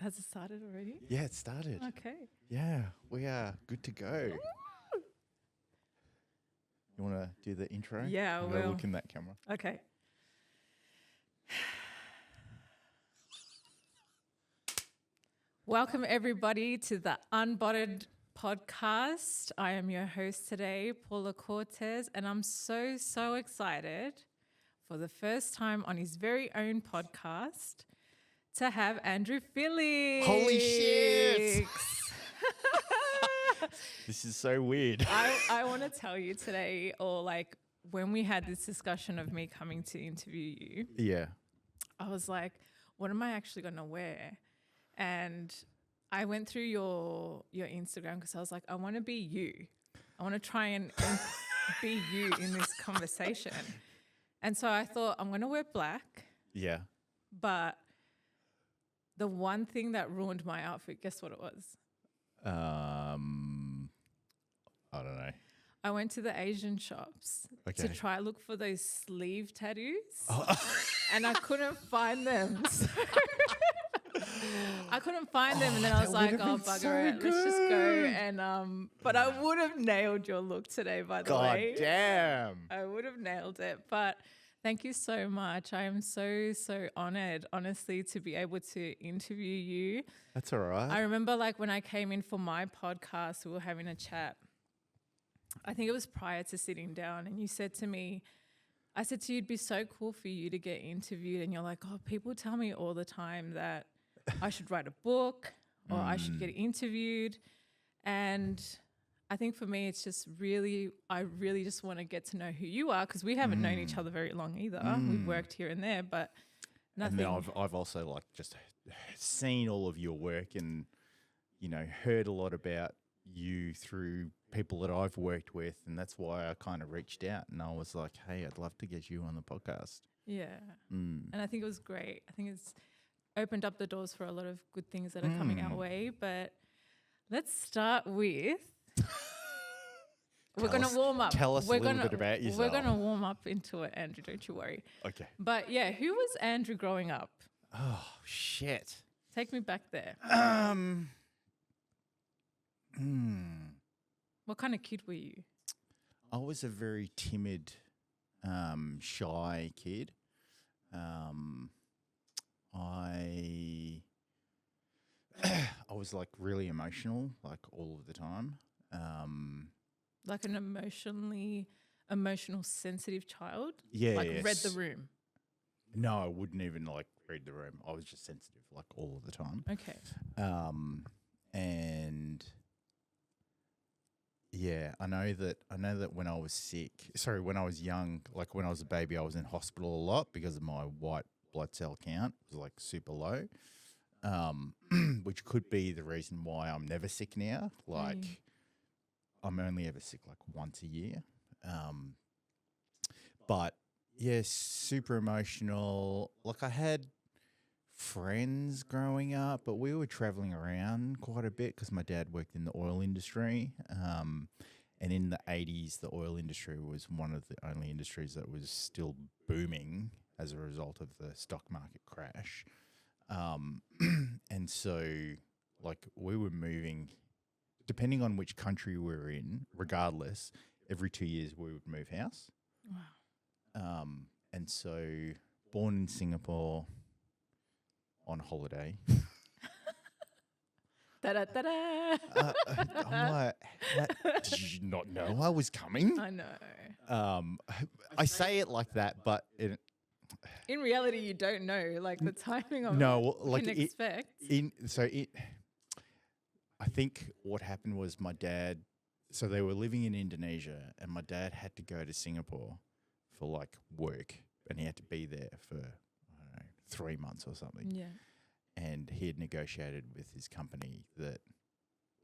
Has it started already? Yeah, it started. Okay. Yeah, we are good to go. You want to do the intro? Yeah, I You gotta will. look in that camera. Okay. Welcome, everybody, to the Unbuttoned podcast. I am your host today, Paula Cortez, and I'm so excited for the first time on his very own podcast to have Andrew Felix. Holy shit! This is so weird. I want to tell you today, or like when we had this discussion of me coming to interview you, Yeah. I was like, what am I actually going to wear? And I went through your Instagram because I was like, I want to be you. I want to try and be you in this conversation. And so I thought, I'm going to wear black. Yeah. But the one thing that ruined my outfit, guess what it was? I don't know. I went to the Asian shops to try look for those sleeve tattoos, and I couldn't find them. So I couldn't find them, and then I was like, "Oh bugger it, let's just go." And but I would have nailed your look today, by the way. God damn. I would have nailed it. But thank you so much. I am so honored, honestly, to be able to interview you. That's all right. I remember like when I came in for my podcast, we were having a chat. I think it was prior to sitting down, and you said to me, I said to you, it'd be so cool for you to get interviewed. And you're like, oh, people tell me all the time that I should write a book or I should get interviewed. And I think for me, it's just I really just want to get to know who you are, because we haven't known each other very long either. We've worked here and there, but nothing. And then I've also like just seen all of your work and, you know, heard a lot about you through people that I've worked with, and that's why I kind of reached out and I was like, hey, I'd love to get you on the podcast. Yeah. And I think it was great. I think it's opened up the doors for a lot of good things that are coming our way. But let's start with we're going to warm up. Tell us a little bit about yourself. We're going to warm up into it, Andrew, don't you worry. Okay. But yeah, who was Andrew growing up? Oh, shit. Take me back there. What kind of kid were you? I was a very timid, shy kid. I was like really emotional, like all of the time. Like an emotional, sensitive child? Yeah. Like read the room? No, I wouldn't even like read the room. I was just sensitive, like all of the time. Okay. And yeah, I know that when I was when I was young, like when I was a baby, I was in hospital a lot because of my white blood cell count was like super low, which could be the reason why I'm never sick now. Like I'm only ever sick like once a year. But yeah, super emotional. Like I had friends growing up, but we were traveling around quite a bit because my dad worked in the oil industry. And in the 80s, the oil industry was one of the only industries that was still booming as a result of the stock market crash. And so, like, we were moving, depending on which country we were in, regardless, every 2 years we would move house. Wow. And so, born in Singapore on holiday. Da-da-da-da. I'm like, did you not know I was coming? I know. I say it like that, but in reality, you don't know, like the timing of like can expect. I think what happened was my dad, so they were living in Indonesia and my dad had to go to Singapore for like work and he had to be there for, I don't know, 3 months or something. Yeah. And he had negotiated with his company that,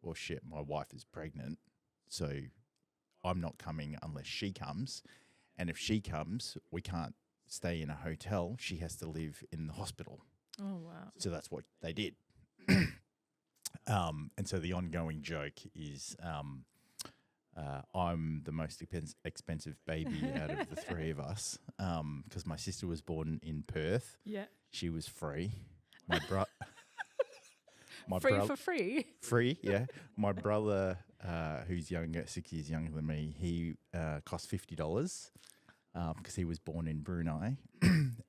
well, shit, my wife is pregnant, so I'm not coming unless she comes. And if she comes, we can't stay in a hotel. She has to live in the hospital. Oh, wow. So that's what they did. And so the ongoing joke is I'm the most expensive baby out of the three of us because my sister was born in Perth. Yeah. She was free. My free bro- for free. Free, yeah. My brother, who's younger, 6 years younger than me, he cost $50 because he was born in Brunei,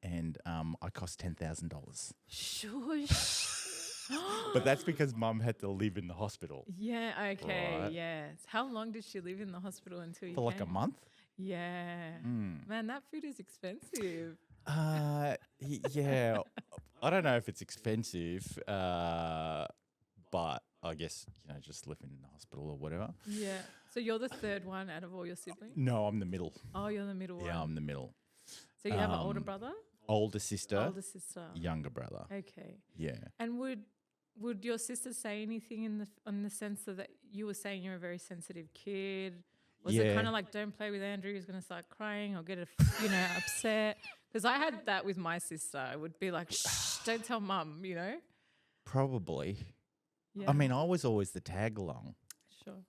and I cost $10,000. Shush. But that's because Mum had to live in the hospital Yeah. Okay. Right. Yes. How long did she live in the hospital until you for like a came? month. Yeah. Mm. Man, that food is expensive. Yeah, I don't know if it's expensive, but I guess just living in the hospital or whatever. Yeah. So you're the third one out of all your siblings? No, I'm the middle. Oh, you're the middle one. Yeah, I'm the middle. So you have an older Um, brother? Older sister, Older sister. younger brother. Okay. Yeah. And would your sister say anything in the sense of that you were saying you're a very sensitive kid? Was it kind Yeah. of like, don't play with Andrew, he's going to start crying or get upset? Because I had that with my sister. I would be like, shh, don't tell mum, Probably. Yeah. I mean, I was always the tag along. Sure.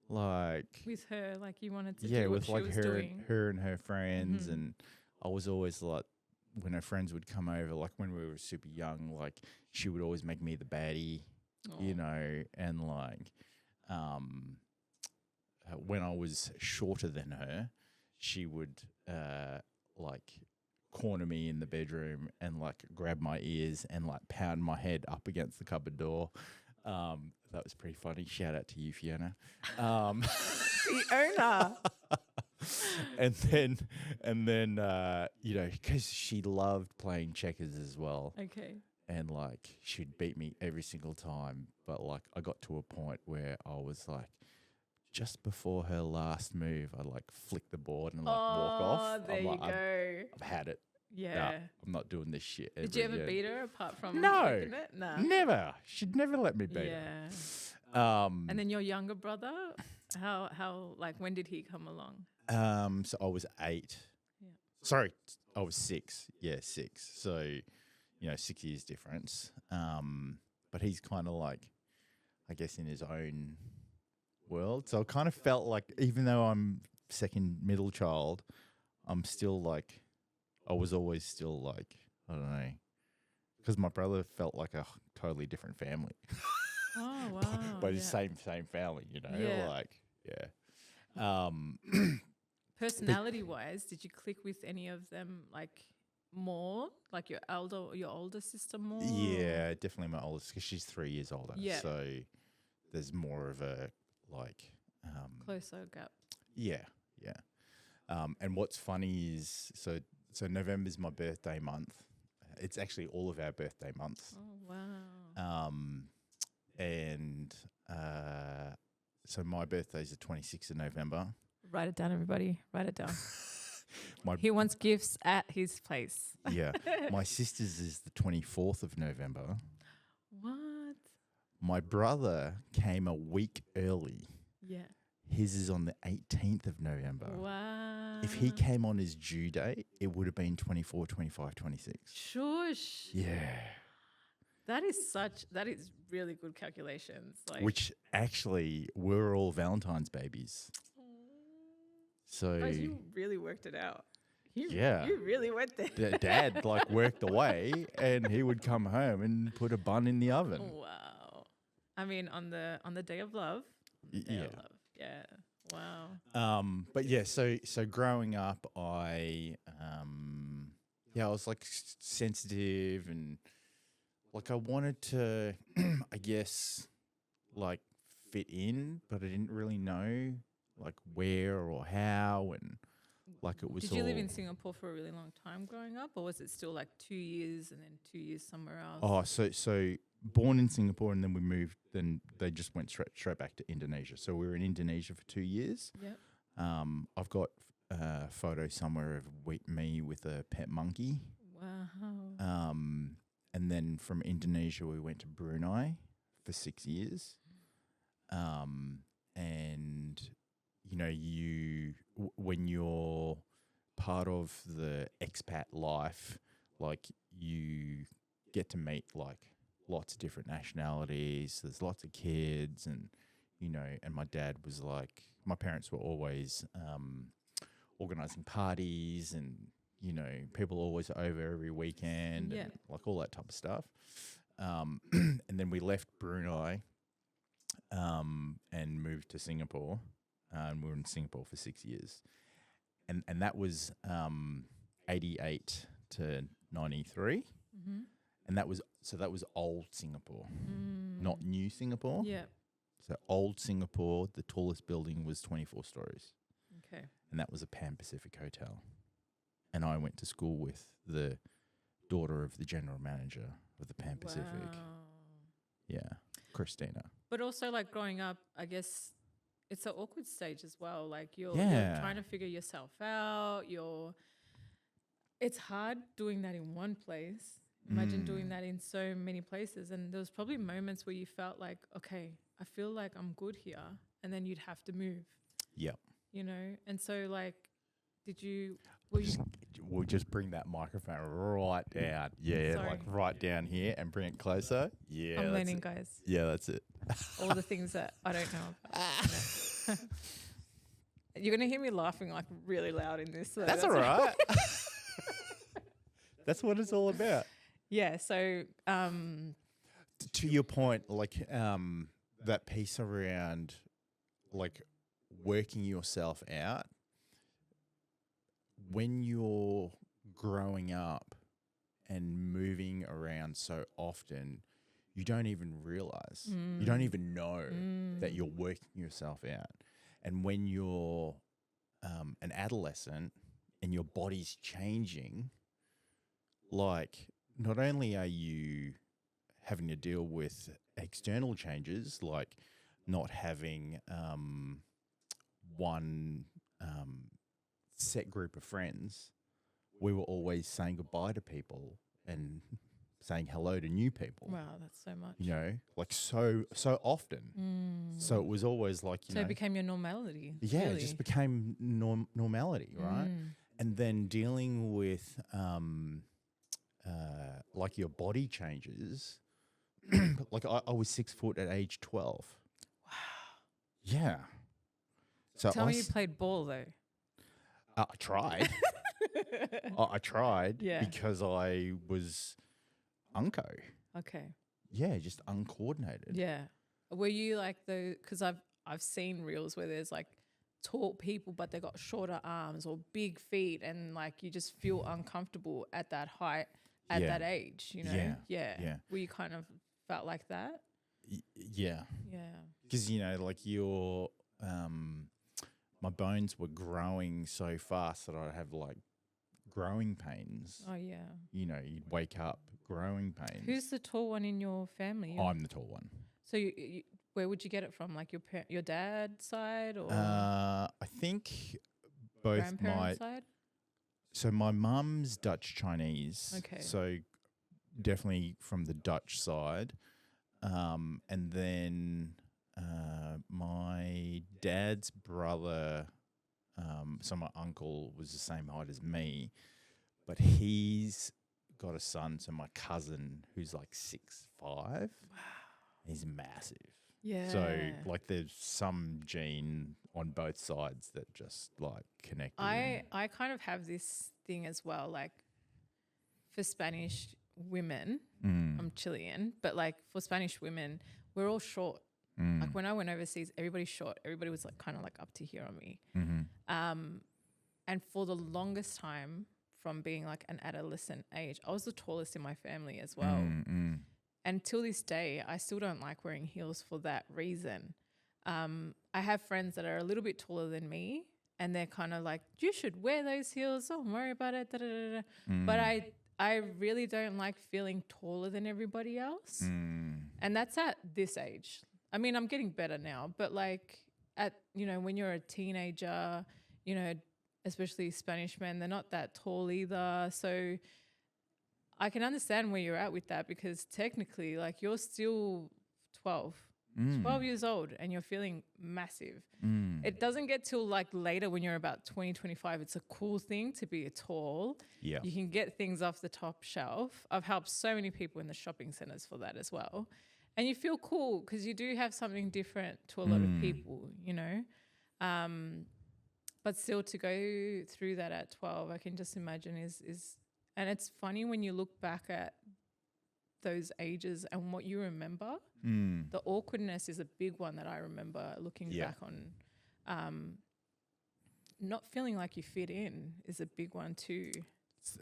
Like, With her, like you wanted to yeah, do what with she like was her, doing. her and her friends, Mhm. and I was always like, when her friends would come over, like when we were super young, like she would always make me the baddie, Aw. and like, when I was shorter than her, she would like corner me in the bedroom and like grab my ears and like pound my head up against the cupboard door. That was pretty funny. Shout out to you, Fiona. The owner. and then because she loved playing checkers as well, Okay. and like she'd beat me every single time. But like I got to a point where I was like, just before her last move, I like flick the board and like walk off. There I'm you like, go. I've had it. Yeah. Nah, I'm not doing this shit. Did you ever again. beat her apart from No. flicking it? No. Never. She'd never let me beat Yeah. her. And then your younger brother, how like when did he come along? So I was 8. Yeah. Sorry, I was 6. Yeah, 6. So, 6 years difference. But he's kind of like, I guess, in his own world. So I kind of felt like, even though I'm second middle child, I'm still like, I was always still like, I don't know, because my brother felt like a totally different family. Oh wow. But it's yeah. same family, Yeah. like, yeah. Personality wise, did you click with any of them like more? Like your older sister more? Yeah, definitely my oldest, because she's 3 years older. Yeah. So there's more of a like, Closer gap. yeah. And what's funny is, so November's my birthday month. It's actually all of our birthday months. Oh wow. And so my birthday's the 26th of November. Write it down, everybody. Write it down. My He wants gifts at his place. Yeah. My sister's is the 24th of November. What? My brother came a week early. Yeah. His is on the 18th of November. Wow. If he came on his due date, it would have been 24, 25, 26. Shush. Yeah. That is really good calculations. Like Which actually, we're all Valentine's babies. So, oh, you really worked it out. Yeah. You really went there. Dad like worked away and he would come home and put a bun in the oven. Wow. I mean, on the day of love. Day Yeah. of love. Yeah. Wow. But yeah, so growing up, I was like sensitive and like I wanted to, I guess, like fit in, but I didn't really know like where or how, and like it was. Did you live in Singapore for a really long time growing up, or was it still like 2 years and then 2 years somewhere else? Oh, so born in Singapore, and then we moved. Then they just went straight back to Indonesia. So we were in Indonesia for 2 years. Yep. I've got a photo somewhere of me with a pet monkey. Wow. And then from Indonesia, we went to Brunei for 6 years. And when you're part of the expat life, like you get to meet like lots of different nationalities. There's lots of kids, and and my dad was like, my parents were always organizing parties, and people always over every weekend, Yeah. and like all that type of stuff. and then we left Brunei and moved to Singapore. And we were in Singapore for 6 years. And that was 88 to 93. Mm-hmm. And that was old Singapore, not new Singapore. Yeah. So old Singapore, the tallest building was 24 stories. Okay. And that was a Pan Pacific hotel. And I went to school with the daughter of the general manager of the Pan Pacific. Wow. Yeah, Christina. But also, like, growing up, I guess it's an awkward stage as well. Like, you're trying to figure yourself out. It's hard doing that in one place. Imagine doing that in so many places. And there was probably moments where you felt like, okay, I feel like I'm good here. And then you'd have to move. Yep. You know? And so, like, We'll just bring that microphone right down. Yeah, Sorry. like right down here and bring it closer. Yeah, I'm that's learning, it. guys. Yeah, that's it. All the things that I don't know about. You're going to hear me laughing like really loud in this. So That's all right. That's what it's all about. Yeah. So, To your point, like that piece around like working yourself out, when you're growing up and moving around so often, you don't even realize, you don't even know that you're working yourself out. And when you're an adolescent and your body's changing, like not only are you having to deal with external changes, like not having one set group of friends, we were always saying goodbye to people and saying hello to new people. wow, that's so much. You know, like so often. So it was always like, you So know. it became your normality. Yeah, really. it just became normality, right? And then dealing with like your body changes. Like I was 6 foot at age 12. Wow. Yeah. So Tell me you played ball though. I tried. I tried Yeah. because I was unco. Okay. Yeah, just uncoordinated. Yeah. Were you like because I've seen reels where there's like tall people but they got shorter arms or big feet and like you just feel uncomfortable at that height at that age, you know? Yeah. Were you kind of felt like that? Yeah. Yeah. Because, you know, like your my bones were growing so fast that I'd have like growing pains. Oh yeah. You know, you'd wake up growing pains. Who's the tall one in your family? I'm the tall one. So you where would you get it from? Like your dad's side or I think both grandparents' side? So my mum's Dutch Chinese. Okay. So definitely from the Dutch side. And then my dad's brother, so my uncle was the same height as me, but he's got a son, so my cousin who's like 6'5". Wow. He's massive. Yeah. So like there's some gene on both sides that just like connect. I kind of have this thing as well, like for Spanish women, I'm Chilean, but like for Spanish women, we're all short. Like when I went overseas, everybody's short. Everybody was like kind of like up to here on me. And for the longest time, from being like an adolescent age, I was the tallest in my family as well. And till this day, I still don't like wearing heels for that reason. I have friends that are a little bit taller than me, and they're kind of like, you should wear those heels. Don't worry about it. Da, da, da, da. But I really don't like feeling taller than everybody else. And that's at this age. I mean, I'm getting better now, but like when you're a teenager, especially Spanish men, they're not that tall either. So I can understand where you're at with that because technically, like, you're still 12 years old and you're feeling massive. It doesn't get till like later when you're about 20, 25. It's a cool thing to be tall. Yeah. You can get things off the top shelf. I've helped so many people in the shopping centers for that as well. And you feel cool because you do have something different to a lot of people, But still to go through that at 12, I can just imagine is and it's funny when you look back at those ages and what you remember. Mm. The awkwardness is a big one that I remember looking Yeah. back on. Not feeling like you fit in is a big one too.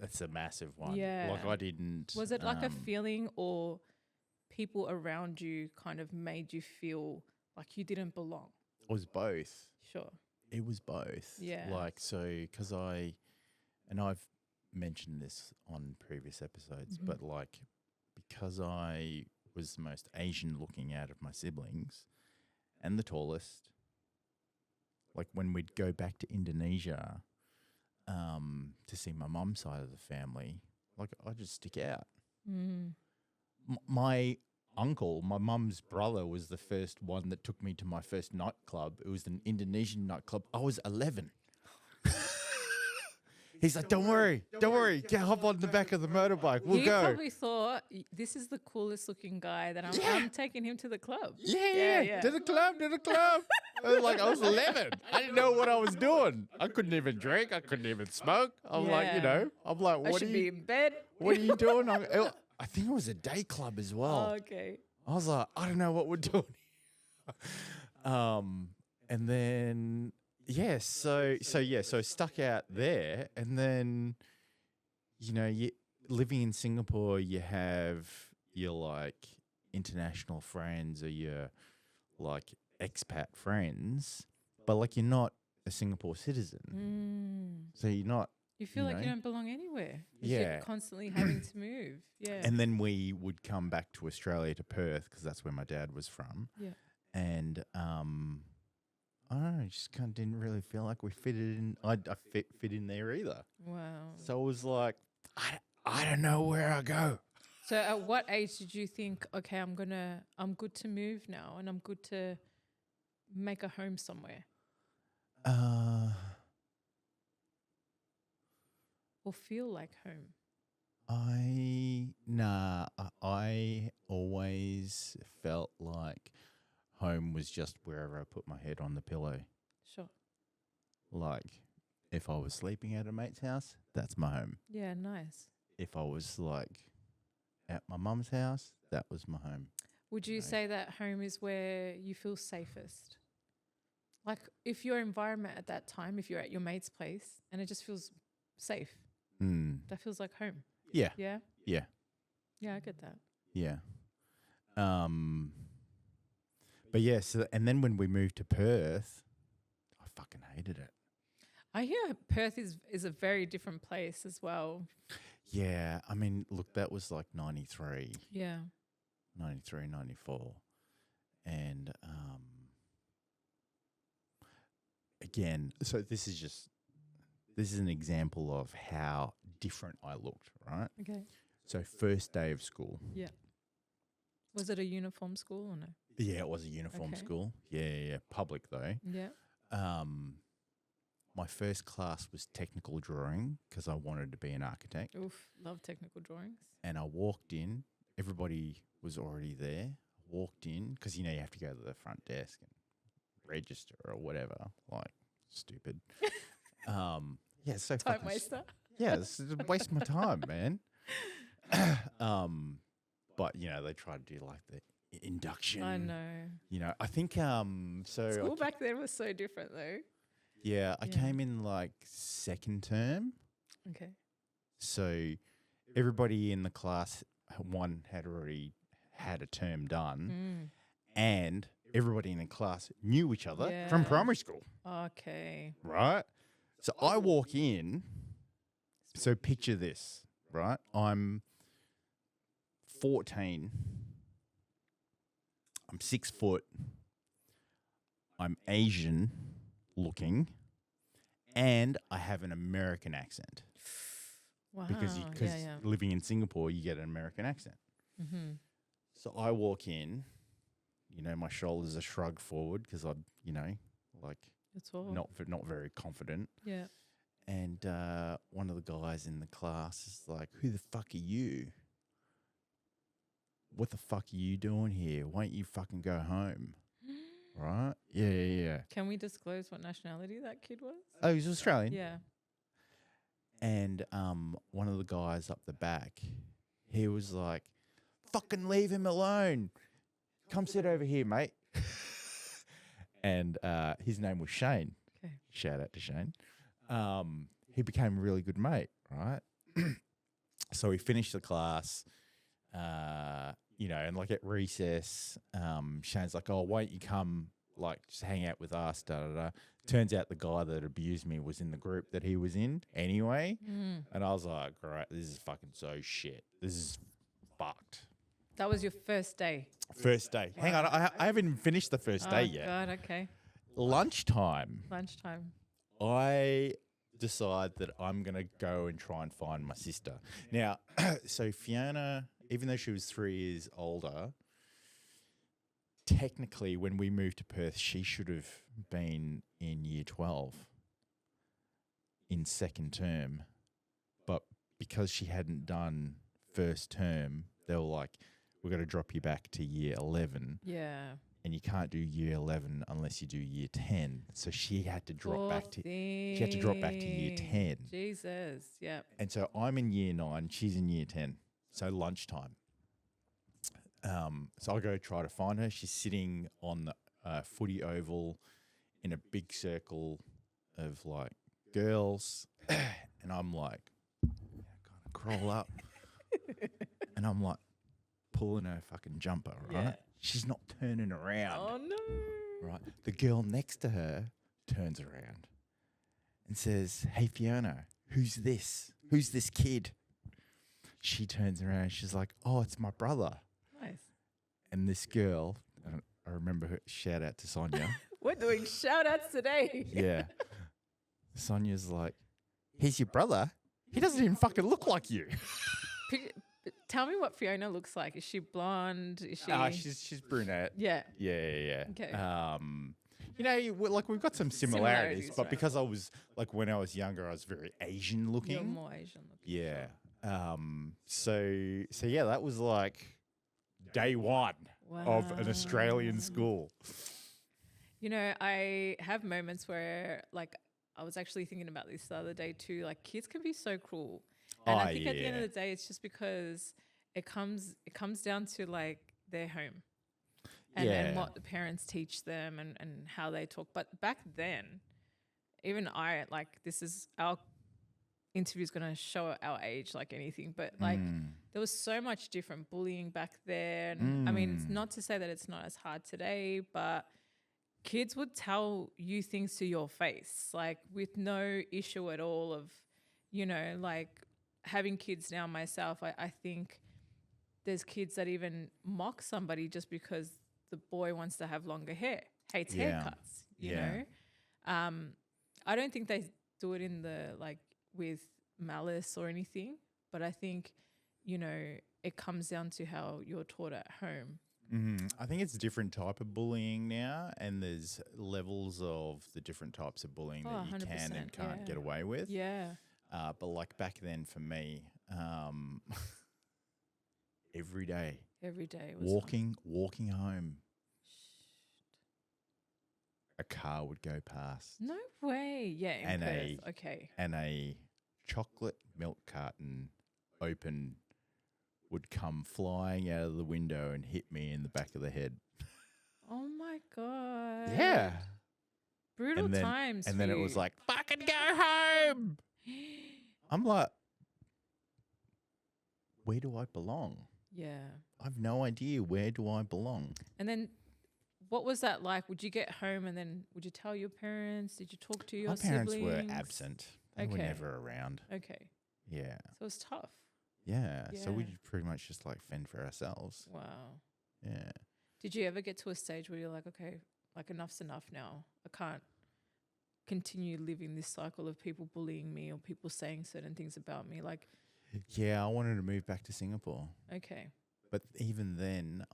That's a massive one. Yeah. Like I didn't. Was it like a feeling, or people around you kind of made you feel like you didn't belong? It was both. Sure. It was both. Yeah. Like, so, because I've mentioned this on previous episodes, Mm-hmm. but like, because I was the most Asian looking out of my siblings and the tallest, like when we'd go back to Indonesia to see my mum's side of the family, like I just stick out. Mm. My uncle, my mum's brother, was the first one that took me to my first nightclub. It was an Indonesian nightclub. I was 11. He's like, don't worry, get hop on the back of the motorbike. We'll He go. probably thought, this is the coolest looking guy that I'm taking him to the club. Yeah. To the club. I was 11. I didn't know what I was doing. I couldn't even drink. I couldn't even smoke. I'm like, I'm like, I what should are be you, in bed. what are you doing? I think it was a day club as well. Oh, okay. I was like, I don't know what we're doing. And then so stuck out there, and then you living in Singapore, you have your like international friends or your like expat friends, but like you're not a Singapore citizen, so you're not. You feel like you don't belong anywhere. You're constantly having to move. Yeah. And then we would come back to Australia, to Perth, because that's where my dad was from. Yeah. And I don't know, just kind of didn't really feel like we fitted in. I fit in there either. Wow. So it was like, I don't know where I go. So at what age did you think, okay, I'm good to move now, and I'm good to make a home somewhere? Or feel like home? I always felt like home was just wherever I put my head on the pillow. Sure. Like, if I was sleeping at a mate's house, that's my home. Yeah, nice. If I was like at my mum's house, that was my home. Would you say that home is where you feel safest? Like, if your environment at that time, if you're at your mate's place and it just feels safe, that feels like home. Yeah. Yeah? Yeah. Yeah, I get that. Yeah. But yeah, and then when we moved to Perth, I fucking hated it. I hear Perth is a very different place as well. Yeah. I mean, look, that was like 93. Yeah. 93, 94. And again, so this is an example of how different I looked, right? Okay. So first day of school. Yeah. Was it a uniform school or no? Yeah, it was a uniform school. Yeah. Public though. Yeah. My first class was technical drawing because I wanted to be an architect. Oof, love technical drawings. And I walked in. Everybody was already there. Walked in because, you have to go to the front desk and register or whatever. Like, stupid. Yeah, it's so Time fucking waster. Yeah, it's a waste of my time, man. But, they try to do like the induction. I know. I think so. School back then was so different though. Yeah, I came in like second term. Okay. So everybody in the class, one had already had a term done, and everybody in the class knew each other from primary school. Okay. Right? So I walk in. So picture this, right? I'm 14. I'm 6 foot. I'm Asian looking, and I have an American accent. Wow. Because living in Singapore, you get an American accent. Mm-hmm. So I walk in, my shoulders are shrugged forward because I'm, like That's all. not very confident. Yeah. And one of the guys in the class is like, "Who the fuck are you? What the fuck are you doing here? Why don't you fucking go home?" Right? Yeah. Can we disclose what nationality that kid was? Oh, he's Australian. Yeah. And one of the guys up the back, he was like, fucking leave him alone. Come sit over here, mate. And his name was Shane. Okay. Shout out to Shane. He became a really good mate, right? So we finished the class, and like at recess, Shane's like, oh, why don't you come, like, just hang out with us, da-da-da. Turns out the guy that abused me was in the group that he was in anyway. And I was like, great, this is fucking so shit. This is fucked. That was your first day. First day. Hang on, I haven't even finished the first day yet. God, okay. Lunchtime, I I decide that I'm going to go and try and find my sister. Now, so Fiona, even though she was 3 years older, technically when we moved to Perth, she should have been in year 12 in second term. But because she hadn't done first term, they were like, we're going to drop you back to year 11. Yeah. And you can't do year 11 unless you do year 10. So she had to drop back to year 10. Jesus. Yeah. And so I'm in year 9, she's in year 10. So lunchtime. So I go try to find her. She's sitting on the footy oval in a big circle of like girls. And I'm like, kind of crawl up. And I'm like pulling her fucking jumper, right? Yeah. She's not turning around. Oh, no. Right. The girl next to her turns around and says, hey, Fiona, who's this? Who's this kid? She turns around and she's like, oh, it's my brother. Nice. And this girl, I remember her, shout out to Sonia. We're doing shout outs today. Yeah. Sonia's like, he's your brother? He doesn't even fucking look like you. Tell me what Fiona looks like. Is she blonde? Is she? She's brunette. Yeah. Yeah. Okay. We've got some similarities, but right. because I was like when I was younger, I was very Asian looking. You're more Asian looking. Yeah. So yeah, that was like day one of an Australian school. You know, I have moments where, like, I was actually thinking about this the other day too. Like, kids can be so cruel, and I think at the end of the day, it's just because it comes down to like their home, and what the parents teach them and how they talk. But back then, even this is our interview's going to show our age like anything, but like there was so much different bullying back then. I mean, it's not to say that it's not as hard today, but kids would tell you things to your face, like with no issue at all of, like having kids now myself, I think there's kids that even mock somebody just because the boy wants to have longer hair, hates haircuts, you know? I don't think they do it in with malice or anything, but I think, it comes down to how you're taught at home. I think it's a different type of bullying now, and there's levels of the different types of bullying that you can and can't get away with. Yeah. But like back then for me, every day was walking home, a car would go past. No way. Yeah, in Perth. Okay. And a chocolate milk carton open would come flying out of the window and hit me in the back of the head. Oh my God. Yeah. Brutal times. And then it was like, fucking go home. I'm like, where do I belong? Yeah. I've no idea. Where do I belong? And then what was that like? Would you get home and then would you tell your parents? Did you talk to your siblings? My parents were absent. They were never around. Okay. Yeah. So it was tough. Yeah. So we pretty much just like fend for ourselves. Wow. Yeah. Did you ever get to a stage where you're like, okay, like enough's enough now. I can't continue living this cycle of people bullying me or people saying certain things about me. Like, yeah, I wanted to move back to Singapore. Okay. But even then,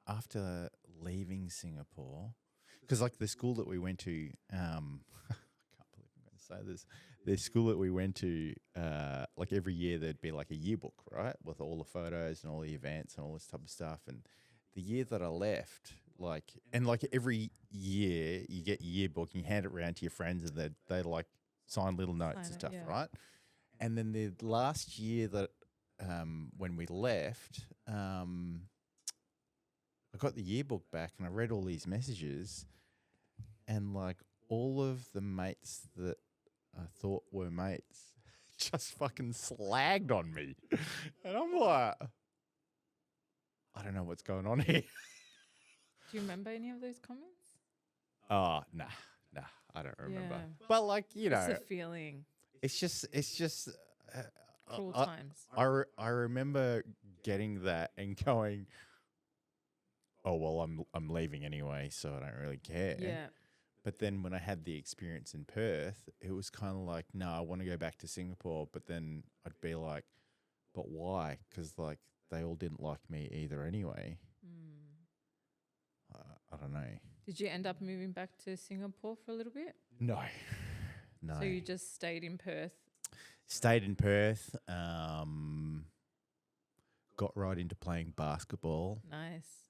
after leaving Singapore, because like the school that we went to, I can't believe I'm going to say this. The school that we went to, like every year there'd be like a yearbook, right, with all the photos and all the events and all this type of stuff. And the year that I left, like every year you get your yearbook and you hand it around to your friends and they like sign little notes and stuff, right? And then the last year that when we left, I got the yearbook back and I read all these messages, and like all of the mates that I thought were mates just fucking slagged on me. And I'm like, I don't know what's going on here. Do you remember any of those comments? Oh, nah, I don't remember. Yeah. But like, you know, It's a feeling. it's just Cruel times. I remember getting that and going, oh well, I'm leaving anyway, so I don't really care. Yeah. But then when I had the experience in Perth, it was kind of like, no, I want to go back to Singapore. But then I'd be like, but why? Because like they all didn't like me either anyway. I don't know. Did you end up moving back to Singapore for a little bit? No. So you just stayed in Perth? Stayed in Perth. Got right into playing basketball. Nice.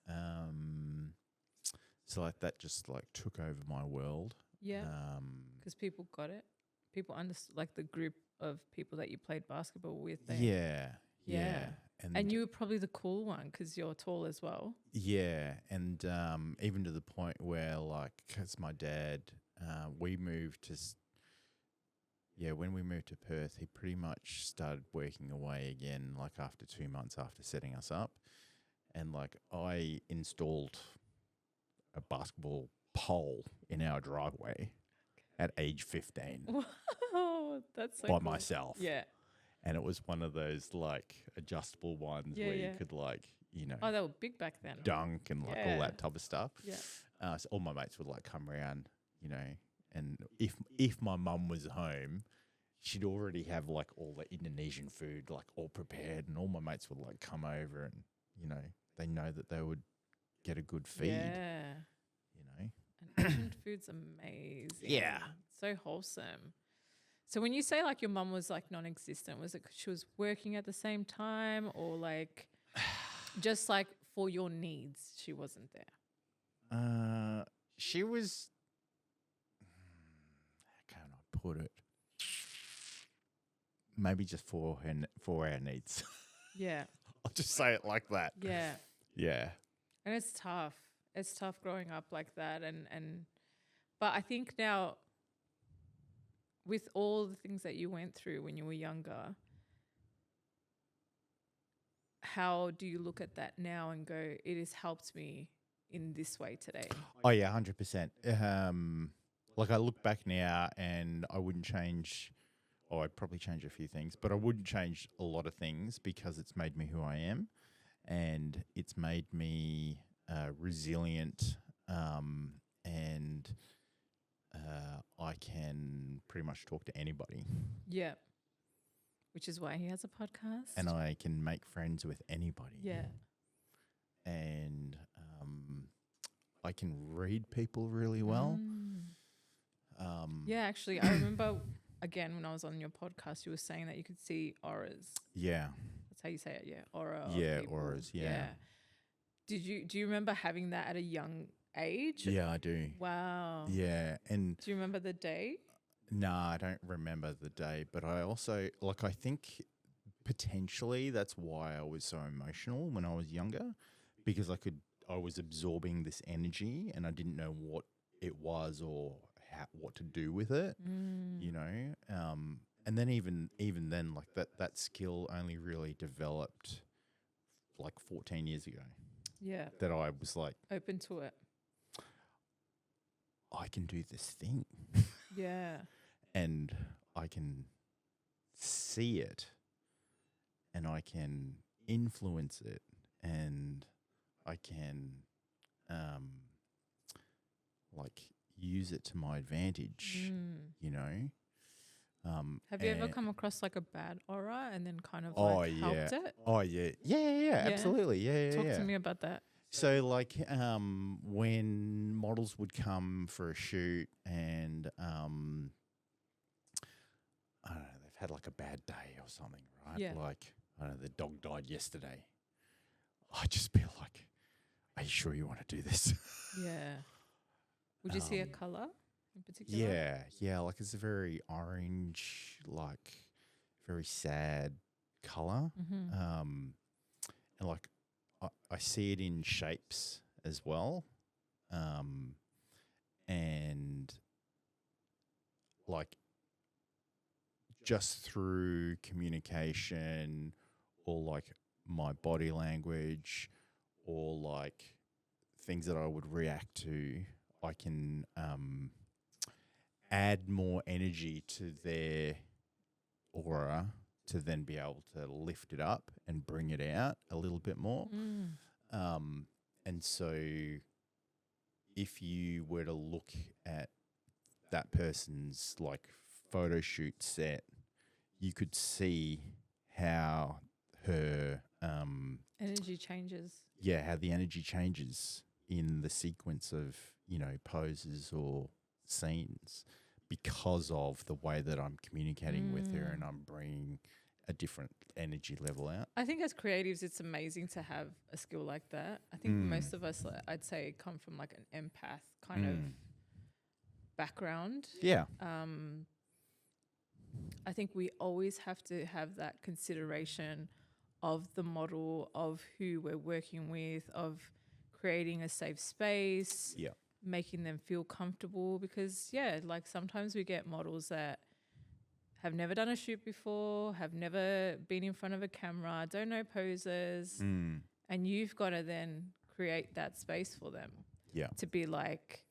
So like that just like took over my world. Yeah. Because people got it. People understood, like the group of people that you played basketball with. Yeah. And you were probably the cool one because you're tall as well. Yeah, and even to the point where, like, because my dad, we moved to, when we moved to Perth, he pretty much started working away again, like after 2 months after setting us up. And, like, I installed a basketball pole in our driveway at age 15. Wow, that's so by cool. myself. Yeah. And it was one of those, like, adjustable ones where you could, like, you know. Oh, they were big back then. Dunk and, like, all that type of stuff. Yeah. So all my mates would, like, come around, you know. And if my mum was home, she'd already have, like, all the Indonesian food, like, all prepared. And all my mates would, like, come over and, you know, they know that they would get a good feed. Yeah. You know. And Asian food's amazing. Yeah. So wholesome. So when you say like your mum was like non-existent, was it 'cause she was working at the same time or like just like for your needs she wasn't there? She was, how can I put it? Maybe just for our needs. Yeah. I'll just say it like that. Yeah. Yeah. And it's tough. It's tough growing up like that but I think now with all the things that you went through when you were younger, how do you look at that now and go, it has helped me in this way today? Oh, yeah, 100%. Like I look back now and I wouldn't change, or I'd probably change a few things, but I wouldn't change a lot of things because it's made me who I am and it's made me resilient and I can pretty much talk to anybody. Yeah. Which is why he has a podcast. And I can make friends with anybody. Yeah. And I can read people really well. Yeah, actually, I remember, again, when I was on your podcast, you were saying that you could see auras. Yeah. That's how you say it, yeah. Aura. Yeah, people. auras, yeah. Do you remember having that at a young age? Yeah, I do. Wow. Yeah. And do you remember the day? no, I don't remember the day, but I also, like, I think potentially that's why I was so emotional when I was younger, because I was absorbing this energy and I didn't know what it was or what to do with it, you know? And then even then, like that skill only really developed like 14 years ago. Yeah. That I was like, open to it. I can do this thing. Yeah. And I can see it and I can influence it and I can like use it to my advantage, you know. Have you ever come across like a bad aura and then kind of helped it? Oh yeah, absolutely. Yeah. Talk to me about that. So like when models would come for a shoot and I don't know, they've had like a bad day or something, right? Yeah. Like, I don't know, the dog died yesterday. I'd just be like, are you sure you want to do this? Yeah. Would you see a colour in particular? Yeah. Like it's a very orange, like very sad color. Mm-hmm. And like I see it in shapes as well. And like just through communication or like my body language or like things that I would react to, I can add more energy to their aura to then be able to lift it up and bring it out a little bit more. And so if you were to look at that person's like photo shoot set, you could see how her Energy changes. how the energy changes in the sequence of, poses or scenes because of the way that I'm communicating with her and I'm bringing a different energy level out. I think as creatives, it's amazing to have a skill like that. I think most of us, I'd say, come from like an empath kind of background. Yeah. I think we always have to have that consideration of the model, of who we're working with, of creating a safe space, Yeah. making them feel comfortable. Because, like sometimes we get models that have never done a shoot before, have never been in front of a camera, don't know poses, and you've got to then create that space for them. Yeah. To be like,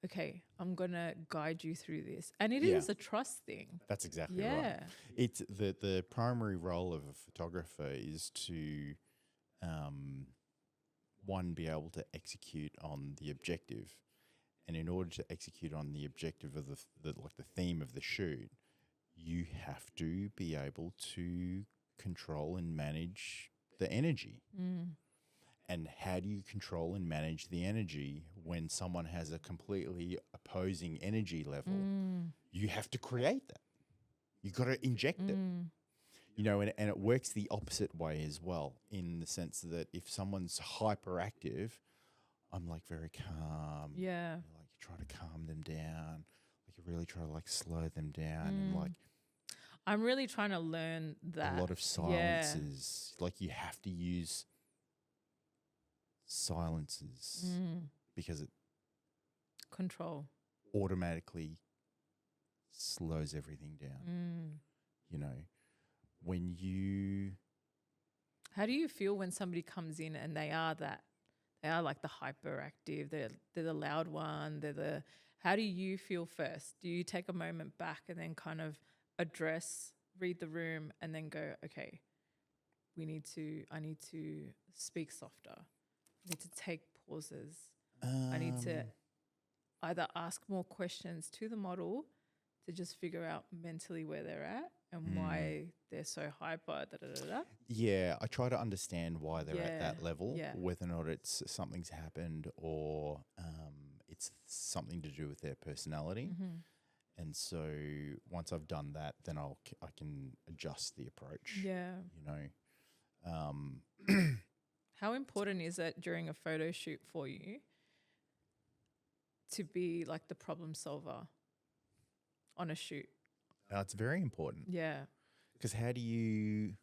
okay, I'm going to guide you through this. And it is a trust thing. That's exactly right. It's the primary role of a photographer is to one, be able to execute on the objective, and in order to execute on the objective of the theme of the shoot, you have to be able to control and manage the energy. And how do you control and manage the energy when someone has a completely opposing energy level? You have to create that. You've got to inject it. And it works the opposite way as well, in the sense that if someone's hyperactive, I'm like very calm. Yeah. Like you try to calm them down. Like you really try to like slow them down and like. I'm really trying to learn that. A lot of silences. Like you have to use silences because it control automatically slows everything down. When you... How do you feel when somebody comes in and they are like the hyperactive, they're the loud one, how do you feel first? Do you take a moment back and then kind of read the room and then go, okay, I need to speak softer. I need to take pauses. I need to either ask more questions to the model to just figure out mentally where they're at and why they're so hyper. Yeah, I try to understand why they're at that level, whether or not it's something's happened or it's something to do with their personality. And so once I've done that, then I can adjust the approach. Yeah. How important is it during a photo shoot for you to be like the problem solver on a shoot? It's very important. Yeah. Because how do you,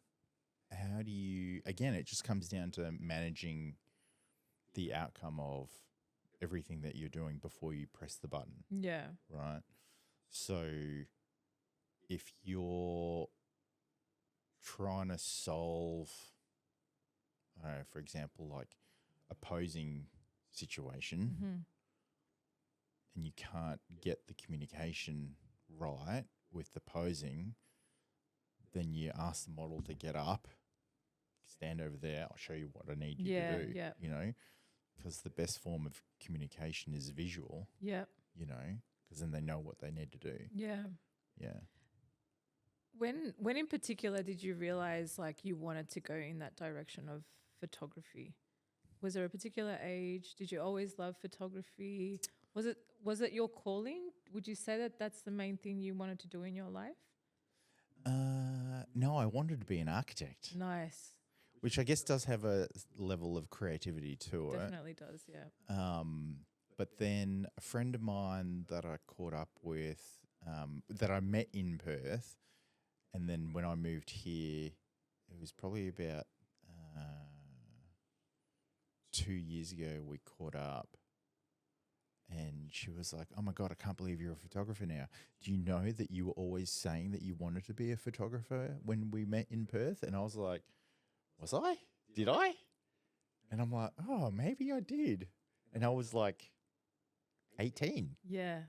again, it just comes down to managing the outcome of everything that you're doing before you press the button. Yeah. Right. So if you're trying to solve, for example, like a posing situation and you can't get the communication right with the posing, then you ask the model to get up, stand over there, I'll show you what I need you to do. Yeah. Because the best form of communication is visual. Yeah. Because then they know what they need to do. Yeah. Yeah. When in particular did you realize like you wanted to go in that direction of photography? Was there a particular age? Did you always love photography? Was it your calling? Would you say that that's the main thing you wanted to do in your life? No, I wanted to be an architect. Nice. Which I guess does have a level of creativity to it. Definitely does, yeah. But then a friend of mine that I caught up with, that I met in Perth, and then when I moved here, it was probably about 2 years ago we caught up, and she was like, "Oh my God, I can't believe you're a photographer now. Do you know that you were always saying that you wanted to be a photographer when we met in Perth?" And I was like, "Was I? Did I?" And I'm like, "Oh, maybe I did." And I was like 18. Yeah.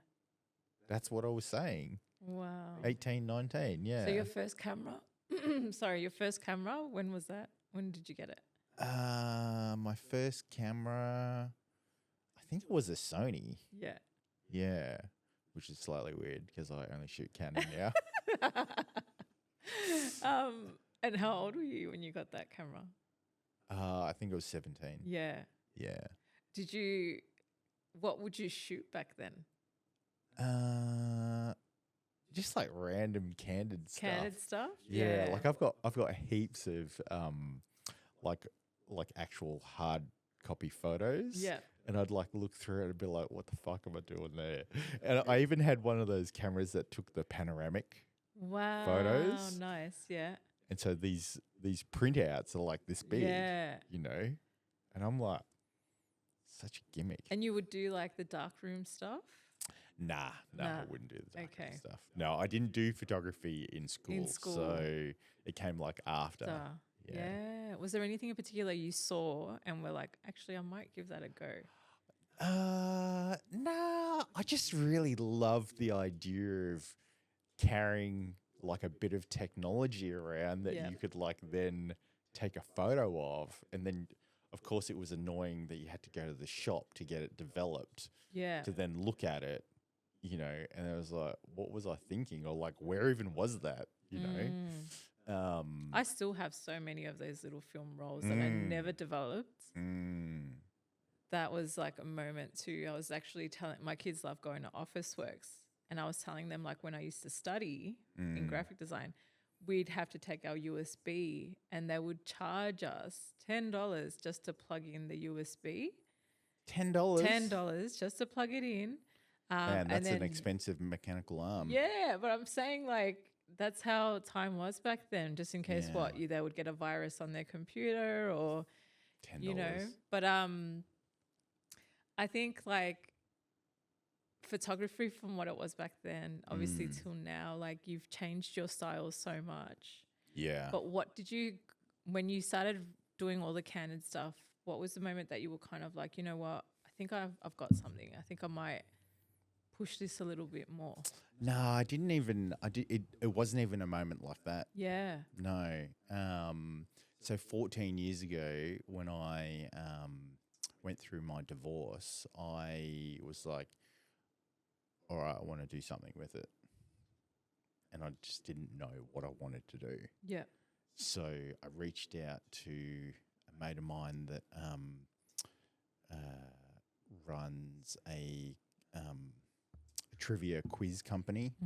That's what I was saying. Wow. 18, 19, yeah. So your first camera, your first camera, when was that? When did you get it? My first camera, I think it was a Sony. Yeah. Yeah, which is slightly weird because I only shoot Canon now. And how old were you when you got that camera? I think it was 17. Yeah. Yeah. What would you shoot back then? Just like random candid stuff. Candid stuff? Yeah, like I've got heaps of like actual hard copy photos. Yeah. And I'd like look through it and be like, what the fuck am I doing there? And I even had one of those cameras that took the panoramic Wow. photos. Nice, yeah. And so these printouts are like this big, Yeah. you know? And I'm like, such a gimmick. And you would do like the darkroom stuff? Nah, Nah. I wouldn't do the darkroom Okay. stuff. No, I didn't do photography in school. So it came like after. Yeah. Was there anything in particular you saw and were like, actually, I might give that a go? Nah, I just really loved the idea of carrying like a bit of technology around that you could like then take a photo of. And then, of course, it was annoying that you had to go to the shop to get it developed. Yeah. To then look at it, you know, and I was like, what was I thinking? Or like, where even was that, you know? I still have so many of those little film rolls that I never developed. That was like a moment too. I was actually telling my kids love going to Office Works, and I was telling them like when I used to study in graphic design, we'd have to take our USB and they would charge us $10 just to plug in the USB. $10? $10 just to plug it in. Man, that's an expensive mechanical arm. Yeah, but I'm saying like that's how time was back then, just in case they would get a virus on their computer or $10. you know. But I think like photography from what it was back then, obviously till now, like you've changed your style so much. Yeah. But what did you, when you started doing all the candid stuff, what was the moment that you were kind of like, you know what, I think I've got something. I think I might push this a little bit more. No, I didn't even, it wasn't even a moment like that. Yeah. No. So 14 years ago when I went through my divorce, I was like, all right, I want to do something with it. And I just didn't know what I wanted to do. Yeah. So I reached out to a mate of mine that runs a trivia quiz company,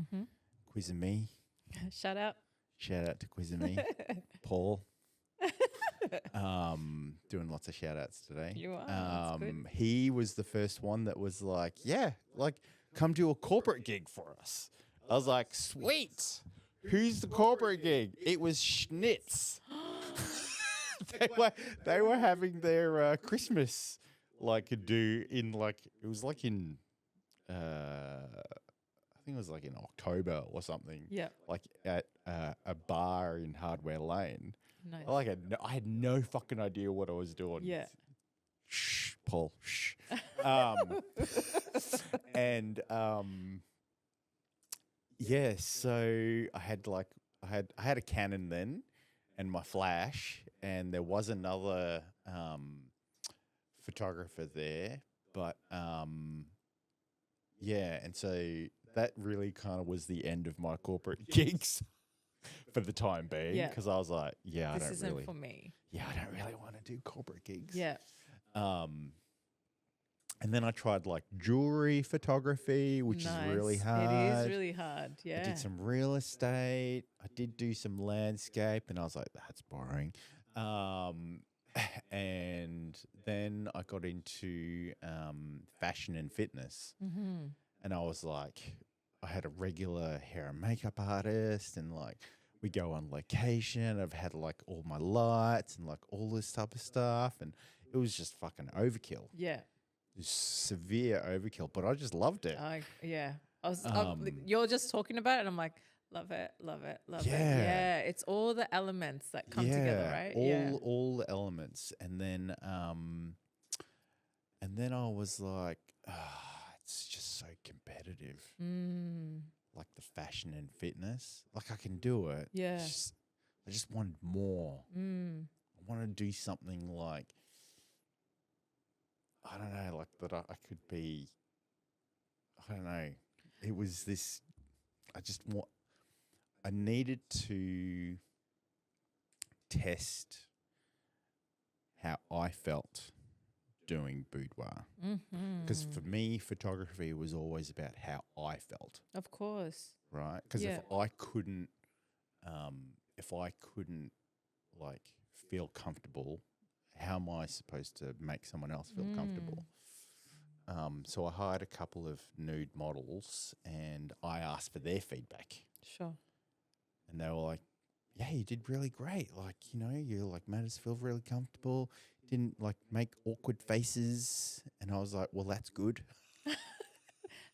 Quiz and Me. Shout out to Quiz and Me, Paul. Doing lots of shout outs today. You are. That's good. He was the first one that was like, yeah, like come do a corporate gig for us. I was like, sweet. Who's the corporate gig? It was Schnitz. they were having their Christmas like do in like it was like in I think it was like in October or something. Yeah. Like at a bar in Hardware Lane. Nice. I had no fucking idea what I was doing. Yeah. Shh, Paul. Shh. And yeah, so I had a Canon then, and my flash, and there was another photographer there, but yeah, and so that really kind of was the end of my corporate gigs. For the time being, because I was like, this isn't for me. Yeah, I don't really want to do corporate gigs. Yeah. And then I tried like jewelry photography, which is really hard. It is really hard. Yeah. I did some real estate. I did do some landscape, and I was like, that's boring. And then I got into fashion and fitness, and I was like, I had a regular hair and makeup artist, and like we go on location. I've had like all my lights and like all this type of stuff, and it was just fucking overkill. Yeah. Just severe overkill, but I just loved it. Yeah. Um, You're just talking about it, and I'm like, love it, love it, love it. Yeah. Yeah. It's all the elements that come together, right? All the elements, and then I was like, it's just so competitive. Like the fashion and fitness, like I can do it. Yeah. I just wanted more. I want to do something like, I don't know, like that I could be, I don't know. It was this, I needed to test how I felt doing boudoir. Because for me, photography was always about how I felt. Of course. Right? Because if I couldn't like feel comfortable, how am I supposed to make someone else feel comfortable? So I hired a couple of nude models and I asked for their feedback. Sure. And they were like, yeah, you did really great. Like, you know, you like made us feel really comfortable. Didn't like make awkward faces. And I was like, well, that's good.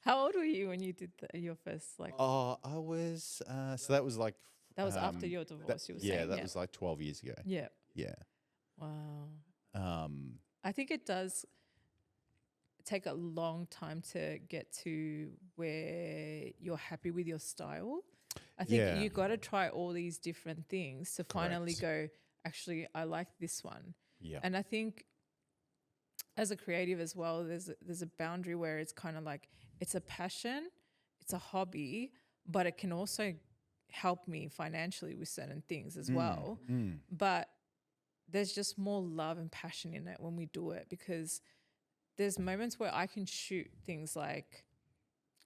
How old were you when you did your first like? Oh, I was, so that was like. That was after your divorce, you were saying? Yeah, that was like 12 years ago. Yeah. Yeah. Wow. I think it does take a long time to get to where you're happy with your style. I think you got to try all these different things to finally go, actually, I like this one. Yeah. And I think as a creative as well, there's a boundary where it's kind of like it's a passion, it's a hobby, but it can also help me financially with certain things as well. But there's just more love and passion in it when we do it, because there's moments where I can shoot things like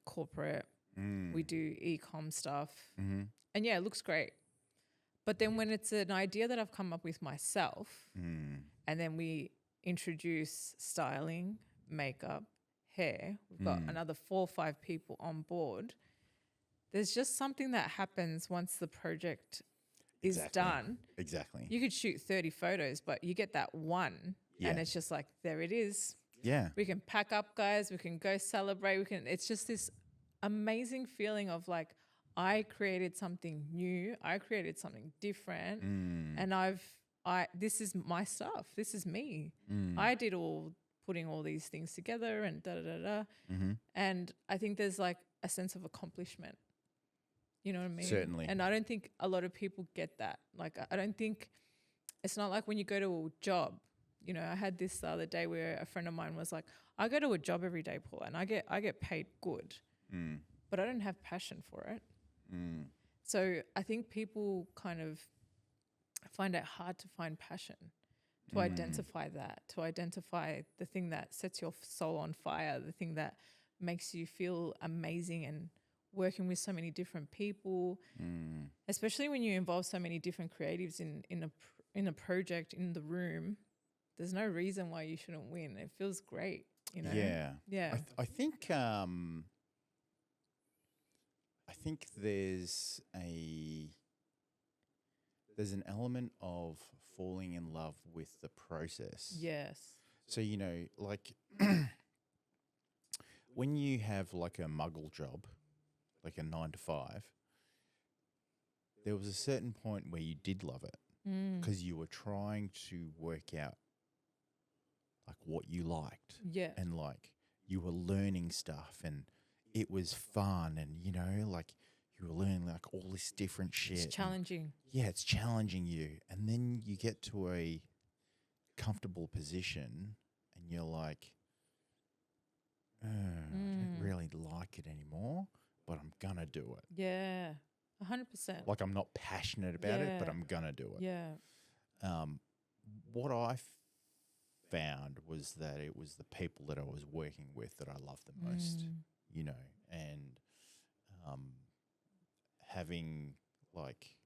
corporate, we do e-com stuff, and yeah, it looks great. But then when it's an idea that I've come up with myself, and then we introduce styling, makeup, hair, we've got another 4 or 5 people on board, there's just something that happens once the project is done. Exactly. You could shoot 30 photos, but you get that one and it's just like, there it is. Yeah. We can pack up, guys. We can go celebrate. It's just this amazing feeling of like, I created something new. I created something different. And this is my stuff. This is me. I did putting all these things together and da-da-da-da. And I think there's like a sense of accomplishment. You know what I mean? Certainly. And I don't think a lot of people get that. Like, I don't think it's not like when you go to a job. You know, I had this the other day where a friend of mine was like, I go to a job every day, Paul, and I get paid good, but I don't have passion for it. So I think people kind of find it hard to find passion, to identify that, to identify the thing that sets your soul on fire, the thing that makes you feel amazing, and working with so many different people, especially when you involve so many different creatives in a project, in the room. There's no reason why you shouldn't win. It feels great, you know? Yeah. I think there's an element of falling in love with the process. Yes. So, you know, like when you have like a muggle job, like a 9 to 5, there was a certain point where you did love it because you were trying to work out like what you liked. Yeah. And like you were learning stuff and it was fun, and you know, like you were learning like all this different shit. It's challenging. It's challenging you. And then you get to a comfortable position and you're like, I don't really like it anymore, but I'm gonna do it. Yeah. 100%. Like I'm not passionate about it, but I'm gonna do it. Yeah. What I found was that it was the people that I was working with that I loved the most, you know, and having like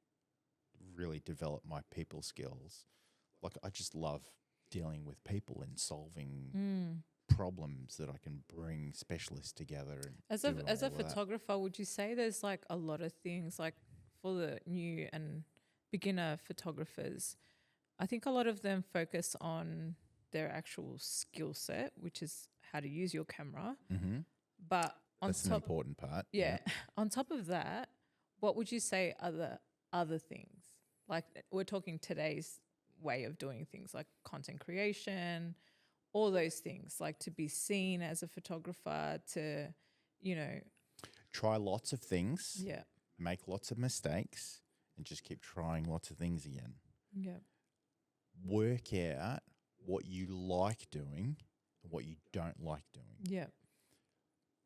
really developed my people skills. Like I just love dealing with people and solving problems that I can bring specialists together. And as a photographer, would you say there's like a lot of things like for the new and beginner photographers, I think a lot of them focus on their actual skill set, which is how to use your camera. Mm-hmm. But on That's an top, important part. yeah, on top of that, what would you say are the other things? Like we're talking today's way of doing things, like content creation, all those things, like to be seen as a photographer, to, you know, Try lots of things, yeah, make lots of mistakes, and just keep trying lots of things again. yeah, Work out what you like doing and what you don't like doing. yeah,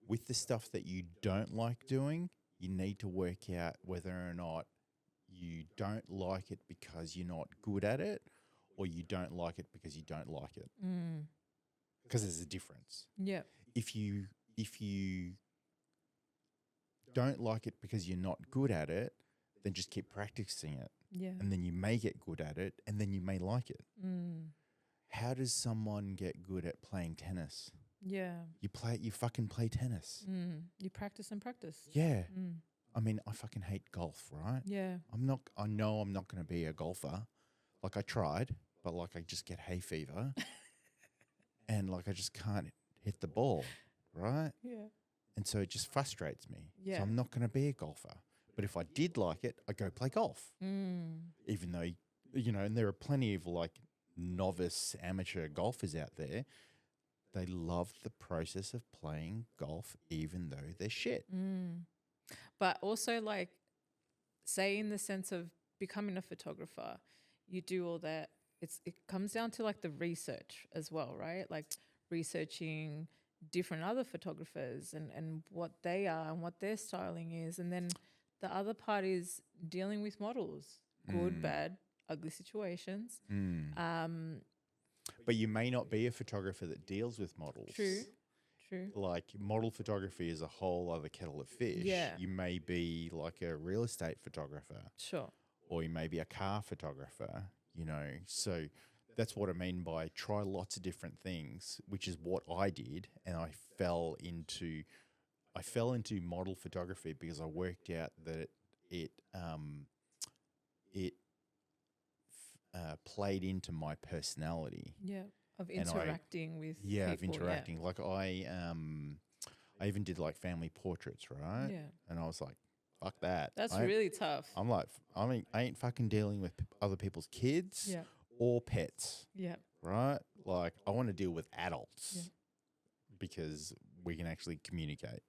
With the stuff that you don't like doing, you need to work out whether or not you don't like it because you're not good at it, or you don't like it because you don't like it. Because there's a difference. yeah, If you don't like it because you're not good at it, then just keep practicing it. yeah, And then you may get good at it, and then you may like it. How does someone get good at playing tennis? yeah. You fucking play tennis. You practice and practice. Yeah. I mean, I fucking hate golf, right? Yeah, I know I'm not going to be a golfer. Like, I tried, but like, I just get hay fever and like, I just can't hit the ball, right? yeah, And so it just frustrates me. Yeah. So I'm not going to be a golfer. But if I did like it, I'd go play golf. Even though, you know, and there are plenty of like novice amateur golfers out there. They love the process of playing golf, even though they're shit. But also, like, say in the sense of becoming a photographer, you do all that. It comes down to like the research as well, right? Like researching different other photographers and what they are and what their styling is. And then the other part is dealing with models, good, bad, ugly situations. But you may not be a photographer that deals with models. True. Like model photography is a whole other kettle of fish. Yeah. You may be like a real estate photographer, Sure. or you may be a car photographer, you know. So that's what I mean by try lots of different things, which is what I did. And I fell into model photography because I worked out that it played into my personality. Yeah. Of interacting with people. Of interacting. Like I even did like family portraits, right? Yeah. And I was like, fuck that. That's really tough. I'm like, I ain't fucking dealing with other people's kids Yeah. or pets, Yeah. right? Like I want to deal with adults Yeah. because we can actually communicate,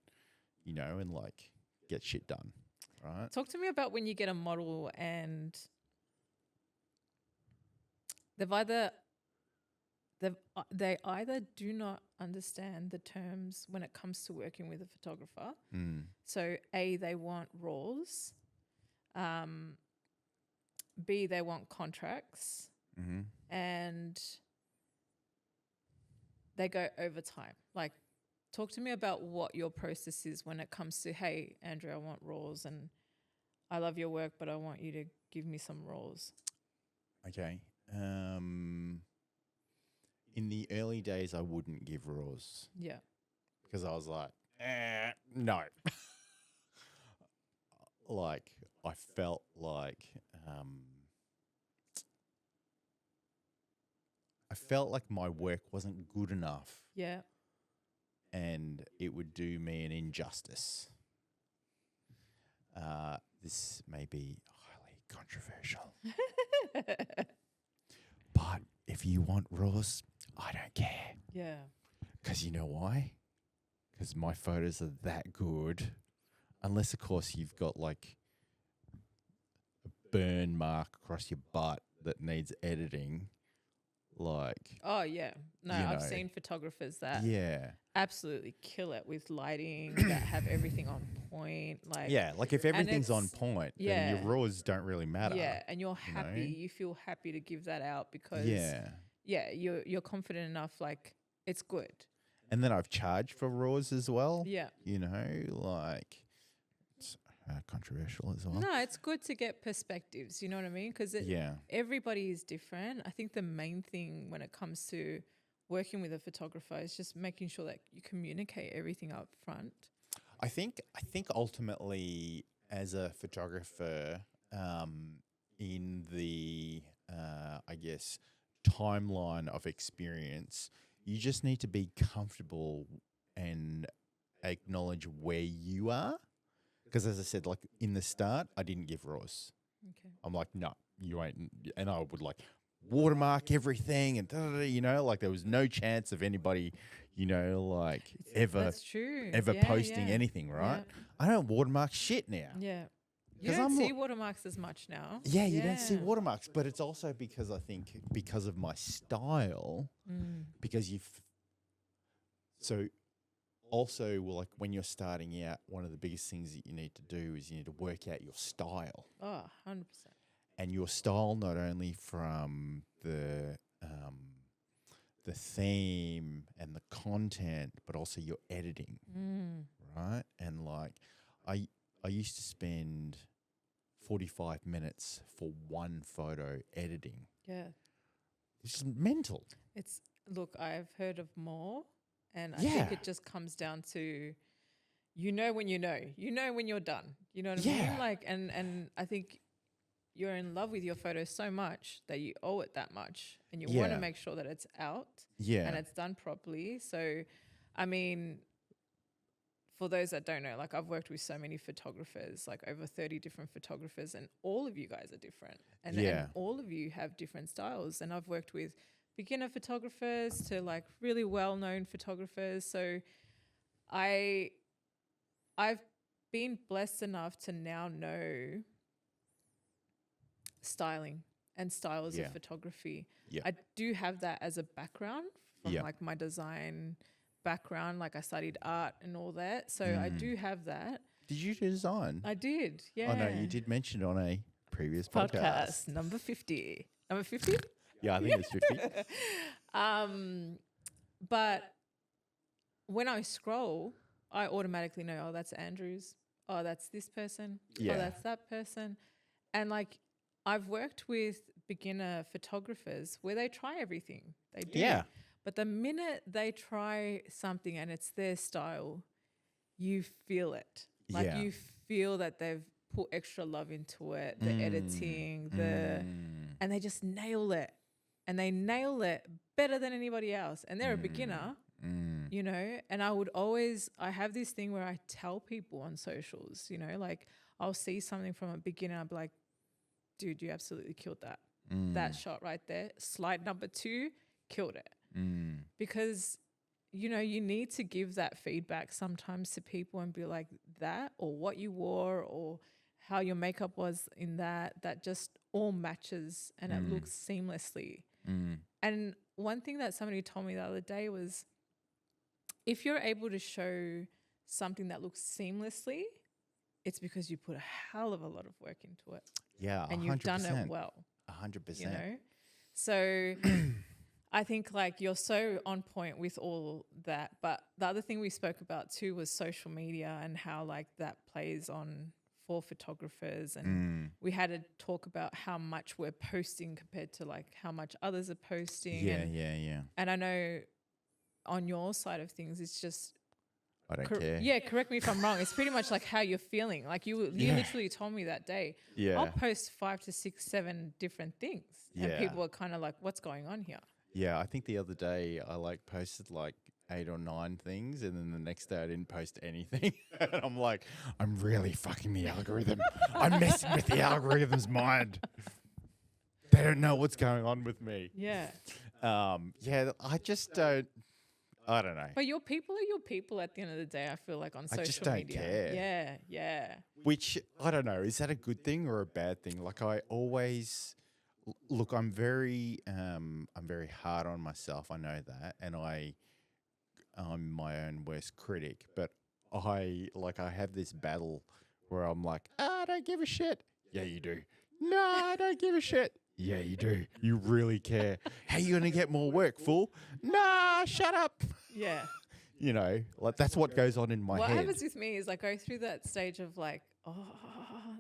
you know, and like get shit done, right? Talk to me about when you get a model and they either do not understand the terms when it comes to working with a photographer. So A, they want raws. B, they want contracts. And they go over time. Like, talk to me about what your process is when it comes to, hey, Andrew, I want raws and I love your work, but I want you to give me some raws. Okay. In the early days, I wouldn't give raws Yeah. because I was like, no. Like, I felt like my work wasn't good enough Yeah. and it would do me an injustice. This may be highly controversial. But if you want raws, I don't care. Yeah. Because you know why? Because my photos are that good. Unless, of course, you've got like a burn mark across your butt that needs editing. Like, Oh, yeah. No, you I've know, seen photographers that yeah. absolutely kill it with lighting, that have everything on point. Like, Yeah, like if everything's on it's- point, then yeah. your raws don't really matter. yeah, and you're you know? happy. You feel happy to give that out because Yeah. you're confident enough. Like, it's good. And then I've charged for raws as well. Yeah. You know, like it's controversial as well. No, it's good to get perspectives. You know what I mean? Because Yeah. everybody is different. I think the main thing when it comes to working with a photographer is just making sure that you communicate everything up front. I think ultimately as a photographer, in the, I guess, timeline of experience, you just need to be comfortable and acknowledge where you are. Because as I said, like in the start, I didn't give raws. Okay. I'm like, no, you ain't. And I would like watermark everything and, you know, like there was no chance of anybody, you know, like That's true. ever posting anything, right? Yeah. I don't watermark shit now. Yeah. You 'Cause don't I'm see lo- watermarks as much now. Yeah, you don't see watermarks, but it's also because I think because of my style, because so also, well, like when you're starting out, one of the biggest things that you need to do is you need to work out your style. Oh, 100%. And your style not only from the theme and the content, but also your editing, right? And like, I used to spend 45 minutes for one photo editing. Yeah. It's just mental. Look, I've heard of more, and I think it just comes down to, when you know when you're done. You know what I mean? Like, and I think you're in love with your photo so much that you owe it that much, and you want to make sure that it's out and it's done properly. So, I mean, for those that don't know, like I've worked with so many photographers, like over 30 different photographers, and all of you guys are different. And all of you have different styles. And I've worked with beginner photographers to like really well-known photographers. So I've been blessed enough to now know styling and styles of photography. I do have that as a background from like my design background. Like I studied art and all that. So I do have that. Did you design? I did, yeah. Oh, no, you did mention it on a previous podcast. Number 50. Number 50? Yeah, I think it's 50. But when I scroll, I automatically know, oh, that's Andrew's. Oh, that's this person. Yeah. Oh, that's that person. And like, I've worked with beginner photographers where they try everything. They do. Yeah. But the minute they try something and it's their style, you feel it. Like you feel that they've put extra love into it, the editing, and they just nail it. And they nail it better than anybody else. And they're a beginner, you know. And I have this thing where I tell people on socials, you know, like I'll see something from a beginner, I'll be like, dude, you absolutely killed that. That shot right there. Slide number 2, killed it. Because, you know, you need to give that feedback sometimes to people and be like, that or what you wore or how your makeup was in that just all matches and it looks seamlessly. And one thing that somebody told me the other day was, if you're able to show something that looks seamlessly, it's because you put a hell of a lot of work into it. Yeah, and you've done it well. 100%. You know? So I think like you're so on point with all that. But the other thing we spoke about too was social media and how like that plays on for photographers. And we had to talk about how much we're posting compared to like how much others are posting. Yeah. And I know on your side of things, it's just, I don't care. Yeah, correct me if I'm wrong. It's pretty much like how you're feeling. Like you literally told me that day. Yeah. I'll post 5 to 6, 7 different things. And people are kind of like, what's going on here? Yeah, I think the other day I like posted like 8 or 9 things, and then the next day I didn't post anything. And I'm like, I'm really fucking the algorithm. I'm messing with the algorithm's mind. They don't know what's going on with me. Yeah. I just don't. I don't know. But your people are your people at the end of the day, I feel like, on social media. I just don't care. Yeah. Which, I don't know, is that a good thing or a bad thing? Like I always, look, I'm very hard on myself. I know that. And I'm my own worst critic. But I have this battle where I'm like, I don't give a shit. Yeah, you do. No, I don't give a shit. Yeah, you do. You really care. How you going to get more work, fool? Nah, shut up. Yeah. You know, like that's what goes on in my head. What happens with me is I go through that stage of like,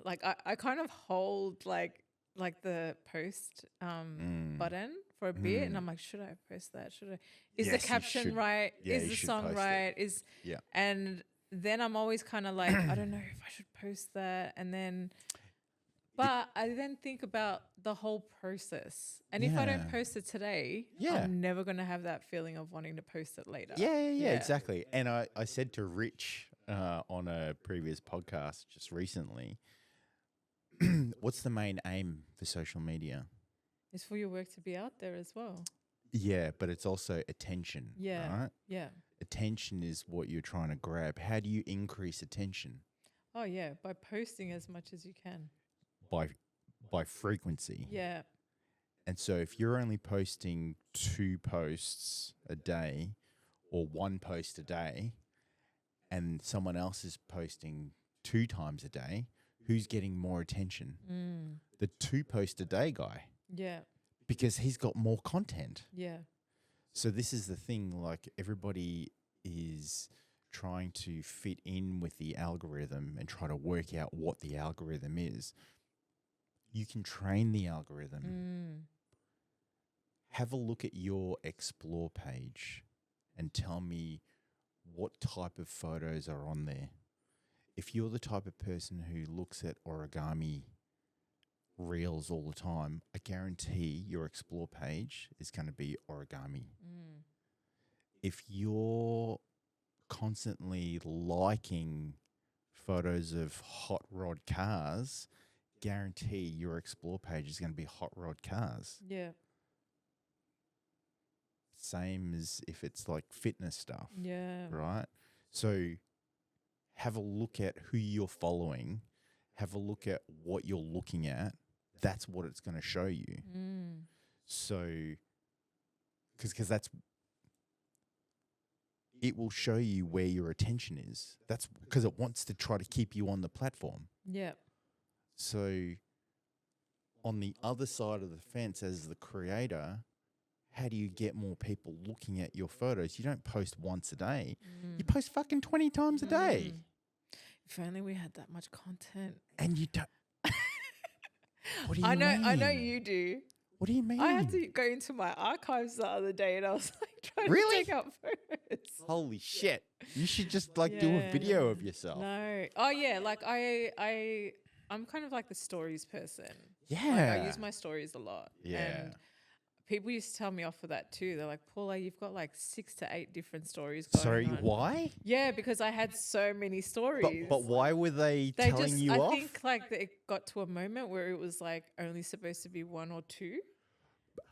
like I kind of hold like the post button for a bit, and I'm like, should I post that? Should I? Is the caption right? Yeah, is the song right? And then I'm always kind of like, I don't know if I should post that. And then, but I then think about the whole process. And if I don't Yeah. post it today, Yeah. I'm never going to have that feeling of wanting to post it later. Yeah, exactly. And I said to Rich on a previous podcast just recently, what's the main aim for social media? It's for your work to be out there as well. Yeah, but it's also attention, Yeah. right? Yeah. Attention is what you're trying to grab. How do you increase attention? Oh, yeah. By posting as much as you can. By frequency. Yeah. And so if you're only posting 2 posts a day or 1 post a day and someone else is posting 2 times a day, who's getting more attention? The 2 post a day guy. Yeah. Because he's got more content. Yeah. So this is the thing, like everybody is trying to fit in with the algorithm and try to work out what the algorithm is. You can train the algorithm. Have a look at your explore page and tell me what type of photos are on there. If you're the type of person who looks at origami reels all the time, I guarantee your explore page is going to be origami. If you're constantly liking photos of hot rod cars, guarantee your explore page is going to be hot rod cars. Yeah. Same as if it's like fitness stuff. Yeah. Right? So have a look at who you're following. Have a look at what you're looking at. That's what it's going to show you. So, because that's, it will show you where your attention is. That's because it wants to try to keep you on the platform. Yeah. So, on the other side of the fence as the creator, how do you get more people looking at your photos? You don't post once a day. You post fucking 20 times a day. If only we had that much content. And you don't. What do you I know mean? you do. What do you mean? I had to go into my archives the other day and I was like trying Really? to take out photos. Holy shit. You should just like do a video of yourself. No. Oh yeah, like I'm kind of like the stories person. Yeah. Like I use my stories a lot. Yeah. And people used to tell me off for that too. They're like, Paula, you've got like 6 to 8 different stories going Sorry, on. why? Yeah, because I had so many stories. But why were they telling you off? I think like it got to a moment where it was like only supposed to be 1 or 2.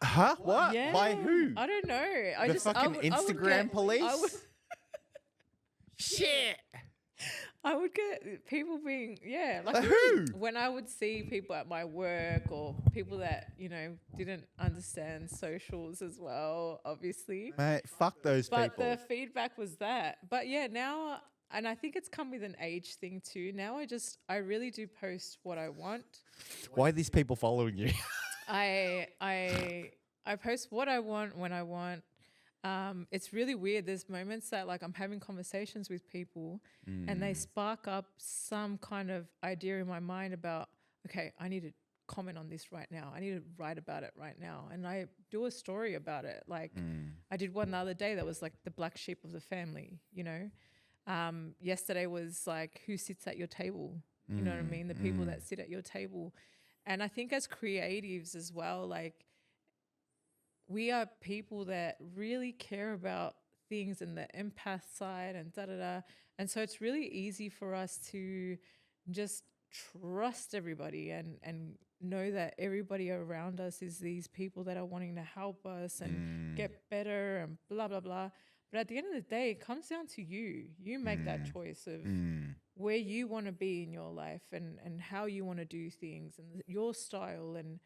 Huh? What? Yeah. By who? I don't know. The fucking Instagram police? Shit. I would get people being, like who? when I would see people at my work or people that, didn't understand socials as well, obviously. Mate, fuck those But people. the feedback was that. But yeah, now, and I think it's come with an age thing too. Now I really do post what I want. Why are these people following you? I post what I want when I want. It's really weird. There's moments that like I'm having conversations with people and they spark up some kind of idea in my mind about, okay, I need to comment on this right now. I need to write about it right now. And I do a story about it. Like I did one the other day that was like the black sheep of the family, Yesterday was like who sits at your table, you know what I mean? The people that sit at your table. And I think as creatives as well, like we are people that really care about things and the empath side and da-da-da. And so it's really easy for us to just trust everybody and know that everybody around us is these people that are wanting to help us and get better and blah, blah, blah. But at the end of the day, it comes down to you. You make that choice of where you want to be in your life and how you want to do things and your style. And,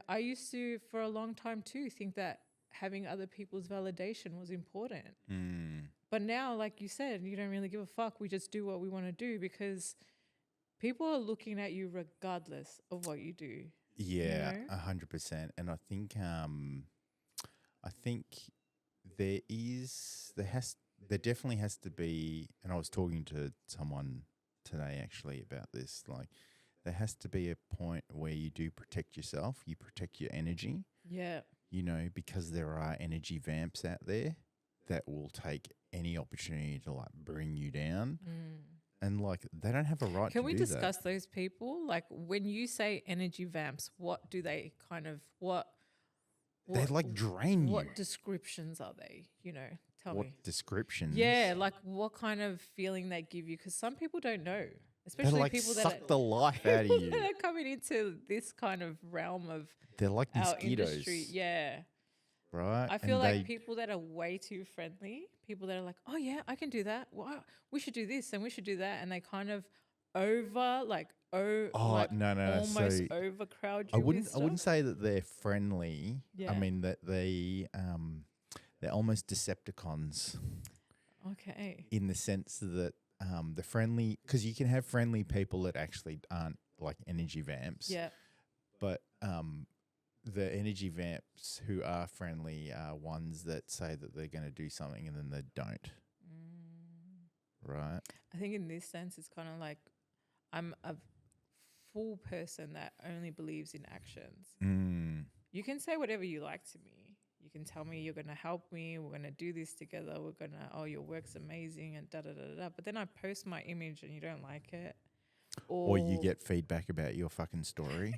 I used to, for a long time too, think that having other people's validation was important. But now, like you said, you don't really give a fuck. We just do what we want to do because people are looking at you regardless of what you do. Yeah, 100%. And I think there definitely has to be, and I was talking to someone today actually about this, like there has to be a point where you do protect yourself, you protect your energy. Yeah. Because there are energy vamps out there that will take any opportunity to like bring you down. And like they don't have a right Can to we do discuss that. those people? Like when you say energy vamps, what do they kind of They like drain you. what descriptions are they? You know, tell What me. descriptions? Yeah, like what kind of feeling they give you? Because some people don't know, They especially like people that suck are, the life out of people you. that are coming into this kind of realm of They're like our mosquitoes, industry. Yeah, right? I feel And like they people that are way too friendly, people that are like, oh yeah, I can do that. Well, we should do this and we should do that, and they kind of like no. almost So overcrowd I you with wouldn't stuff. say that they're friendly. I Yeah. mean that they're almost Decepticons Okay. in the sense that the friendly, because you can have friendly people that actually aren't like energy vamps. Yeah. But the energy vamps who are friendly are ones that say that they're going to do something and then they don't. Right. I think in this sense, it's kind of like I'm a full person that only believes in actions. You can say whatever you like to me. You can tell me you're going to help me. We're going to do this together. We're going to, oh, your work's amazing and da da da da. But then I post my image and you don't like it. Or you get feedback about your fucking story.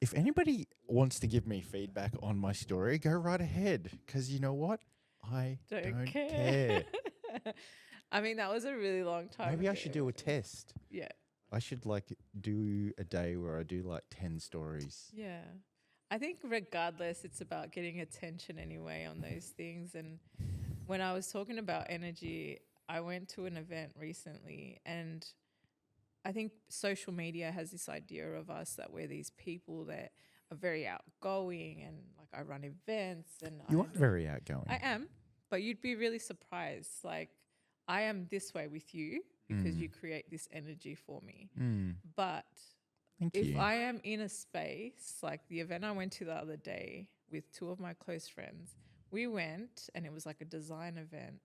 If anybody wants to give me feedback on my story, go right ahead. Because you know what? I don't care. I mean, that was a really long time Maybe I ago. should do a test. Yeah. I should like do a day where I do like 10 stories. Yeah. I think regardless, it's about getting attention anyway on those things. And when I was talking about energy, I went to an event recently, and I think social media has this idea of us that we're these people that are very outgoing, and like I run events and You are very outgoing. I am, but you'd be really surprised. Like I am this way with you because you create this energy for me. But Thank if you. I am in a space like the event I went to the other day with two of my close friends, we went and it was like a design event,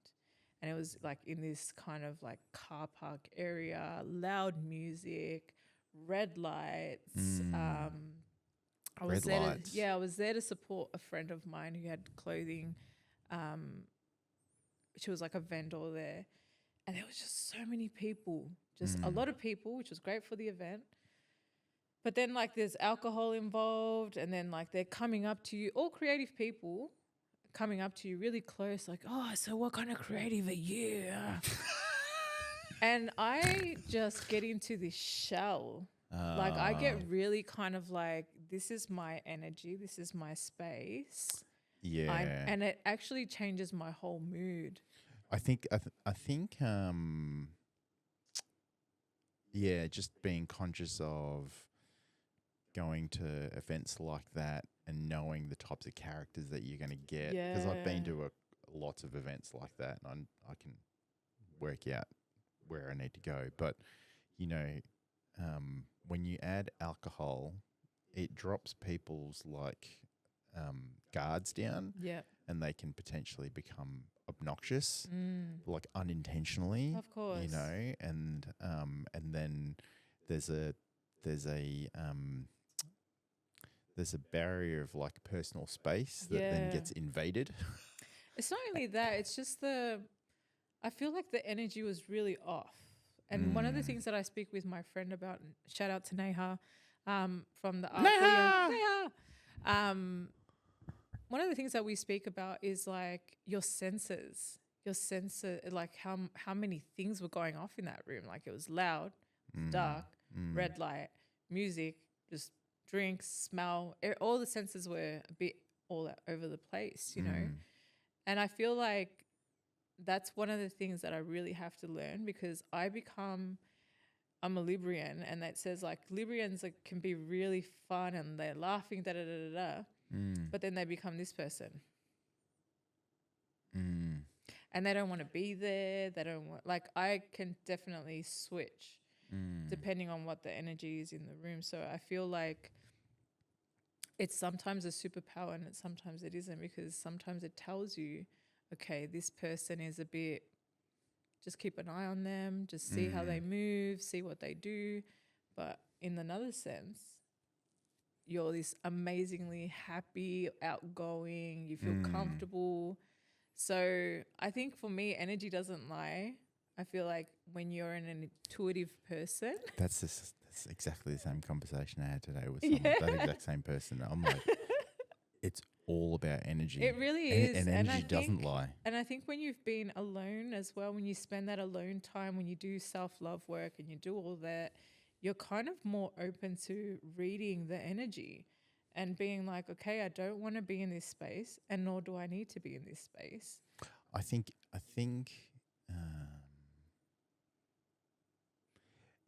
and it was like in this kind of like car park area, loud music, red lights. I was Red there lights. I was there to support a friend of mine who had clothing. She was like a vendor there, and there was just so many people, just a lot of people, which was great for the event. But then like there's alcohol involved, and then like they're coming up to you, all creative people coming up to you really close, like, oh, so what kind of creative are you? And I just get into this shell. Like I get really kind of like, this is my energy, this is my space. Yeah. And it actually changes my whole mood. I think yeah, just being conscious of going to events like that and knowing the types of characters that you're going to get. Because I've been to lots of events like that, and I can work out where I need to go. But, you know, when you add alcohol, it drops people's like guards down. Yeah. And they can potentially become obnoxious, like unintentionally. Of course. You know, and then there's a barrier of like personal space that then gets invaded. It's not only that, it's just I feel like the energy was really off. And one of the things that I speak with my friend about, shout out to Neha from the Neha! One of the things that we speak about is like your senses, like how many things were going off in that room. Like it was loud, dark, red light, music, just drinks, smell, all the senses were a bit all over the place, you know? And I feel like that's one of the things that I really have to learn, because I'm a Librian, and that says like Librians can be really fun and they're laughing, da da da da da. But then they become this person. And they don't want to be there. They don't want, like, I can definitely switch depending on what the energy is in the room. So I feel like it's sometimes a superpower and sometimes it isn't, because sometimes it tells you, okay, this person is a bit, just keep an eye on them, just see how they move, see what they do. But in another sense, you're this amazingly happy, outgoing, you feel comfortable. So I think for me, energy doesn't lie. I feel like when you're an intuitive person, That's exactly the same conversation I had today with Yeah. that exact same person. I'm like, it's all about energy. it really and, is. and And I energy doesn't think, lie. and I think when you've been alone as well, when you spend that alone time, when you do self-love work and you do all that, you're kind of more open to reading the energy and being like, okay, I don't want to be in this space, and nor do I need to be in this space. I think um,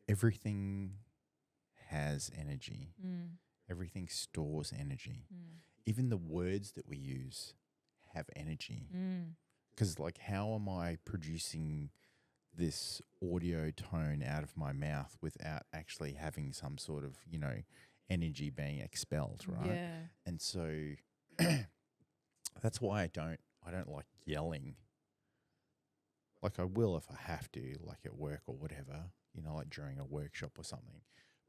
everything has energy. Mm. Everything stores energy. Mm. Even the words that we use have energy. Mm. Because, like, how am I producing this audio tone out of my mouth without actually having some sort of, energy being expelled, right? Yeah. And so that's why I don't like yelling. Like, I will if I have to, like at work or whatever, like during a workshop or something.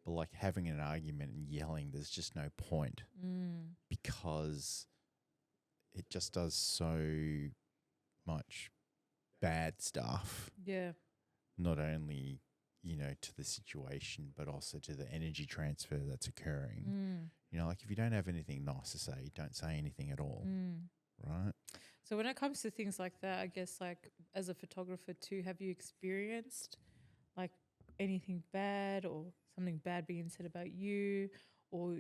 But like having an argument and yelling, there's just no point Mm. because it just does so much bad stuff, Yeah. not only, to the situation, but also to the energy transfer that's occurring. Mm. Like if you don't have anything nice to say, don't say anything at all, Mm. right? So when it comes to things like that, I guess like as a photographer too, have you experienced like anything bad or something bad being said about you, or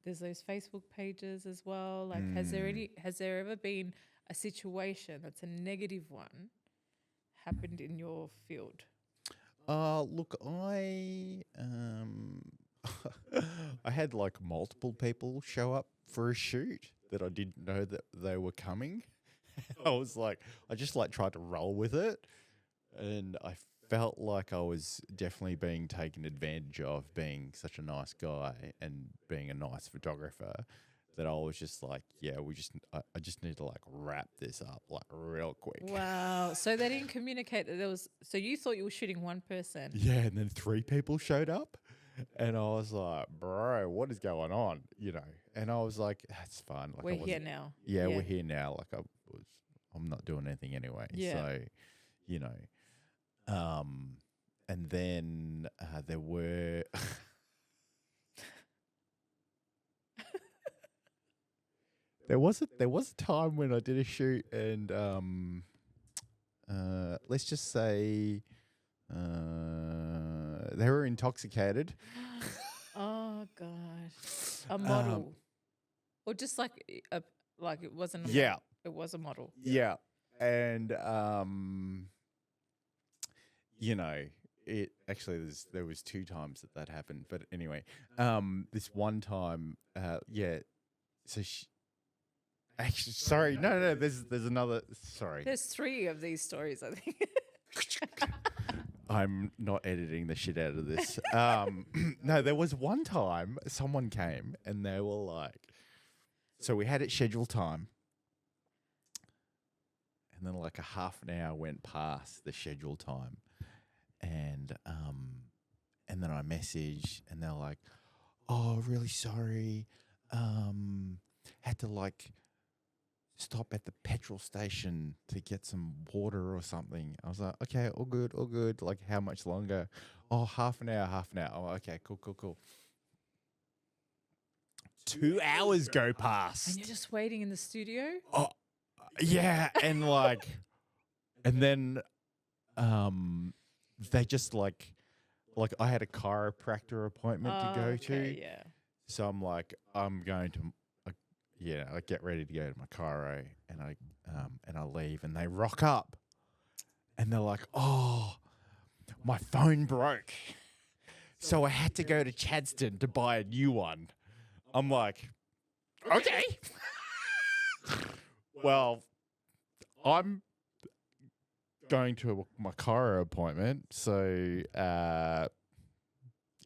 there's those Facebook pages as well. Like, has there ever been a situation that's a negative one happened in your field? Look, I had like multiple people show up for a shoot that I didn't know that they were coming. I was like, I just like tried to roll with it, and I felt like I was definitely being taken advantage of, being such a nice guy and being a nice photographer, that I was just like, yeah, I just need to like wrap this up like real quick. Wow. So they didn't communicate that there was. So you thought you were shooting one person. Yeah, and then 3 people showed up, and I was like, bro, what is going on? And I was like, that's fine. Like, We're here now. Yeah, we're here now. Like, I'm not doing anything anyway. Yeah. So, and then there were. There was a time when I did a shoot, and let's just say they were intoxicated. Oh gosh. A model. Or just like it wasn't a Yeah. model. It was a model. Yeah, and it actually there was 2 times that happened, but anyway, this one time, yeah. So actually, sorry, no, there's another. Sorry, There's 3 of these stories, I think. I'm not editing the shit out of this. No, there was one time someone came and they were like, so we had it scheduled time, and then like a half an hour went past the scheduled time, and then I messaged and they're like, oh, really sorry, had to like stop at the petrol station to get some water or something. I was like, okay, all good. Like, how much longer? Oh, half an hour. Oh, okay, cool. 2 hours go past. And you're just waiting in the studio? Oh, yeah, and like, and then, they just like I had a chiropractor appointment to go to. Yeah. So I'm like, I'm going to, I get ready to go to my chiro, and I leave, and they rock up, and they're like, oh, my phone broke, so I had to go to Chadstone to buy a new one. I'm like, okay. Well, I'm going to my chiro appointment, so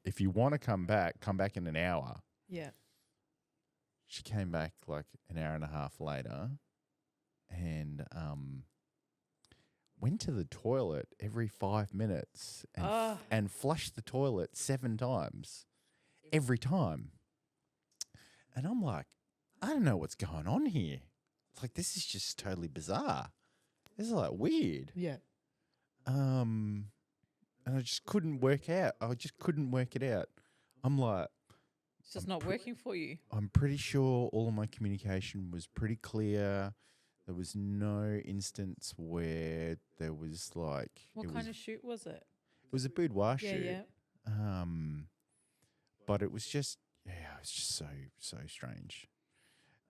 if you want to come back in an hour. Yeah. She came back like an hour and a half later, and went to the toilet every 5 minutes and flushed the toilet 7 times every time. And I'm like, I don't know what's going on here. like, this is just totally bizarre. This is like weird. Yeah. And I just couldn't work out. I just couldn't work it out. I'm like, It's just not working for you. I'm pretty sure all of my communication was pretty clear. There was no instance where there was like What kind of shoot was it? it was a boudoir Yeah, shoot. yeah. But it was just it was just so strange.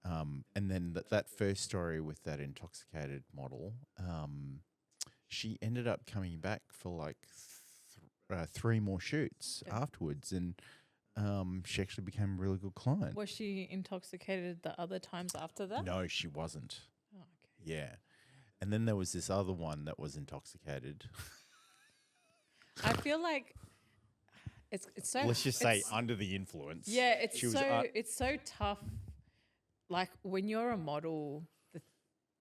And then that first story with that intoxicated model, she ended up coming back for like 3 more shoots afterwards, and she actually became a really good client. Was she intoxicated the other times after that? No, she wasn't. Oh, okay. Yeah. And then there was this other one that was intoxicated. I feel like it's so. Let's just say it's- under the influence. Yeah, She was, it's so tough. Like when you're a model,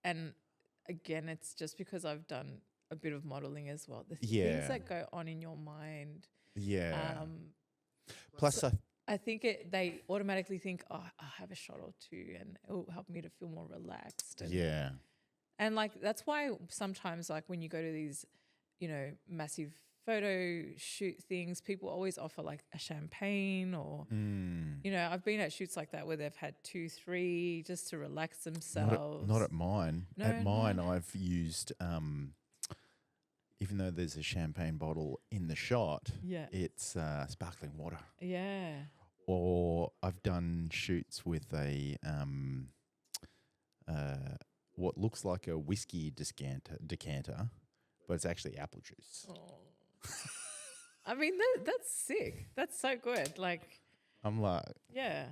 and again, it's just because I've done a bit of modeling as well. The Yeah. things that go on in your mind. Yeah. Plus, I think they automatically think, oh, I'll have a shot or two, and it will help me to feel more relaxed. yeah. And like that's why sometimes, like when you go to these, massive photo shoot things, people always offer like a champagne or, I've been at shoots like that where they've had 2, 3 just to relax themselves. Not at mine. No, at mine, no. I've used, even though there's a champagne bottle in the shot, Yeah. it's sparkling water. Yeah. Or I've done shoots with a what looks like a whiskey decanter, but it's actually apple juice. Oh. I mean, that's sick. That's so good. Like, I'm like, yeah.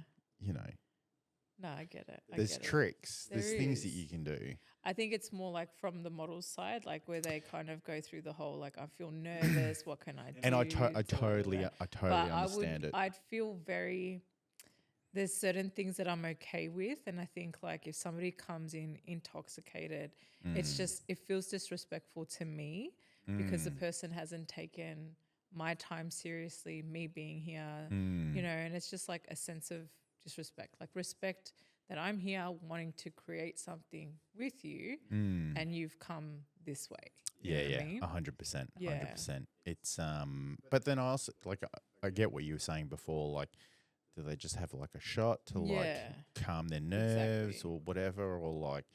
No, I get it. there's tricks. There's There things that is. you can do. I think it's more like from the model's side, like where they kind of go through the whole, like, I feel nervous. What can I do? And I to all of totally that. But understand it. I'd feel there's certain things that I'm okay with. And I think like if somebody comes in intoxicated, it feels disrespectful to me because the person hasn't taken my time seriously, me being here, and it's just like a sense of disrespect, like respect that I'm here wanting to create something with you and you've come this way. You know what I mean? 100%. Yeah. 100%. It's but then I also like I get what you were saying before, like do they just have like a shot to like calm their nerves or whatever, or like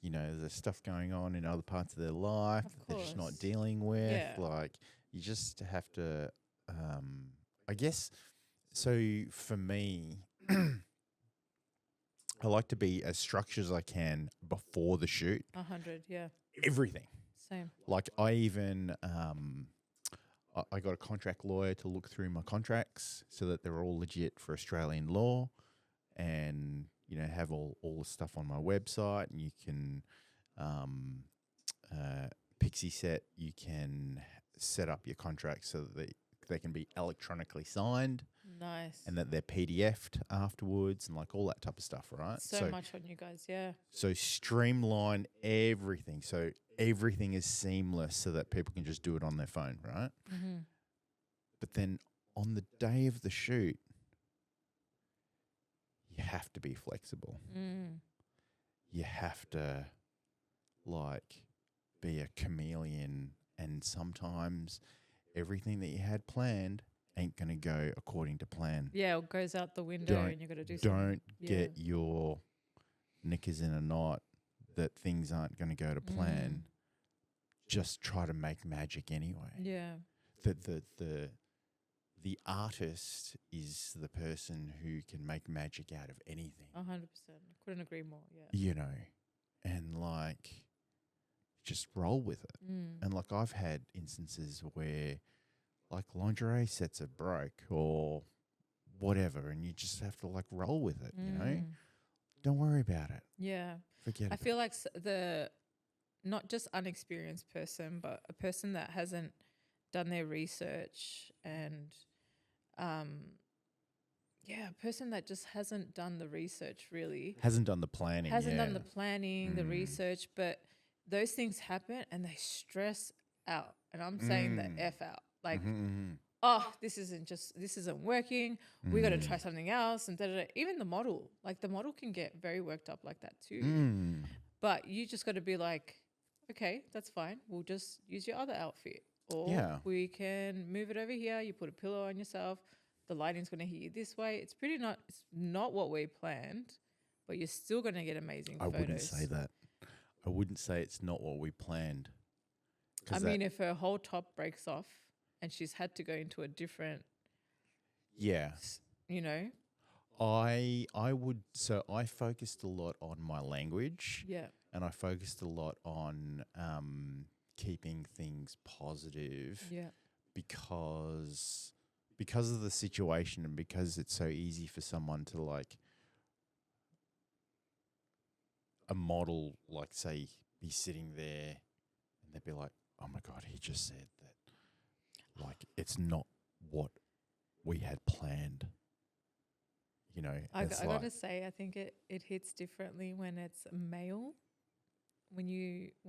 there's stuff going on in other parts of their life that they're just not dealing with. Yeah. Like you just have to I guess so for me I like to be as structured as I can before the shoot. 100, yeah. Everything. Same. Like I even I got a contract lawyer to look through my contracts so that they're all legit for Australian law, and have all the stuff on my website, and you can Pixie Set, you can set up your contracts so that they can be electronically signed. Nice. And that they're PDF'd afterwards and like all that type of stuff, right? So much on you guys, yeah. So streamline everything. So everything is seamless so that people can just do it on their phone, right? Mm-hmm. But then on the day of the shoot, you have to be flexible. You have to like be a chameleon, and sometimes everything that you had planned ain't going to go according to plan. Yeah, it goes out the window and you've got to do something. Don't get your knickers in a knot that things aren't going to go to plan. Just try to make magic anyway. Yeah. The artist is the person who can make magic out of anything. 100%. Couldn't agree more, yeah. And like just roll with it. And like I've had instances where like lingerie sets are broke or whatever, and you just have to like roll with it, Don't worry about it. Yeah. Forget it. I feel like not just unexperienced person, but a person that hasn't done their research and, a person that just hasn't done the research really. Hasn't done the planning. Hasn't done the planning, the research, but those things happen and they stress out. And I'm saying the F out. Like oh, this isn't working. We got to try something else. And even the model can get very worked up like that too. Mm. But you just got to be like, okay, that's fine. We'll just use your other outfit. Or Yeah. we can move it over here. You put a pillow on yourself. The lighting's going to hit you this way. It's not what we planned, but you're still going to get amazing I photos. wouldn't say that. I wouldn't say it's not what we planned. I mean, if her whole top breaks off and she's had to go into a different, yeah, you know, I would. So I focused a lot on my language. yeah, And I focused a lot on keeping things positive. yeah, because of the situation and because it's so easy for someone to like a model, like say, be sitting there and they'd be like, oh my God, he just said that like it's not what we had planned. You know, I gotta say, I think it hits differently when it's a male. When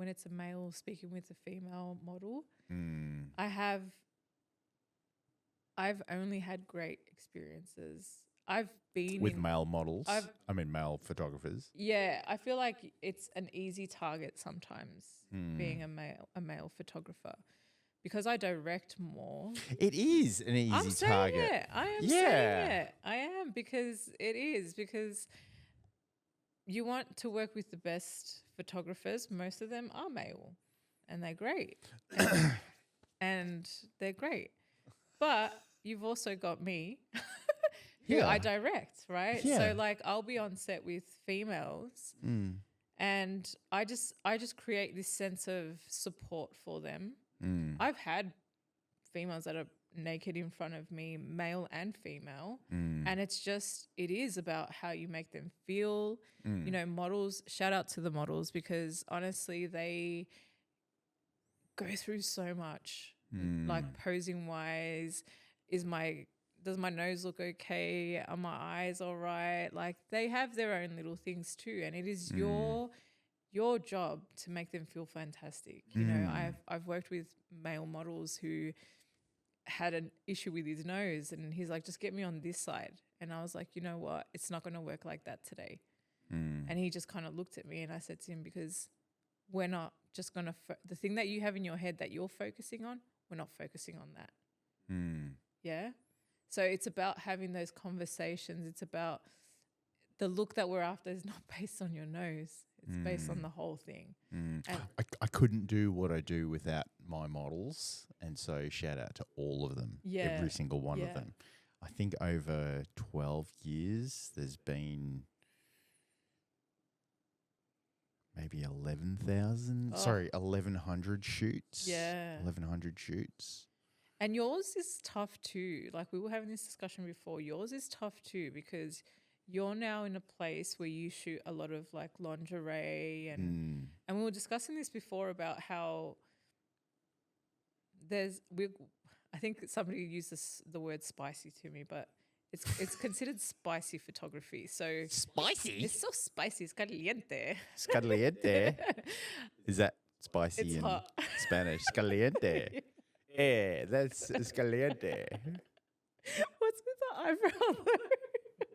it's a male speaking with a female model. I've only had great experiences. I've been with male models. Male photographers. Yeah, I feel like it's an easy target sometimes being a male photographer because I direct more. It is an easy target. I am saying it. I am because you want to work with the best photographers. Most of them are male and they're great. And they're great. But you've also got me who I direct, right? Yeah. So like I'll be on set with females and I just create this sense of support for them. I've had females that are naked in front of me, male and female, and it is about how you make them feel. You know, models, shout out to the models because honestly they go through so much. Like posing wise, does my nose look okay? Are my eyes all right? Like they have their own little things too, and it is your job to make them feel fantastic. You know, I've worked with male models who had an issue with his nose, and he's like, just get me on this side, and I was like, you know what, it's not going to work like that today. And he just kind of looked at me, and I said to him, because we're not just going to the thing that you have in your head that you're focusing on, we're not focusing on that. Yeah. So it's about having those conversations. It's about the look that we're after is not based on your nose. It's based on the whole thing. I couldn't do what I do without my models. And so shout out to all of them, every single one of them. I think over 12 years, there's been maybe 1,100 shoots. Yeah. 1,100 shoots. And yours is tough too. Like we were having this discussion before. Yours is tough too because you're now in a place where you shoot a lot of like lingerie and we were discussing this before about how I think somebody used the word spicy to me, but it's considered spicy photography. So spicy? It's so spicy. It's caliente. It's caliente. Is that spicy it's in hot. Spanish? Caliente. Yeah, that's caliente. What's with the eyebrow?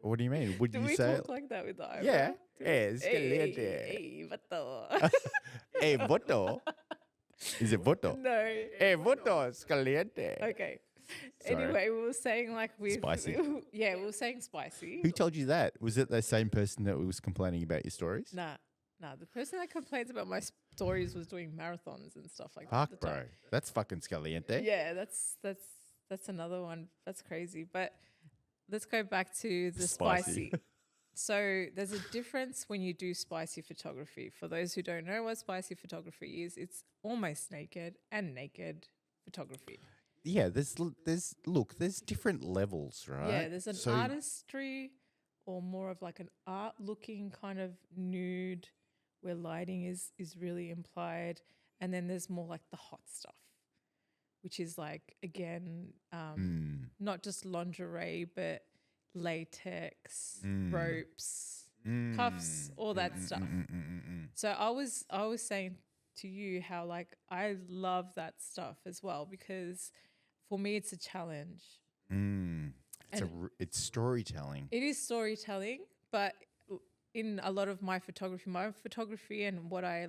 What do you mean? Would Do you we say talk like that with the eyebrow? Yeah. It's caliente. Hey, vato. Hey, voto. Is it voto? No. Hey, voto. It's caliente. Okay. Sorry. Anyway, we were saying like Spicy. we were saying spicy. Who told you that? Was it the same person that was complaining about your stories? Nah. The person that complains about my stories was doing marathons and stuff like that. Fuck, at the bro. time. That's fucking scaliente. Yeah, that's another one. That's crazy. But let's go back to the spicy. So there's a difference when you do spicy photography. For those who don't know what spicy photography is, it's almost naked and naked photography. Yeah, there's different levels, right? Yeah, there's an artistry or more of like an art looking kind of nude where lighting is really implied. And then there's more like the hot stuff, which is like, again, not just lingerie, but latex, ropes, cuffs, all that stuff. So I was saying to you how like I love that stuff as well because for me, it's a challenge. It's storytelling. It is storytelling, but in a lot of my photography and what I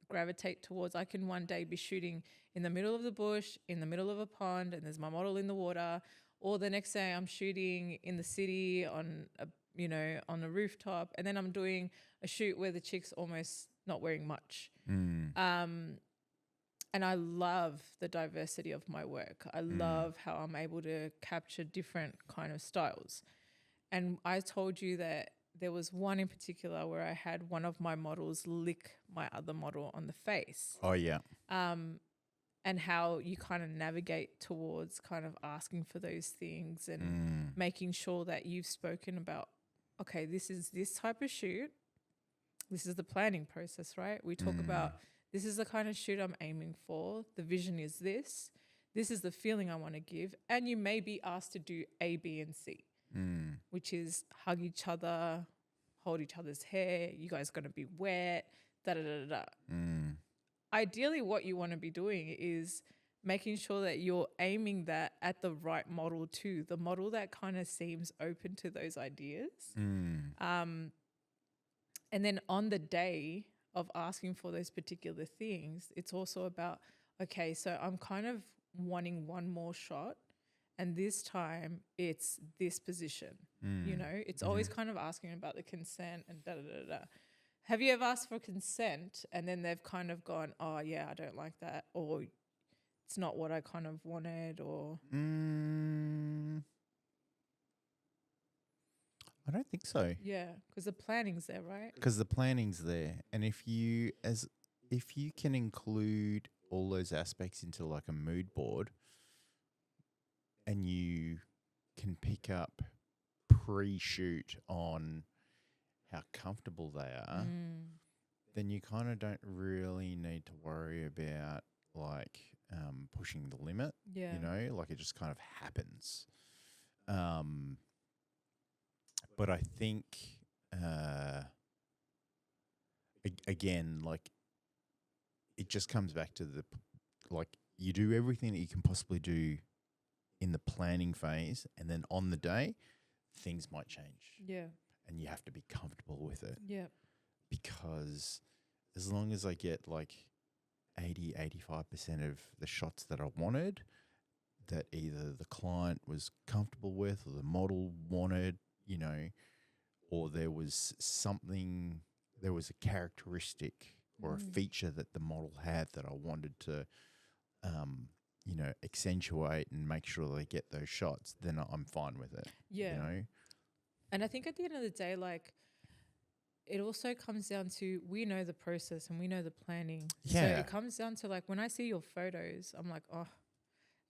gravitate towards, I can one day be shooting in the middle of the bush, in the middle of a pond, and there's my model in the water. Or the next day I'm shooting in the city on a rooftop, and then I'm doing a shoot where the chick's almost not wearing much. And I love the diversity of my work. I love how I'm able to capture different kind of styles. And I told you that there was one in particular where I had one of my models lick my other model on the face. Oh, yeah. And how you kind of navigate towards kind of asking for those things and making sure that you've spoken about, okay, this is this type of shoot. This is the planning process, right? We talk about this is the kind of shoot I'm aiming for. The vision is this. This is the feeling I want to give. And you may be asked to do A, B, and C, which is hug each other, hold each other's hair. You guys are going to be wet, da-da-da-da-da. Ideally, what you want to be doing is making sure that you're aiming that at the right model too, the model that kind of seems open to those ideas. And then on the day of asking for those particular things, it's also about, okay, so I'm kind of wanting one more shot, and this time it's this position. It's always kind of asking about the consent and da-da-da-da. Have you ever asked for consent and then they've kind of gone, oh, yeah, I don't like that, or it's not what I kind of wanted, or? I don't think so. Yeah, because the planning's there, right? Because the planning's there. And if you can include all those aspects into like a mood board, and you can pick up pre-shoot on how comfortable they are, then you kind of don't really need to worry about like pushing the limit. Yeah. Like it just kind of happens. But I think, again, like it just comes back to you do everything that you can possibly do in the planning phase, and then on the day, things might change. Yeah. And you have to be comfortable with it. Yeah. Because as long as I get like 80-85% of the shots that I wanted, that either the client was comfortable with or the model wanted, or there was a characteristic or a feature that the model had that I wanted to, accentuate and make sure they get those shots, then I'm fine with it. Yeah. And I think at the end of the day, like, it also comes down to, we know the process and we know the planning. Yeah. So it comes down to, like, when I see your photos, I'm like, oh,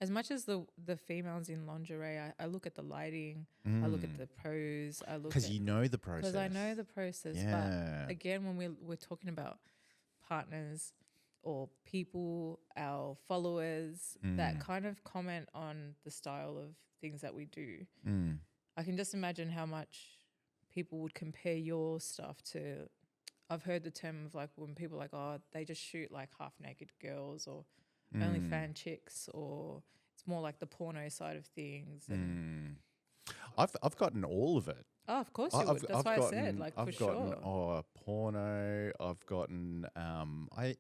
as much as the females in lingerie, I look at the lighting, I look at the pose, I look at... Because you know the process. Because I know the process. Yeah. But again, when we're talking about partners or people, our followers, that kind of comment on the style of things that we do, I can just imagine how much people would compare your stuff to... I've heard the term of like when people are like, oh, they just shoot like half-naked girls or only fan chicks, or it's more like the porno side of things. And I've gotten all of it. Oh, of course you would. That's why I said, like, for sure. I've gotten porno. I've gotten I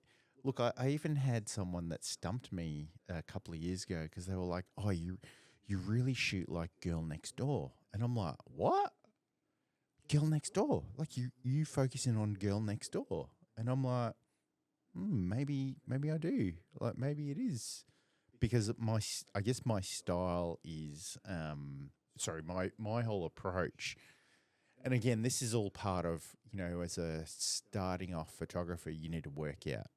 even had someone that stumped me a couple of years ago because they were like, "Oh, you really shoot like Girl Next Door," and I'm like, "What? Girl Next Door? Like you focusing on Girl Next Door?" And I'm like, maybe I do. Like maybe it is because I guess my style is my whole approach. And again, this is all part of, as a starting off photographer, you need to work out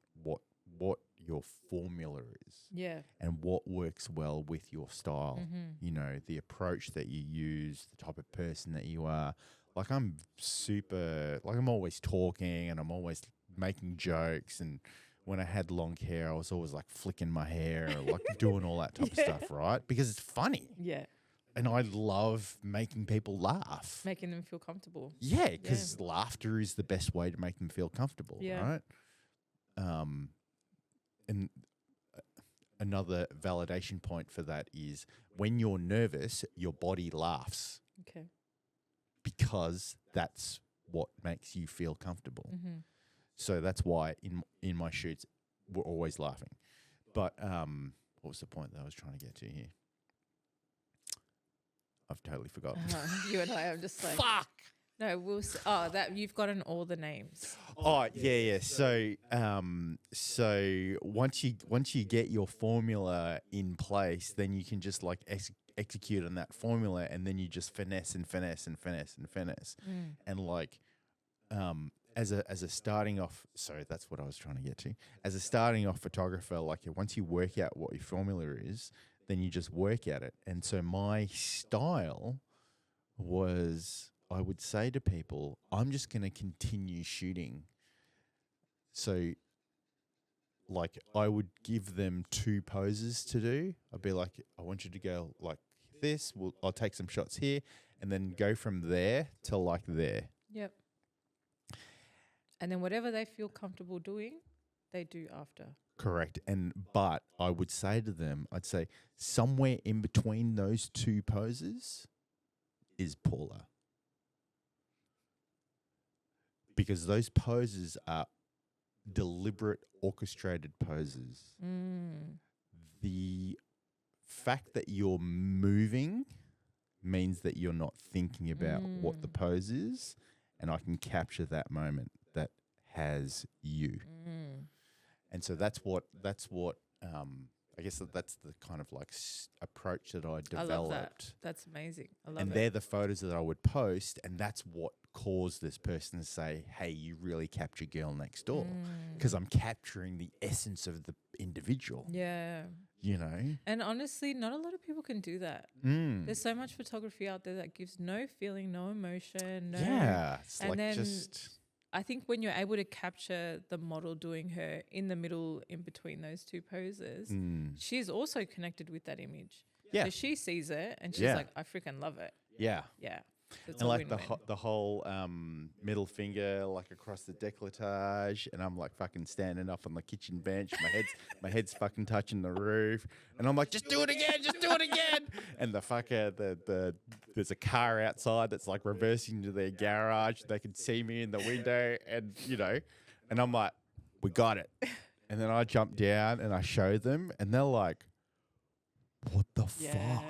what your formula is. Yeah. And what works well with your style. The approach that you use, the type of person that you are. Like I'm always talking and I'm always making jokes, and when I had long hair, I was always like flicking my hair or like doing all that type of stuff, right? Because it's funny. Yeah. And I love making people laugh. Making them feel comfortable. Yeah, because laughter is the best way to make them feel comfortable, right? And another validation point for that is when you're nervous, your body laughs Okay. because that's what makes you feel comfortable. Mm-hmm. So that's why in my shoots we're always laughing. But what was the point that I was trying to get to here? I've totally forgotten. You and I are just like, Fuck. no, that you've gotten all the names. Oh yeah. So so once you get your formula in place, then you can just like execute on that formula, and then you just finesse and finesse and finesse and finesse, and like as a starting off. Sorry, that's what I was trying to get to. As a starting off photographer, like once you work out what your formula is, then you just work at it. And so my style was, I would say to people, I'm just going to continue shooting. So, like, I would give them 2 poses to do. I'd be like, I want you to go like this. I'll take some shots here, and then go from there to like there. Yep. And then whatever they feel comfortable doing, they do after. Correct. But I would say to them, I'd say somewhere in between those 2 poses is Paula. Because those poses are deliberate, orchestrated poses. The fact that you're moving means that you're not thinking about what the pose is, and I can capture that moment that has you. And so that's what I guess that's the kind of like approach that I developed. I love that. That's amazing. I love it. And they're the photos that I would post, and that's what caused this person to say, hey, you really capture girl next door, because I'm capturing the essence of the individual. Yeah. You know? And honestly, not a lot of people can do that. There's so much photography out there that gives no feeling, no emotion. Yeah. It's and like then just... I think when you're able to capture the model doing her in the middle, in between those 2 poses, she's also connected with that image. Yeah. So she sees it and she's like, I freaking love it. Yeah. Yeah. So it's And a like win-win. the whole middle finger like across the décolletage, and I'm like fucking standing up on the kitchen bench. My head's fucking touching the roof, and I'm like, just do it again, just do it again. And the fucker, there's a car outside that's like reversing to their garage. They can see me in the window, and and I'm like, we got it. And then I jump down and I show them, and they're like, what the fuck?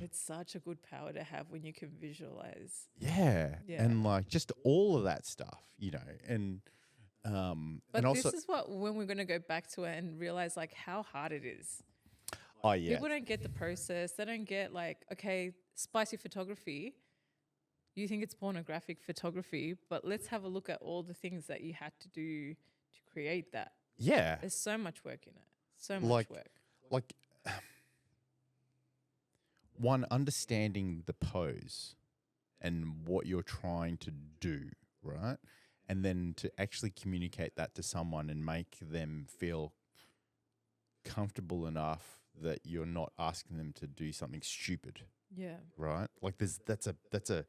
It's such a good power to have when you can visualize. Yeah. And like just all of that stuff, and but and also, this is when we're going to go back to it and realize like how hard it is. Oh yeah. People don't get the process. They don't get like, okay, spicy photography. You think it's pornographic photography, but let's have a look at all the things that you had to do to create that. Yeah. There's so much work in it. So much work. Like one, understanding the pose and what you're trying to do, right? And then to actually communicate that to someone and make them feel comfortable enough that you're not asking them to do something stupid. Yeah. Right? Like that's a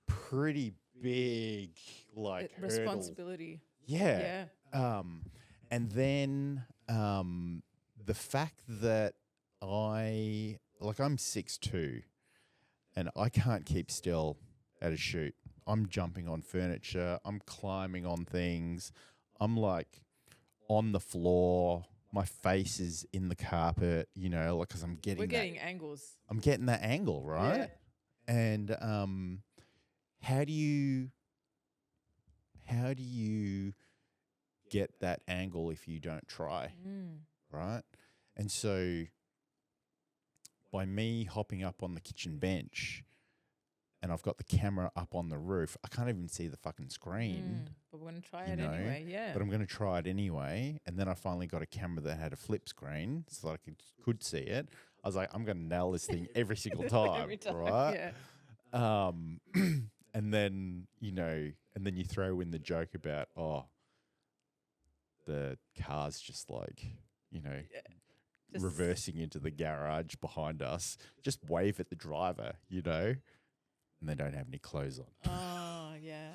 pretty big like responsibility. Yeah. And then the fact that I'm 6'2", and I can't keep still at a shoot. I'm jumping on furniture. I'm climbing on things. I'm like on the floor. My face is in the carpet, like because I'm getting. We're getting angles. I'm getting that angle, right? Yeah. And how do you get that angle if you don't try, right? And so by me hopping up on the kitchen bench and I've got the camera up on the roof, I can't even see the fucking screen. But we're going to try it anyway, yeah. But I'm going to try it anyway. And then I finally got a camera that had a flip screen so that I could see it. I was like, I'm going to nail this thing every single time, Every time, right? Yeah. And then, and then you throw in the joke about, the car's just like, reversing into the garage behind us. Just wave at the driver, and they don't have any clothes on. Oh, yeah.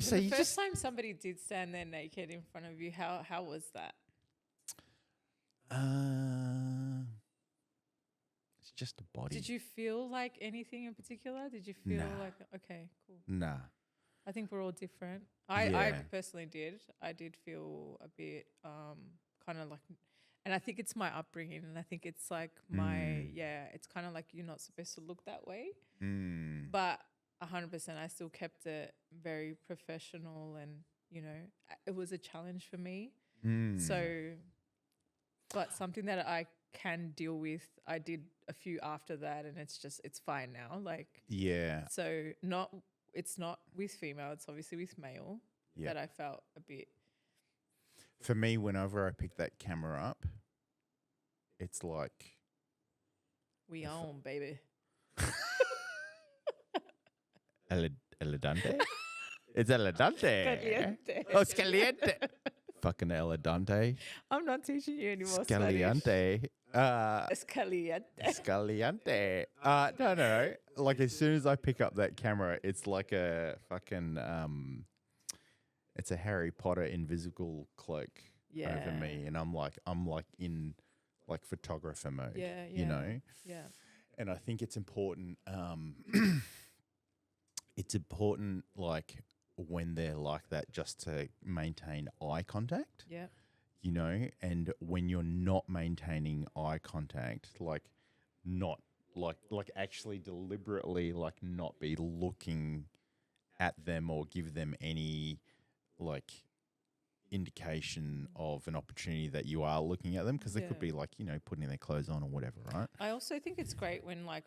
So the you first just time somebody did stand there naked in front of you, how was that? just a body. Did you feel like anything in particular? Did you feel Nah. like, okay, cool. Nah. I think we're all different. I Yeah. personally did. I did feel a bit kind of like, and I think it's my upbringing, and I think it's like it's kind of like you're not supposed to look that way. But 100%, I still kept it very professional, and it was a challenge for me. So, but something that I can deal with. I did a few after that, and it's fine now. Like, Yeah. so it's not with female, it's obviously with male that I felt a bit. For me, whenever I pick that camera up, it's like We own, baby. Elegante? It's elegante. Caliente. Oh, it's caliente. Fucking elegante. I'm not teaching you anymore. Scaliente. Escaliente. Scaliente. No. Like, as soon as I pick up that camera, it's like a fucking it's a Harry Potter invisible cloak over me, and I'm like in like photographer mode. Yeah. You know. Yeah. And I think it's important. It's important, like, when they're like that, just to maintain eye contact. Yeah. You know, and when you're not maintaining eye contact, like not like actually deliberately like not be looking at them or give them any like indication of an opportunity that you are looking at them, because they could be like, putting their clothes on or whatever, right? I also think it's great when like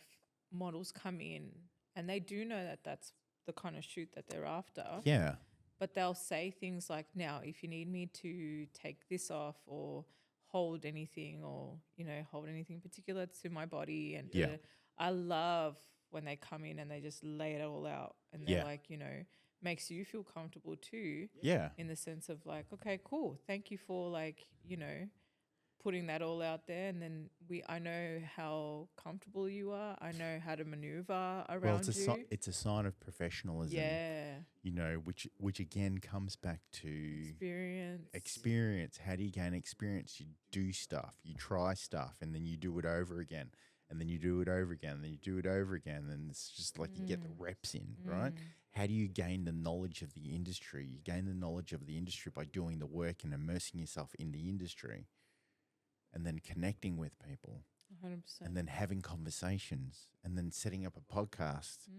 models come in and they do know that that's the kind of shoot that they're after. Yeah. But they'll say things like, now, if you need me to take this off or hold anything or, hold anything particular to my body. And I love when they come in and they just lay it all out, and they're like, makes you feel comfortable too. Yeah. In the sense of like, okay, cool. Thank you for like, putting that all out there. And then I know how comfortable you are. I know how to maneuver around you. It's a sign of professionalism. Yeah. Which again comes back to experience. How do you gain experience? You do stuff, you try stuff, and then you do it over again, and then you do it over again, and then you do it over again, and it's just like you get the reps in, right? How do you gain the knowledge of the industry? You gain the knowledge of the industry by doing the work and immersing yourself in the industry, and then connecting with people, 100%, and then having conversations, and then setting up a podcast,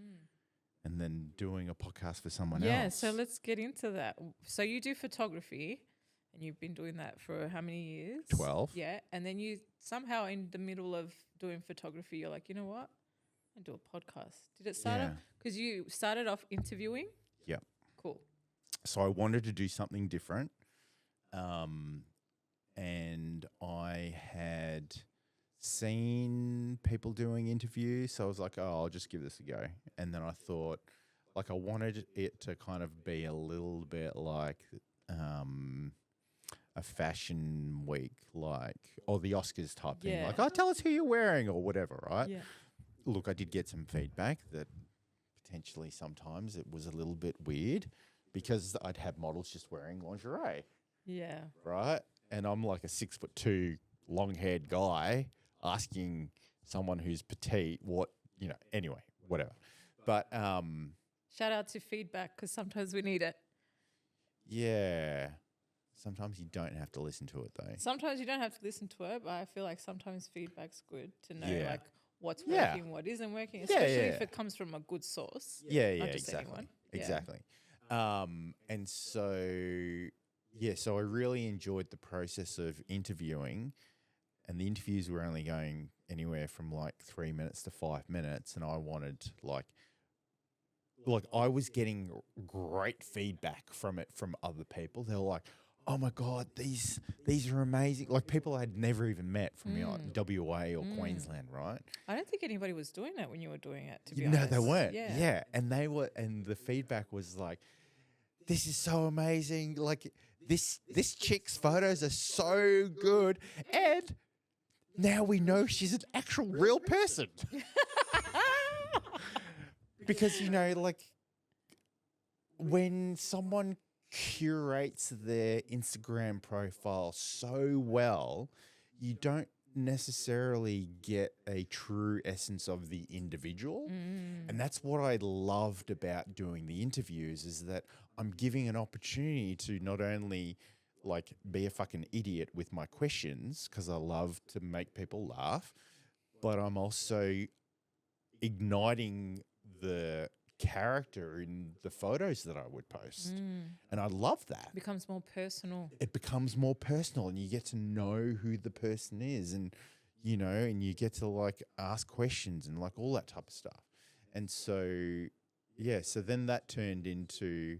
and then doing a podcast for someone else. Yeah, so let's get into that. So you do photography, and you've been doing that for how many years? 12. Yeah, and then you somehow in the middle of doing photography, you're like, you know what? I'll do a podcast. Did it start off? Because you started off interviewing? Yeah. Cool. So I wanted to do something different. And I had seen people doing interviews, so I was like, oh, I'll just give this a go. And then I thought, like, I wanted it to kind of be a little bit like a fashion week, like, or the Oscars type thing. Like, oh, tell us who you're wearing or whatever, right? Yeah. Look, I did get some feedback that potentially sometimes it was a little bit weird, because I'd have models just wearing lingerie. Yeah. Right? And I'm like a 6'2" long-haired guy asking someone who's petite anyway, whatever. But shout out to feedback, because sometimes we need it. Yeah. Sometimes you don't have to listen to it, though. Sometimes you don't have to listen to it, but I feel like sometimes feedback's good to know like what's Yeah. working, what isn't working, especially if it comes from a good source. Not just exactly. anyone. Exactly. And so I really enjoyed the process of interviewing, and the interviews were only going anywhere from like 3 minutes to 5 minutes, and I wanted like I was getting great feedback from it from other people. They were like, oh my God, these are amazing. Like, people I'd never even met from WA or Queensland, right? I don't think anybody was doing that when you were doing it, to be honest. No, they weren't. Yeah. And the feedback was like, this is so amazing. Like, this chick's photos are so good. And now we know she's an actual real person. Because, like, when someone curates their Instagram profile so well, you don't necessarily get a true essence of the individual. And that's what I loved about doing the interviews, is that I'm giving an opportunity to not only like be a fucking idiot with my questions, because I love to make people laugh, but I'm also igniting the character in the photos that I would post. And I love that. Becomes more personal. It becomes more personal, and you get to know who the person is, and you know, and you get to like ask questions and like all that type of stuff. And so yeah, so then that turned into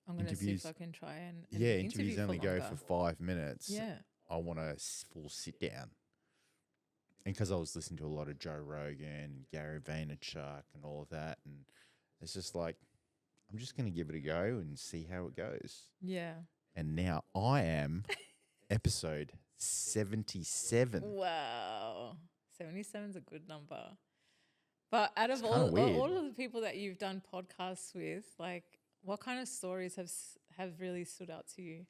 I'm going to see interviews. if I can try and Interviews interview only for go longer. for 5 minutes. Yeah. I want a full sit down. And because I was listening to a lot of Joe Rogan and Gary Vaynerchuk and all of that, and it's just like, I'm just going to give it a go and see how it goes. Yeah. And now I am episode 77. Wow. 77 is a good number. But out of It's kinda weird. all of the people that you've done podcasts with, like, what kind of stories have really stood out to you?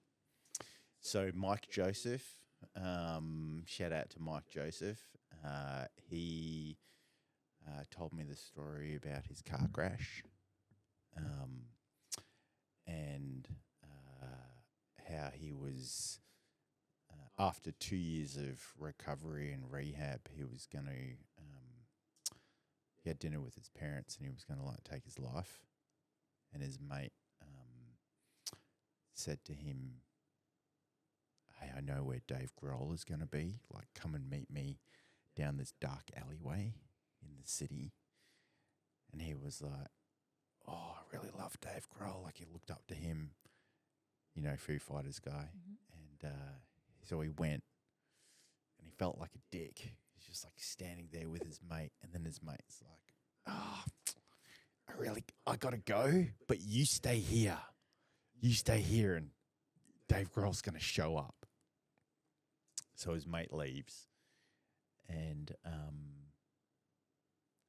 So Mike Joseph, shout out to Mike Joseph. He told me the story about his car crash, and how he was, after 2 years of recovery and rehab, he was going to, he had dinner with his parents and he was going to like take his life. And his mate said to him, "Hey, I know where Dave Grohl is going to be. Like, come and meet me down this dark alleyway in the city." And he was like, "Oh, I really love Dave Grohl." Like, he looked up to him, you know, Foo Fighters guy. And so he went, and he felt like a dick. He's just like standing there with his mate. And then his mate's like, "Oh, I got to go, but you stay here. You stay here, and Dave Grohl's going to show up." So his mate leaves, and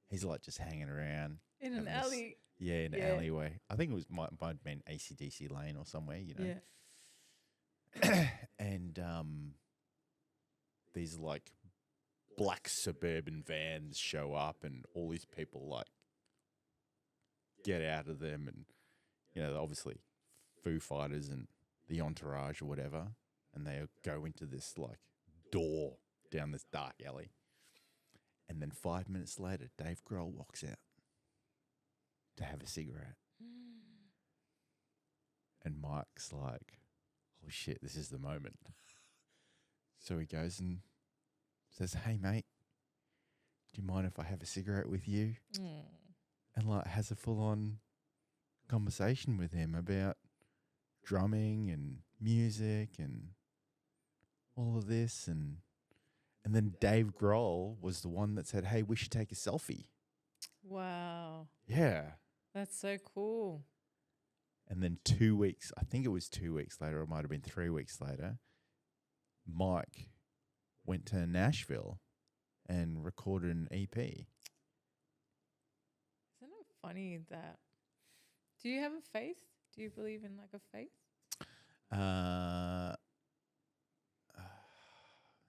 he's like just hanging around. In an having alley. Yeah, in an alleyway. I think it was might have been AC/DC Lane or somewhere, you know. Yeah. And these like black suburban vans show up, and all these people like get out of them, and you know, obviously Foo Fighters and the entourage or whatever, and they go into this like door down this dark alley. And then 5 minutes later, Dave Grohl walks out to have a cigarette. And Mike's like, "Oh shit, this is the moment." So he goes and says, "Hey mate, do you mind if I have a cigarette with you?" And like has a full on conversation with him about drumming and music and all of this. And then Dave Grohl was the one that said, "Hey, we should take a selfie." Wow. Yeah. That's so cool. And then 2 weeks, I think it was 2 weeks later, or it might have been 3 weeks later, Mike went to Nashville and recorded an EP. Isn't it funny that... Do you have a faith? Do you believe in like a faith?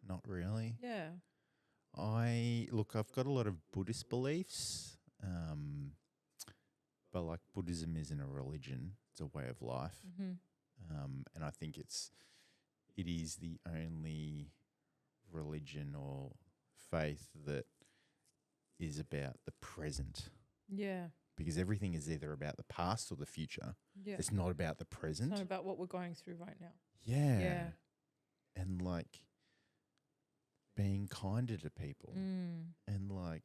Not really. Yeah. I've got a lot of Buddhist beliefs, but like Buddhism isn't a religion; it's a way of life, and I think it is the only religion or faith that is about the present. Yeah. Because everything is either about the past or the future. Yeah. It's not about the present. It's not about what we're going through right now. Yeah. Yeah. And like being kinder to people and like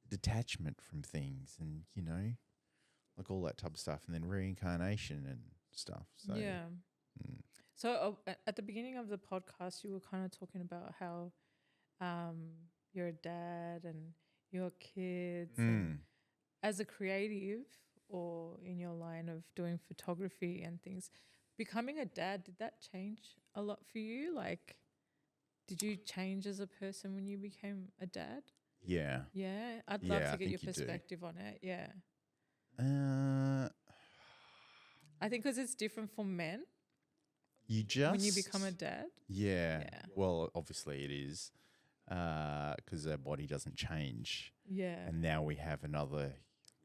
detachment from things, and you know, like all that type of stuff, and then reincarnation and stuff. So yeah. So at the beginning of the podcast, you were kind of talking about how you're a dad and your kids. And as a creative, or in your line of doing photography and things, becoming a dad, did that change a lot for you? Like, did you change as a person when you became a dad? Yeah. Yeah, I'd love Yeah, to I get your think you do. perspective on it. Yeah. Uh, I think because it's different for men. You just when you become a dad? yeah. Yeah. Well, obviously it is because our body doesn't change, Yeah. and now we have another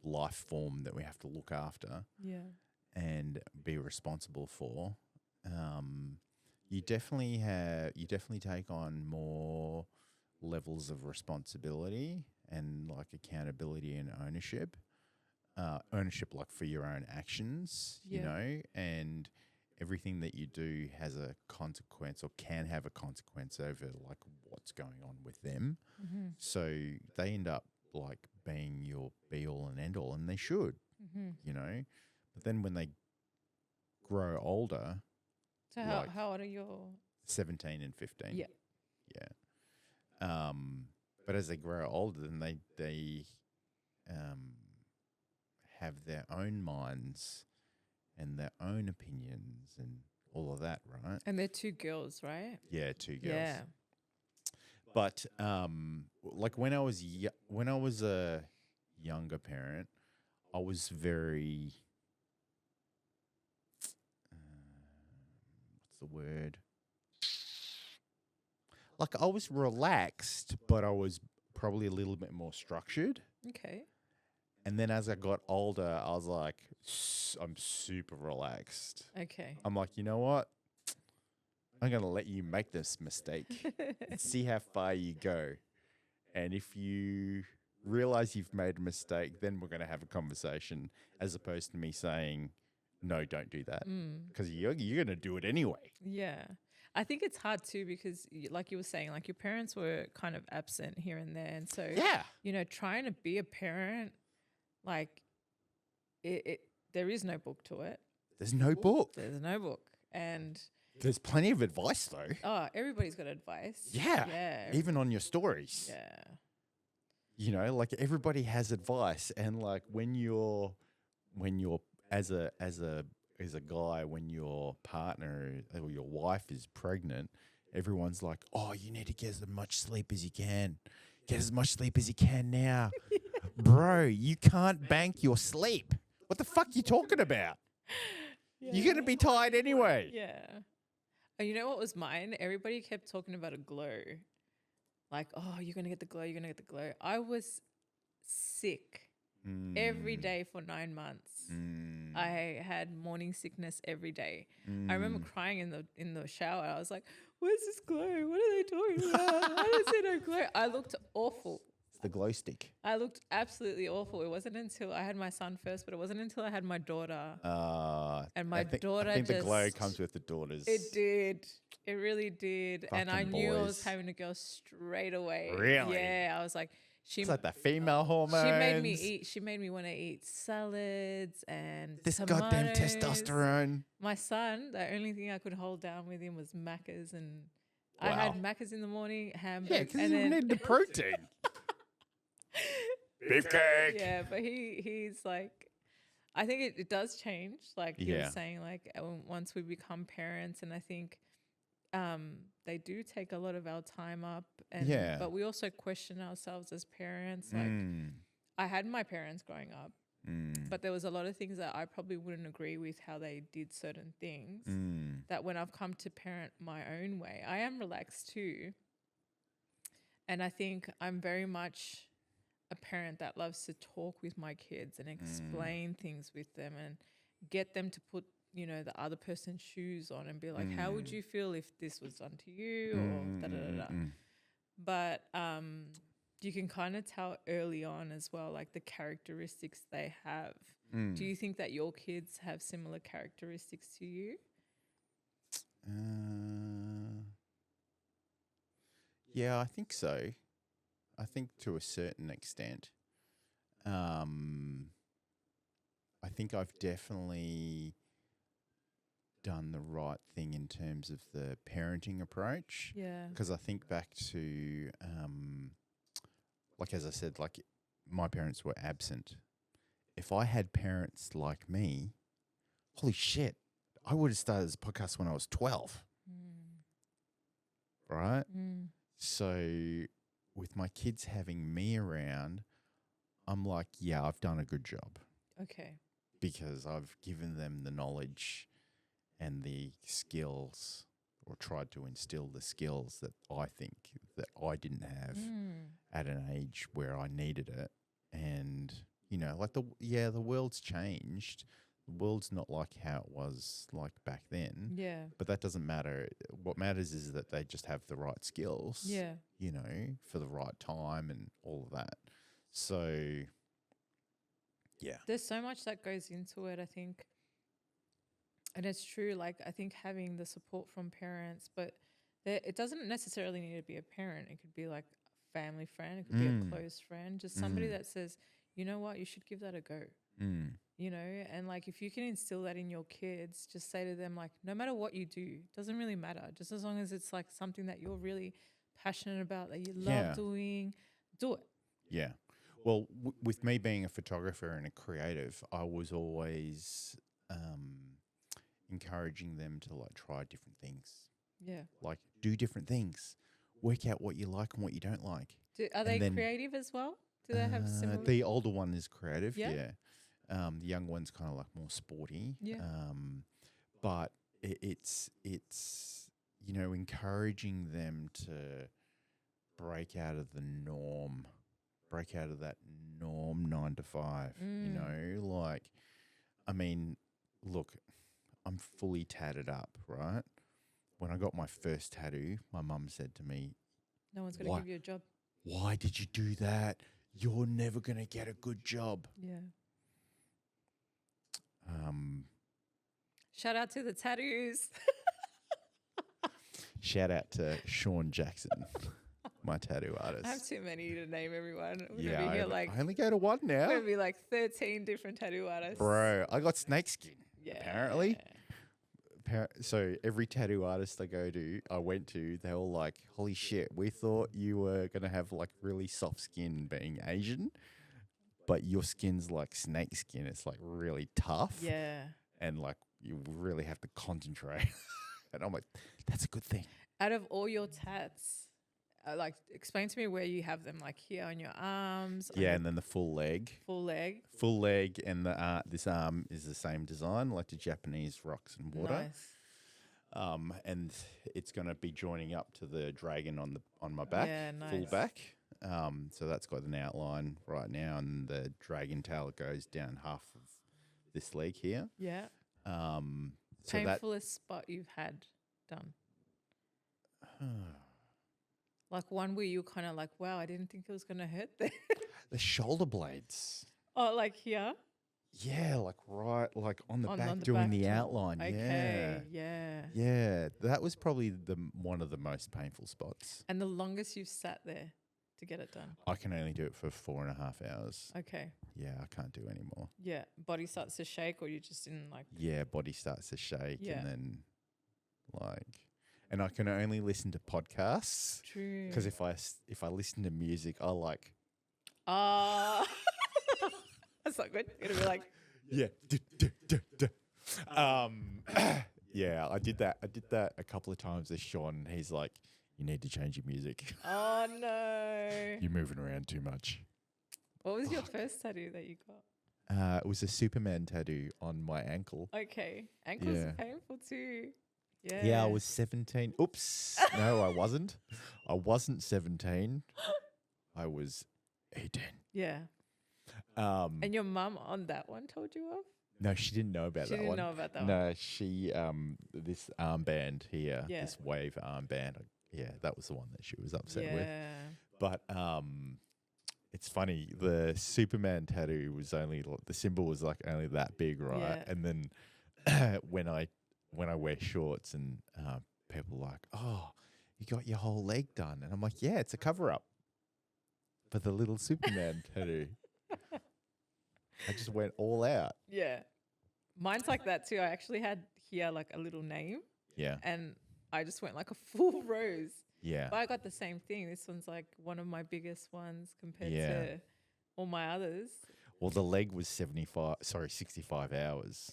life form that we have to look after Yeah. and be responsible for. You definitely take on more levels of responsibility and like accountability and ownership. Ownership like for your own actions, you Yeah. know, and everything that you do has a consequence or can have a consequence over like what's going on with them. Mm-hmm. So they end up like being your be all and end all, and they should, Mm-hmm. you know. But then when they grow older, So like how old are your 17 and 15, Yeah. yeah. But as they grow older, then they have their own minds and their own opinions and all of that, right? And they're two girls, right? Yeah, two girls. Yeah. But like when I was a younger parent, I was very what's the word? Like I was relaxed, but I was probably a little bit more structured. Okay. And then as I got older, I was like, I'm super relaxed. Okay. I'm like, you know what? I'm going to let you make this mistake and see how far you go. And if you realize you've made a mistake, then we're going to have a conversation as opposed to me saying, no, don't do that. Because you're going to do it anyway. Yeah. I think it's hard too because, like you were saying, like your parents were kind of absent here and there. And so, Yeah. you know, trying to be a parent, like there is no book to it. There's no book. There's no book. And There's plenty of advice, though. everybody's got advice. Yeah. Yeah. Even on your stories. Yeah. You know, like everybody has advice. And like when you're as a guy, when your partner or your wife is pregnant, everyone's like, oh, you need to get as much sleep as you can. Get as much sleep as you can now. Bro, you can't bank your sleep. What the fuck you talking about? You're going to be tired anyway. Yeah. And you know what was mine? Everybody kept talking about a glow. Like, oh, you're going to get the glow. You're going to get the glow. I was sick every day for 9 months. I had morning sickness every day. I remember crying in the shower. I was like, where's this glow? What are they talking about? Why is there no glow? I looked awful. It's the glow stick. I looked absolutely awful. It wasn't until I had my son first, but it wasn't until I had my daughter. And my daughter I think the glow just- comes with the daughters. It did. It really did. And I Fucking knew I was boys. having a girl straight away. Really? Yeah. I was like, It's like the female hormones. She made me want to eat salads and This tomatoes. goddamn testosterone. My son, the only thing I could hold down with him was Macca's, and I Wow. had Macca's in the morning, hamburger. Yeah, because and you then need the protein. Beefcake. Yeah, but he's like, I think it does change. Like you Yeah. were saying, like once we become parents, and I think they do take a lot of our time up. And Yeah. but we also question ourselves as parents. Like I had my parents growing up, but there was a lot of things that I probably wouldn't agree with how they did certain things. That when I've come to parent my own way, I am relaxed too. And I think I'm very much a parent that loves to talk with my kids and explain things with them and get them to put, you know, the other person's shoes on and be like, how would you feel if this was done to you or da da da da. But you can kind of tell early on as well, like the characteristics they have. Do you think that your kids have similar characteristics to you? Yeah, I think so. I think to a certain extent. I think I've definitely done the right thing in terms of the parenting approach. Yeah. Because I think back to, like as I said, like my parents were absent. If I had parents like me, holy shit, I would have started this podcast when I was 12. Right? So with my kids having me around, I'm like, yeah, I've done a good job Okay. because I've given them the knowledge and the skills, or tried to instill the skills that I think that I didn't have at an age where I needed it. And, like the world's changed. The world's not like how it was like back then. Yeah. But that doesn't matter. What matters is that they just have the right skills. Yeah. For the right time and all of that. So, yeah. There's so much that goes into it, I think. And it's true, like, I think having the support from parents, but it doesn't necessarily need to be a parent. It could be like a family friend. It could be a close friend. Just somebody that says, you know what, you should give that a go. And like if you can instill that in your kids, just say to them, like, no matter what you do, doesn't really matter. Just as long as it's like something that you're really passionate about, that you love doing, do it. Yeah. Well, with me being a photographer and a creative, I was always encouraging them to like try different things. Yeah. Like do different things. Work out what you like and what you don't like. Are they creative as well? Do they have similar? The older one is creative, yeah. The young one's kind of like more sporty. Yeah. But it's encouraging them to break out of the norm, break out of that norm 9 to 5. Like, I mean, look, I'm fully tatted up, right? When I got my first tattoo, my mum said to me, no one's going to give you a job. Why did you do that? You're never going to get a good job. Yeah. Shout out to the tattoos. Shout out to Sean Jackson, my tattoo artist. I have too many to name everyone. I only go to one now. We're going to be like 13 different tattoo artists. Bro, I got snakeskin, apparently. Yeah. So every tattoo artist I went to, they were like, holy shit, we thought you were going to have like really soft skin being Asian, but your skin's like snake skin. It's like really tough. Yeah. And like you really have to concentrate. And I'm like, that's a good thing. Out of all your tats, like explain to me where you have them, like here on your arms. Yeah, and then the full leg. Full leg. Full leg, and this arm is the same design, like the Japanese rocks and water. Nice. And it's going to be joining up to the dragon on my back, full back. So that's got an outline right now, and the dragon tail goes down half of this leg here. Yeah. So painfulest spot you've had done? Like one where you're kind of like, wow, I didn't think it was going to hurt there. The shoulder blades. Oh, like here? Yeah, like right, like on the back, doing the outline. Okay, yeah. Yeah, that was probably one of the most painful spots. And the longest you've sat there to get it done? I can only do it for 4.5 hours. Okay. Yeah, I can't do any more. Yeah, body starts to shake, or you just didn't like? Yeah, body starts to shake, and then and I can only listen to podcasts. True. Because if I listen to music, I like. That's not good. You're gonna be like. Yeah. Yeah, I did that. I did that a couple of times with Sean. He's like, "You need to change your music. Oh no! You're moving around too much." What was your first tattoo that you got? It was a Superman tattoo on my ankle. Okay, ankles are painful too. Yeah. Yeah, I was 17. Oops. No, I wasn't. I wasn't 17. I was 18. Yeah. And your mum on that one told you of? No, she didn't know about that one. She didn't know about that one. No, she this armband here, Yeah. this wave armband. Yeah, that was the one that she was upset with. Yeah. But it's funny. The Superman tattoo was only the symbol was like only that big, right? Yeah. And then when I wear shorts and people are like, "Oh, you got your whole leg done," and I'm like, "Yeah, it's a cover up for the little Superman tattoo." I just went all out. Yeah. Mine's like that too. I actually had here like a little name. Yeah. And I just went like a full rose. Yeah. But I got the same thing. This one's like one of my biggest ones compared to all my others. Well, the leg was 65 hours.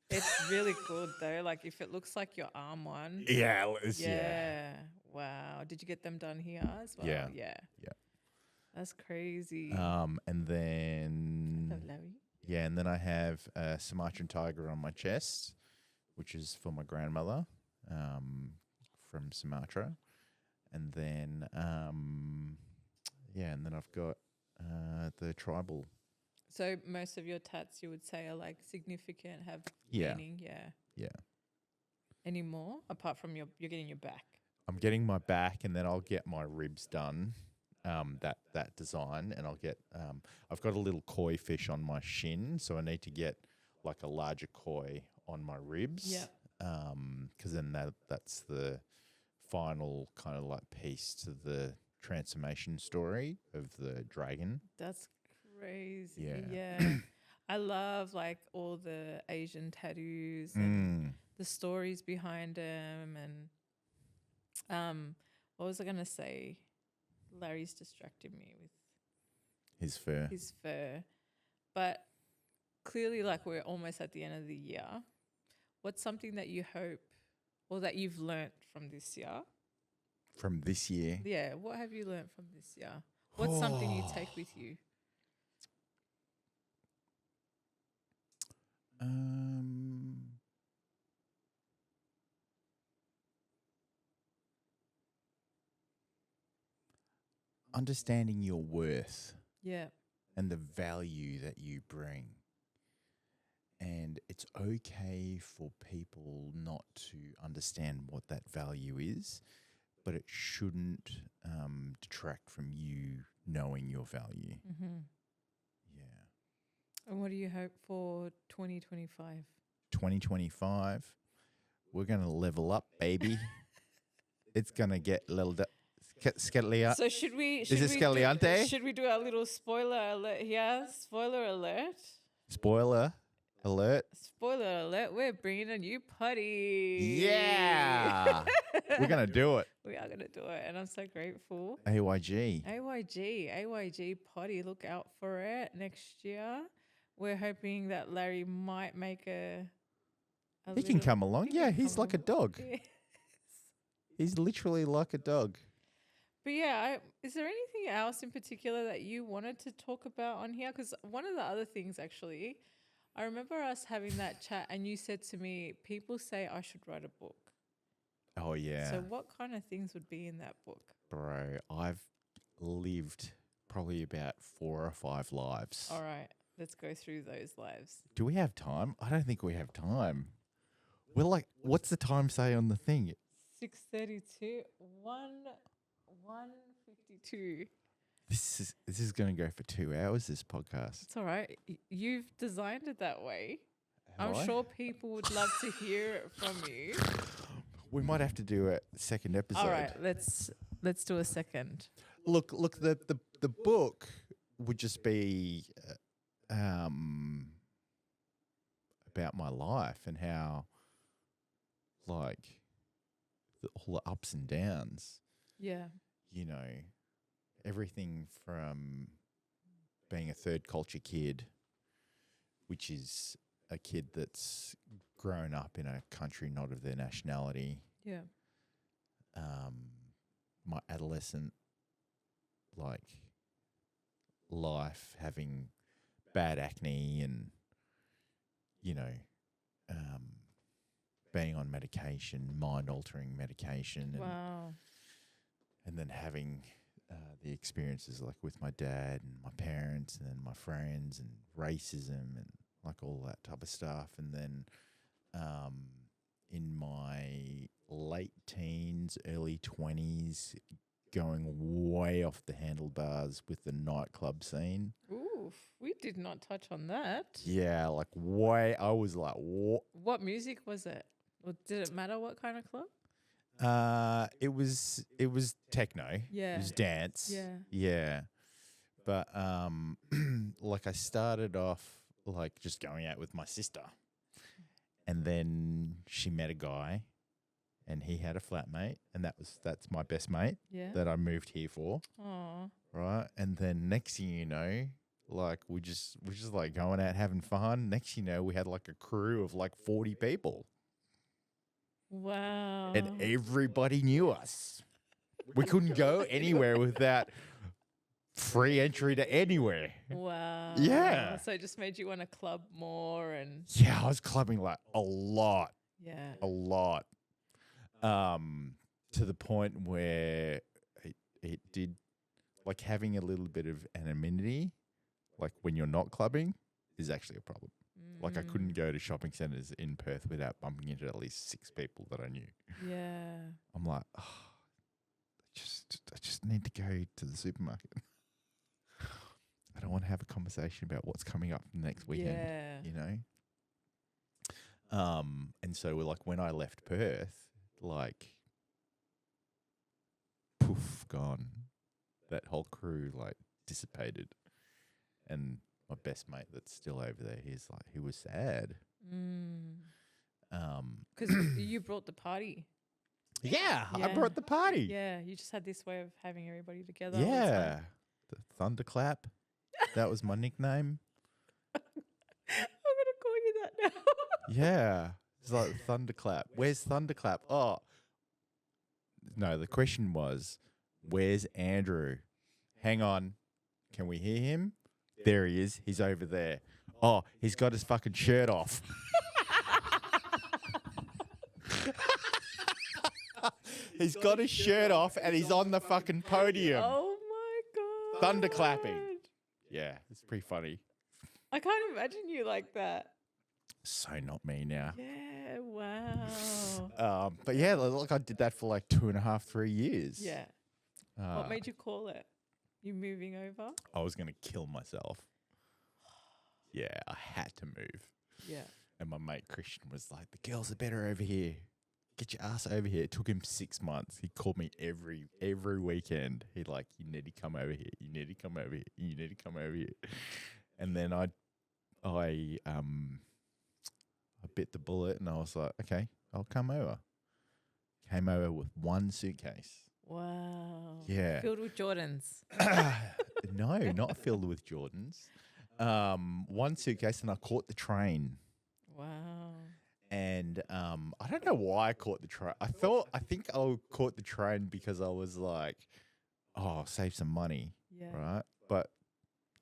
It's really good though. Like if it looks like your arm one. Yeah. Yeah. Wow. Did you get them done here as well? Yeah. Yeah. Yeah. That's crazy. And then Hello, Larry. Yeah, and then I have a Sumatran tiger on my chest, which is for my grandmother from Sumatra. And then, and then I've got the tribal. So most of your tats, you would say, are like significant, have Yeah. meaning. Yeah. Yeah. Any more apart from you're getting your back? I'm getting my back, and then I'll get my ribs done. That design, and I'll get. I've got a little koi fish on my shin, so I need to get like a larger koi on my ribs. Yeah. Because then that's the final kind of like piece to the transformation story of the dragon. That's crazy. Yeah. Yeah. I love like all the Asian tattoos and the stories behind them. And what was I going to say? Larry's distracted me with His fur. his fur. But clearly, like, we're almost at the end of the year. What's something that you hope or that you've learnt from this year? From this year. Yeah. What have you learnt from this year? What's something you take with you? Understanding your worth Yeah. and the value that you bring. And it's okay for people not to understand what that value is, but it shouldn't detract from you knowing your value. Mm-hmm. Yeah. And what do you hope for 2025? 2025, we're going to level up, baby. It's going to get a little... So should we should we do our little spoiler alert here? Spoiler alert. Spoiler alert. Spoiler alert. We're bringing a new potty. Yeah. We're going to do it. We are going to do it. And I'm so grateful. AYG. AYG potty. Look out for it next year. We're hoping that Larry might make he can come along. Yeah, he's like a dog. Yes. He's literally like a dog. But yeah, is there anything else in particular that you wanted to talk about on here? Because one of the other things, actually, I remember us having that chat and you said to me, people say I should write a book. Oh, yeah. So what kind of things would be in that book? Bro, I've lived probably about 4 or 5 lives. All right, let's go through those lives. Do we have time? I don't think we have time. We're like, what's the time say on the thing? 6:32, 1:52. This is going to go for 2 hours, this podcast. It's all right. You've designed it that way. Have I? Sure people would love to hear it from you. We might have to do a second episode. All right, let's do a second. Look, the book would just be about my life and how, like, all the ups and downs. Yeah. You know, everything from being a third culture kid, which is a kid that's grown up in a country not of their nationality. Yeah. My adolescent, like, life, having bad acne and, you know, being on medication, mind-altering medication. Wow. And then having the experiences like with my dad and my parents and then my friends and racism and like all that type of stuff. And then in my late teens, early 20s, going way off the handlebars with the nightclub scene. Oof, we did not touch on that. Yeah, like way, I was like, what? What music was it? Or did it matter what kind of club? It was techno. Yeah. It was dance. Yeah. Yeah. But like I started off like just going out with my sister. And then she met a guy and he had a flatmate and that's my best mate that I moved here for. Oh. Right? And then next thing you know, like we're just like going out having fun. Next thing you know, we had like a crew of like 40 people. Wow. And everybody knew us. We couldn't go anywhere without free entry to anywhere. Wow. Yeah. So it just made you want to club more and Yeah, I was clubbing like a lot. yeah. A lot. To the point where it did, like, having a little bit of anonymity, like when you're not clubbing, is actually a problem. Like, I couldn't go to shopping centres in Perth without bumping into at least 6 people that I knew. Yeah. I'm like, oh, I just need to go to the supermarket. I don't want to have a conversation about what's coming up next weekend. Yeah. You know. And so we're like, when I left Perth, like, poof, gone. That whole crew like dissipated, and my best mate that's still over there, he was sad. Because you brought the party. Yeah, I Yeah. brought the party. Yeah, you just had this way of having everybody together. all the Yeah, time. the thunderclap. That was my nickname. I'm gonna call you that now. Yeah, it's like thunderclap. Where's thunderclap? Oh, no. The question was, where's Andrew? Hang on, can we hear him? There he is. He's over there. Oh, he's got his fucking shirt off. He's got his shirt off and he's on the fucking podium. Oh my god. Thunderclapping. Yeah, it's pretty funny. I can't imagine you like that. So not me now. Yeah, wow. But yeah, like I did that for like 2.5, 3 years. Yeah. What made you call it? You moving over? I was gonna kill myself. Yeah, I had to move. Yeah. And my mate Christian was like, "The girls are better over here. Get your ass over here." It took him 6 months. He called me every weekend. He like, "You need to come over here. You need to come over here. You need to come over here." And then I bit the bullet and I was like, "Okay, I'll come over." Came over with one suitcase. Wow. Yeah. Filled with Jordans. No, not filled with Jordans. One suitcase, and I caught the train. Wow. And I don't know why I caught the train. I think I caught the train because I was like, "Oh, I'll save some money," Yeah. right? But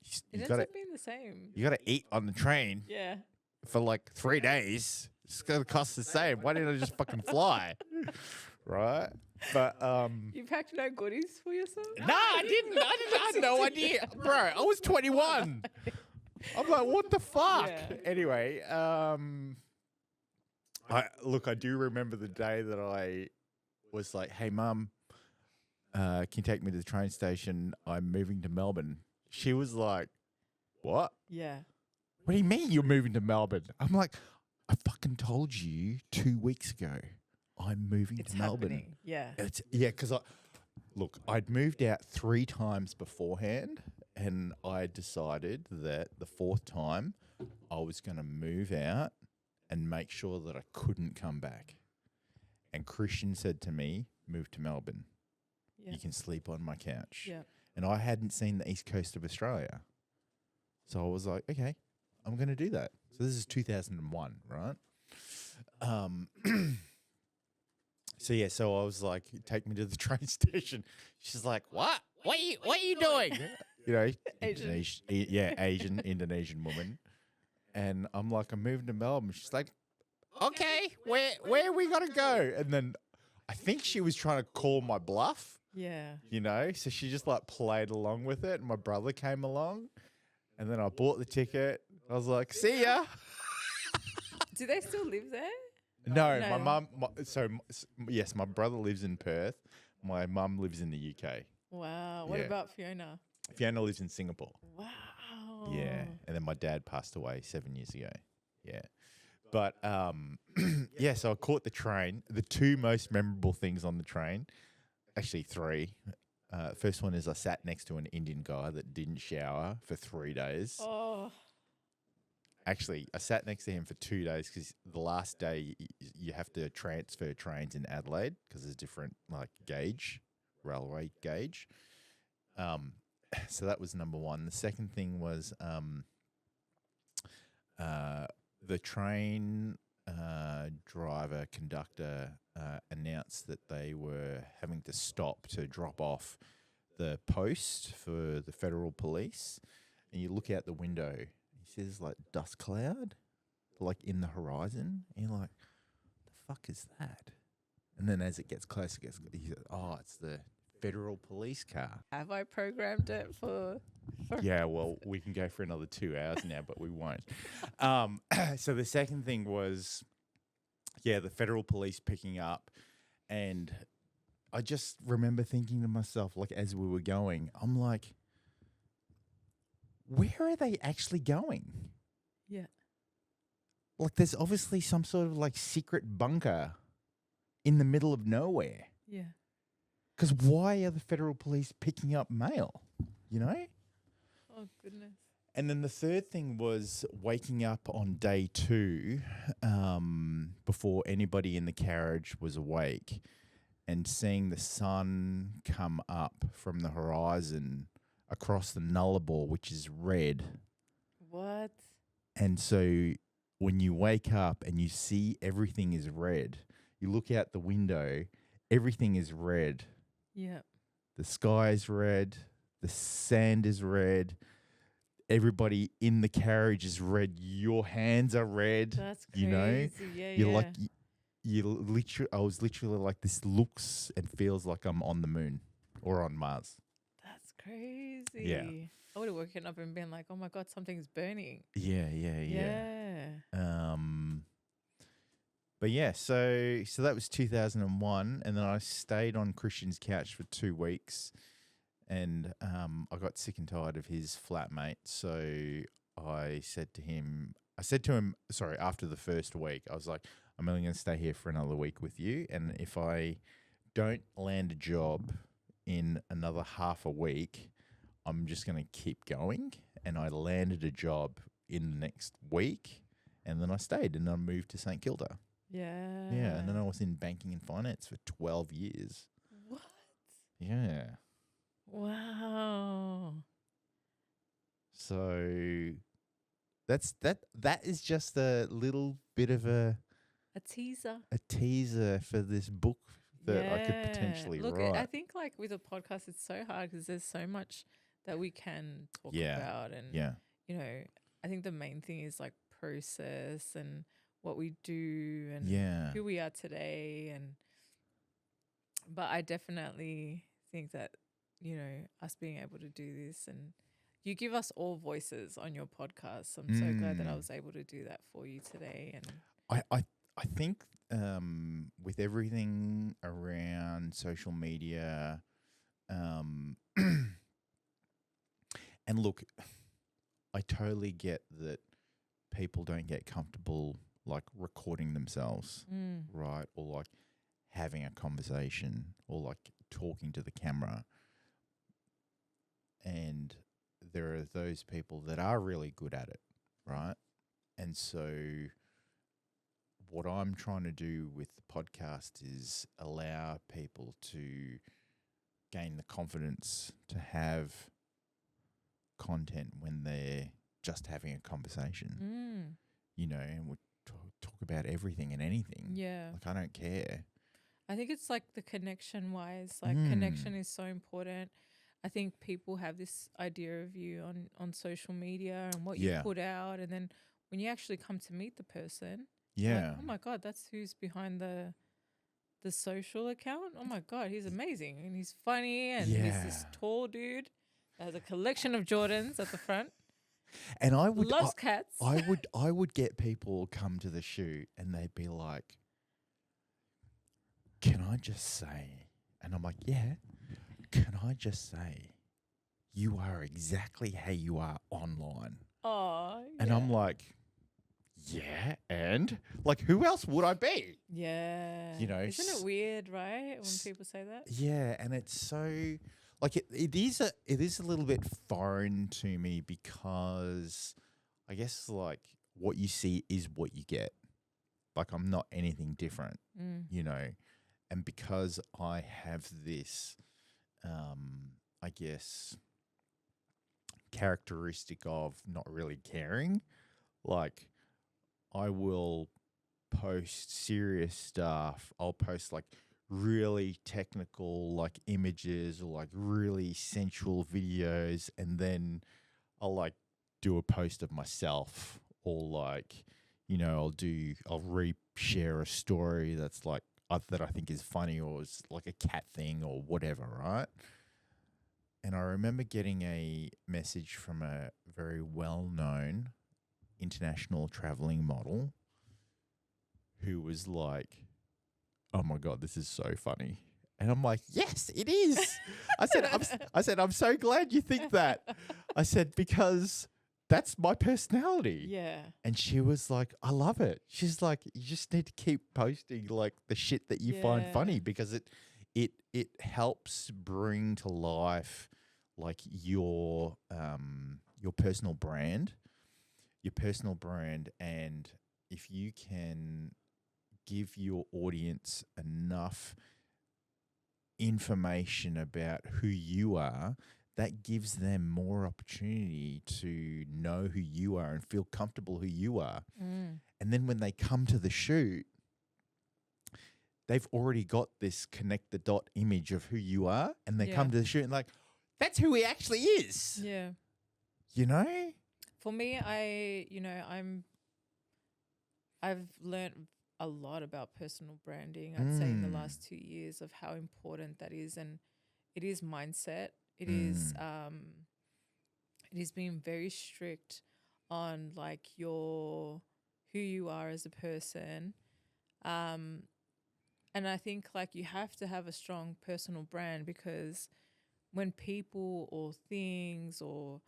It you ends got to up being the same. eat on the train Yeah. for like 3 days. It's gonna cost the same. Why didn't I just fucking fly, right? But You packed no goodies for yourself? no, I didn't. I had no idea, bro. I was 21. I'm like, what the fuck? Yeah. Anyway, I do remember the day that I was like, "Hey, Mum, can you take me to the train station? I'm moving to Melbourne." She was like, "What? Yeah. What do you mean you're moving to Melbourne?" I'm like, "I fucking told you 2 weeks ago. I'm moving It's to Melbourne." happening. Yeah. Because I'd moved out 3 times beforehand, and I decided that the 4th time I was going to move out and make sure that I couldn't come back. And Christian said to me, "Move to Melbourne. Yeah. You can sleep on my couch." Yeah. And I hadn't seen the east coast of Australia. So I was like, okay, I'm going to do that. So this is 2001, right? So I was like, "Take me to the train station." She's like, "What? What are you doing?" You know, Asian. Asian, Indonesian woman. And I'm like, "I'm moving to Melbourne." She's like, "Okay, where are we going to go?" And then I think she was trying to call my bluff, Yeah. you know? So she just like played along with it. And my brother came along, and then I bought the ticket. I was like, "See ya." Do they still live there? No, No. my mum. Yes, my brother lives in Perth. My mum lives in the UK. Wow. What Yeah. about Fiona? Fiona lives in Singapore. Wow. Yeah, and then my dad passed away 7 years ago. Yeah, but yeah. So I caught the train. The 2 most memorable things on the train, actually 3. First one is I sat next to an Indian guy that didn't shower for 3 days. Oh. Actually, I sat next to him for 2 days because the last day you have to transfer trains in Adelaide because there's different like railway gauge. So that was number 1. The second thing was the train conductor announced that they were having to stop to drop off the post for the federal police, and you look out the window. You see this like dust cloud, like in the horizon. And you're like, "The fuck is that?" And then as it gets closer, you go, "Oh, it's the federal police car." Have I programmed it for Yeah, well, we can go for another 2 hours now, but we won't. So the second thing was, the federal police picking up, and I just remember thinking to myself, like, as we were going, I'm like, where are they actually going? Yeah. Like, there's obviously some sort of like secret bunker in the middle of nowhere. Yeah. Because why are the federal police picking up mail? You know? Oh, goodness. And then the third thing was waking up on day 2, before anybody in the carriage was awake, and seeing the sun come up from the horizon across the Nullarbor, which is red. What? And so when you wake up and you see everything is red, you look out the window, everything is red. Yeah. The sky is red, the sand is red, everybody in the carriage is red, your hands are red. That's crazy. You know? Yeah, You're yeah. like, I was literally like, this looks and feels like I'm on the moon or on Mars. That's crazy. Yeah. I would have woken up and been like, oh my God, something's burning. Yeah. Yeah. But yeah, so that was 2001, and then I stayed on Christian's couch for 2 weeks, and I got sick and tired of his flatmate. So I said to him, sorry, after the first week, I was like, I'm only going to stay here for another week with you, and if I don't land a job in another half a week, I'm just going to keep going. And I landed a job in the next week, and then I stayed, and I moved to St Kilda. Yeah. Yeah, and then I was in banking and finance for 12 years. What? Yeah. Wow. So that is just a little bit of a teaser for this book that I could potentially Look, write. I think like with a podcast, it's so hard because there's so much that we can talk about. And, you know, I think the main thing is like process and what we do and who we are today. But I definitely think that, you know, us being able to do this, and you give us all voices on your podcast. I'm so glad that I was able to do that for you today. And I think with everything around social media, and look, I totally get that people don't get comfortable like recording themselves, right? Or like having a conversation or like talking to the camera. And there are those people that are really good at it, right? And so what I'm trying to do with the podcast is allow people to gain the confidence to have content when they're just having a conversation, you know, and we'll talk about everything and anything. Yeah. Like, I don't care. I think it's like the connection wise, like connection is so important. I think people have this idea of you on social media and what you put out. And then when you actually come to meet the person, like, oh my God, that's who's behind the social account. Oh my God, he's amazing. And he's funny. And he's this tall dude that has a collection of Jordans at the front. And I would loves cats. I would get people come to the shoot and they'd be like, "Can I just say?" And I'm like, "Yeah. Can I just say, you are exactly how you are online?" Oh, and I'm like, "Yeah, and like, who else would I be?" Yeah, you know, isn't it weird, right, when people say that? Yeah, and it's so like it is a little bit foreign to me because I guess like what you see is what you get. Like, I'm not anything different, you know, and because I have this, I guess, characteristic of not really caring, like, I will post serious stuff. I'll post like really technical like images or like really sensual videos, and then I'll like do a post of myself, or like, I'll re-share a story that's like that I think is funny, or it's like a cat thing or whatever, right? And I remember getting a message from a very well-known international traveling model who was like, "Oh my God, this is so funny." And I'm like, "Yes, it is." I said, "I'm so glad you think that." I said, "Because that's my personality." Yeah. And she was like, "I love it." She's like, "You just need to keep posting like the shit that you find funny, because it helps bring to life like your personal brand, and if you can give your audience enough information about who you are, that gives them more opportunity to know who you are and feel comfortable who you are. And then when they come to the shoot, they've already got this connect the dot image of who you are, and they come to the shoot and like, that's who he actually is. Yeah. You know? For me, I've learned a lot about personal branding, I'd say, in the last 2 years, of how important that is. And it is mindset. It is being very strict on like who you are as a person. And I think like you have to have a strong personal brand, because when people or things or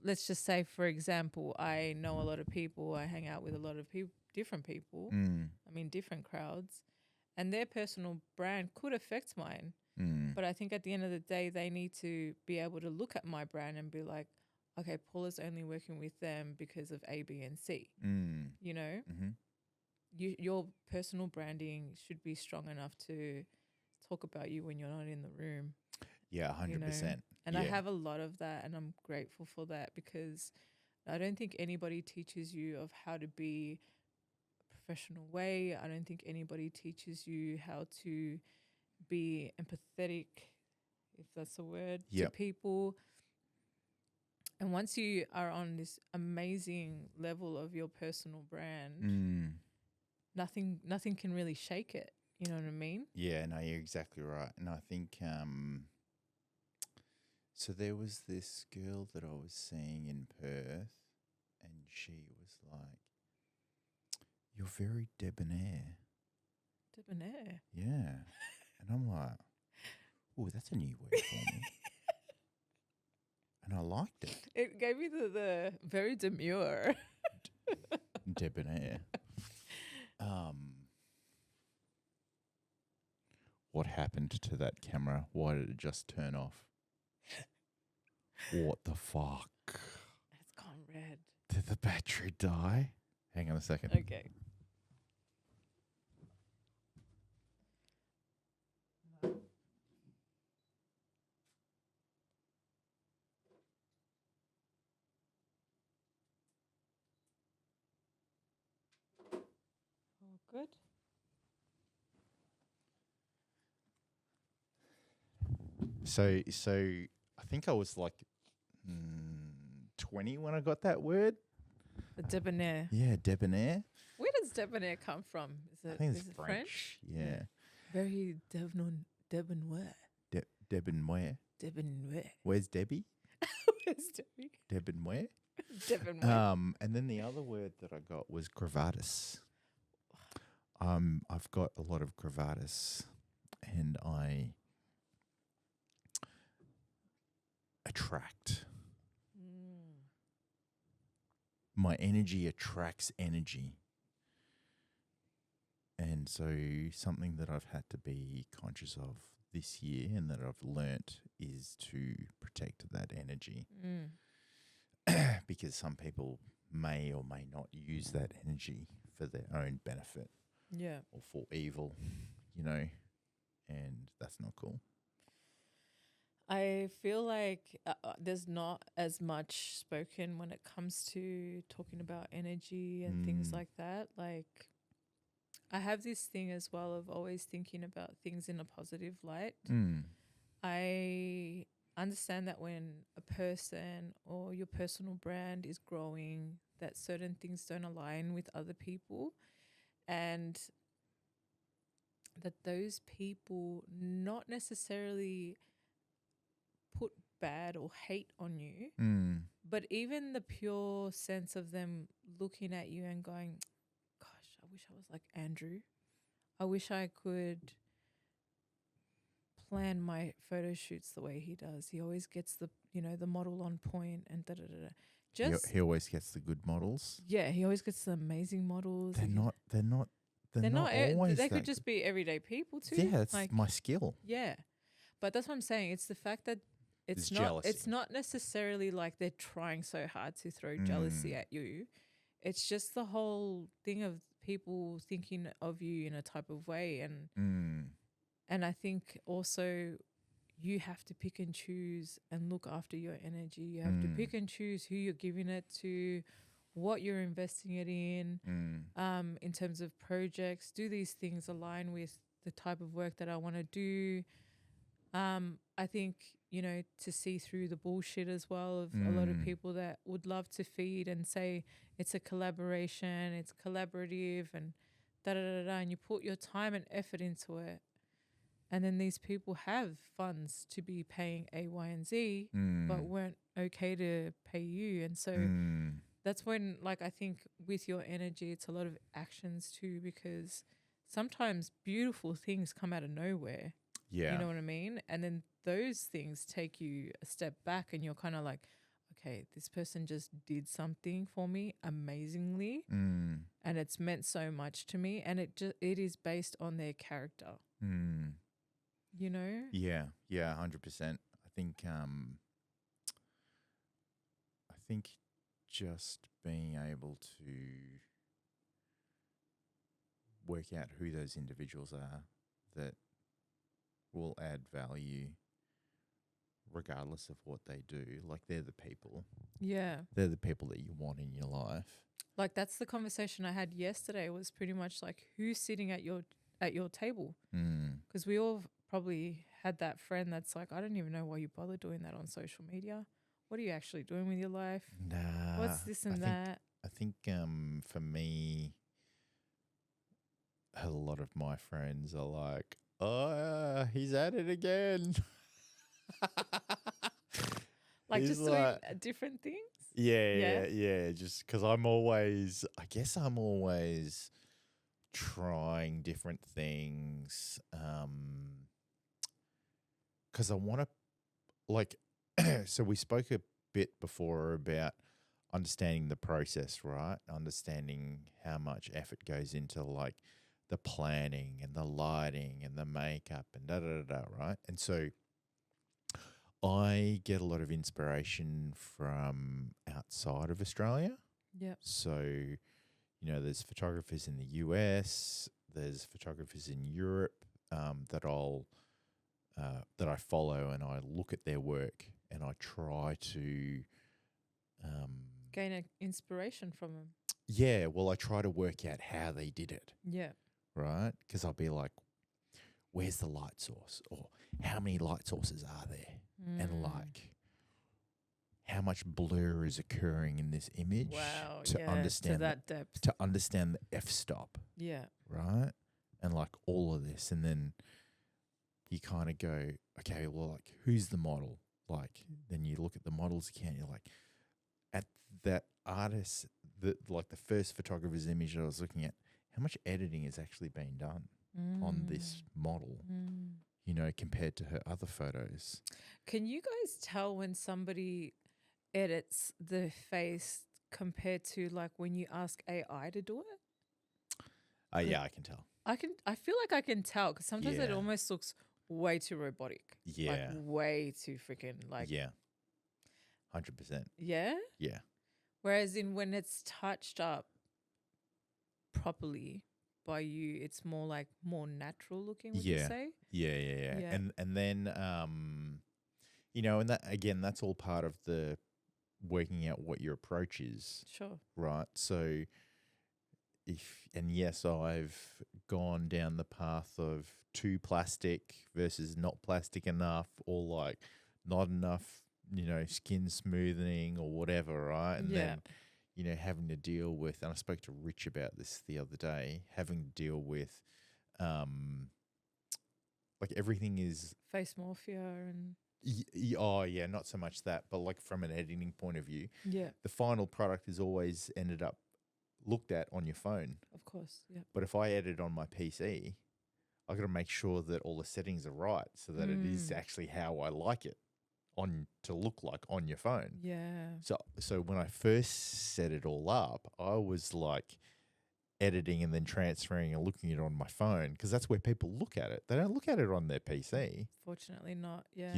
let's just say, for example, I know a lot of people, I hang out with a lot of different people, different crowds, and their personal brand could affect mine. But I think at the end of the day, they need to be able to look at my brand and be like, okay, Paula's only working with them because of A, B, and C. You know, your personal branding should be strong enough to talk about you when you're not in the room. Yeah, 100%. And I have a lot of that, and I'm grateful for that, because I don't think anybody teaches you of how to be a professional way. I don't think anybody teaches you how to be empathetic, if that's a word, to people. And once you are on this amazing level of your personal brand, nothing can really shake it. You know what I mean? Yeah, no, you're exactly right. And I think so there was this girl that I was seeing in Perth, and she was like, "You're very debonair." Debonair. Yeah. And I'm like, "Oh, that's a new word for me." And I liked it. It gave me the very demure. Debonair. What happened to that camera? Why did it just turn off? What the fuck? It's gone red. Did the battery die? Hang on a second. Okay. All good. So I think I was like 20 when I got that word. The debonair. Yeah, debonair. Where does debonair come from? I think is it's it French. Yeah. Very debonair. Debonair. Debonair. Where's Debbie? Where's Debbie? Debonair. Debonair. And then the other word that I got was gravatus. I've got a lot of gravatus, and I attract. My energy attracts energy. And so something that I've had to be conscious of this year, and that I've learnt, is to protect that energy. Because some people may or may not use that energy for their own benefit. Yeah. Or for evil, and that's not cool. I feel like there's not as much spoken when it comes to talking about energy and things like that. Like, I have this thing as well of always thinking about things in a positive light. Mm. I understand that when a person or your personal brand is growing, that certain things don't align with other people, and that those people not necessarily put bad or hate on you, Mm. but even the pure sense of them looking at you and going, gosh, I wish I was like Andrew. I wish I could plan my photo shoots the way he does. He always gets the model on point and da da da da. Just He always gets the good models. yeah, he always gets the amazing models. They're not They're not. always They that could just be everyday people too. good. Yeah, it's like my skill. yeah, but that's what I'm saying. It's the fact that It's it's not. jealousy. It's not necessarily like they're trying so hard to throw jealousy at you. It's just the whole thing of people thinking of you in a type of way, and I think also you have to pick and choose and look after your energy. You have to pick and choose who you're giving it to, what you're investing it in terms of projects. Do these things align with the type of work that I want to do? I think, to see through the bullshit as well of a lot of people that would love to feed and say it's a collaboration, it's collaborative and da da da da, and you put your time and effort into it. And then these people have funds to be paying A, Y, and Z, but weren't okay to pay you. And so that's when, I think with your energy, it's a lot of actions too, because sometimes beautiful things come out of nowhere. Yeah. You know what I mean? And then those things take you a step back and you're kind of like, okay, this person just did something for me amazingly and it's meant so much to me, and it is based on their character. You know? Yeah, 100%. I think just being able to work out who those individuals are that will add value regardless of what they do. Like, they're the people. Yeah. They're the people that you want in your life. Like, that's the conversation I had yesterday, was pretty much like, who's sitting at your table? Because we all probably had that friend that's like, I don't even know why you bother doing that on social media. What are you actually doing with your life? Nah. What's this and that? I think for me, a lot of my friends are like, oh, he's at it again. Like, he's just doing different things? Yeah. Just because I'm always trying different things. Because I want to, so we spoke a bit before about understanding the process, right? Understanding how much effort goes into the planning and the lighting and the makeup and da, right? And so I get a lot of inspiration from outside of Australia. Yeah. So, there's photographers in the US, there's photographers in Europe that I follow, and I look at their work and I try to gain inspiration from them. Yeah, well, I try to work out how they did it. Yeah. Right? Because I'll be like, where's the light source? Or how many light sources are there? And how much blur is occurring in this image? Wow. To understand to that depth. To understand the f-stop. Yeah. Right? And all of this. And then you kind of go, okay, well, who's the model? Then you look at the model's account, you're like, at that artist, the first photographer's image I was looking at, how much editing has actually been done on this model, compared to her other photos? Can you guys tell when somebody edits the face compared to when you ask AI to do it? Yeah, I can tell. I feel like I can tell, because sometimes it almost looks way too robotic. Yeah. Way too freaking Yeah. 100%. Yeah? Yeah. Whereas when it's touched up properly by you, it's more more natural looking, would you say? Yeah. And then and that, again, that's all part of the working out what your approach is. Sure. Right. So yes, I've gone down the path of too plastic versus not plastic enough, or like not enough, skin smoothing or whatever, right? And Yeah. then, having to deal with, and I spoke to Rich about this the other day, having to deal with, like everything is, Face morphia and oh yeah, not so much that, but like from an editing point of view, yeah, the final product is always ended up looked at on your phone. of course. Yeah. But if I edit on my PC, I got to make sure that all the settings are right so that it is actually how I like it on to look like on your phone. Yeah. So when I first set it all up, I was like editing and then transferring and looking at it on my phone because that's where people look at it. They don't look at it on their PC. Fortunately not. Yeah.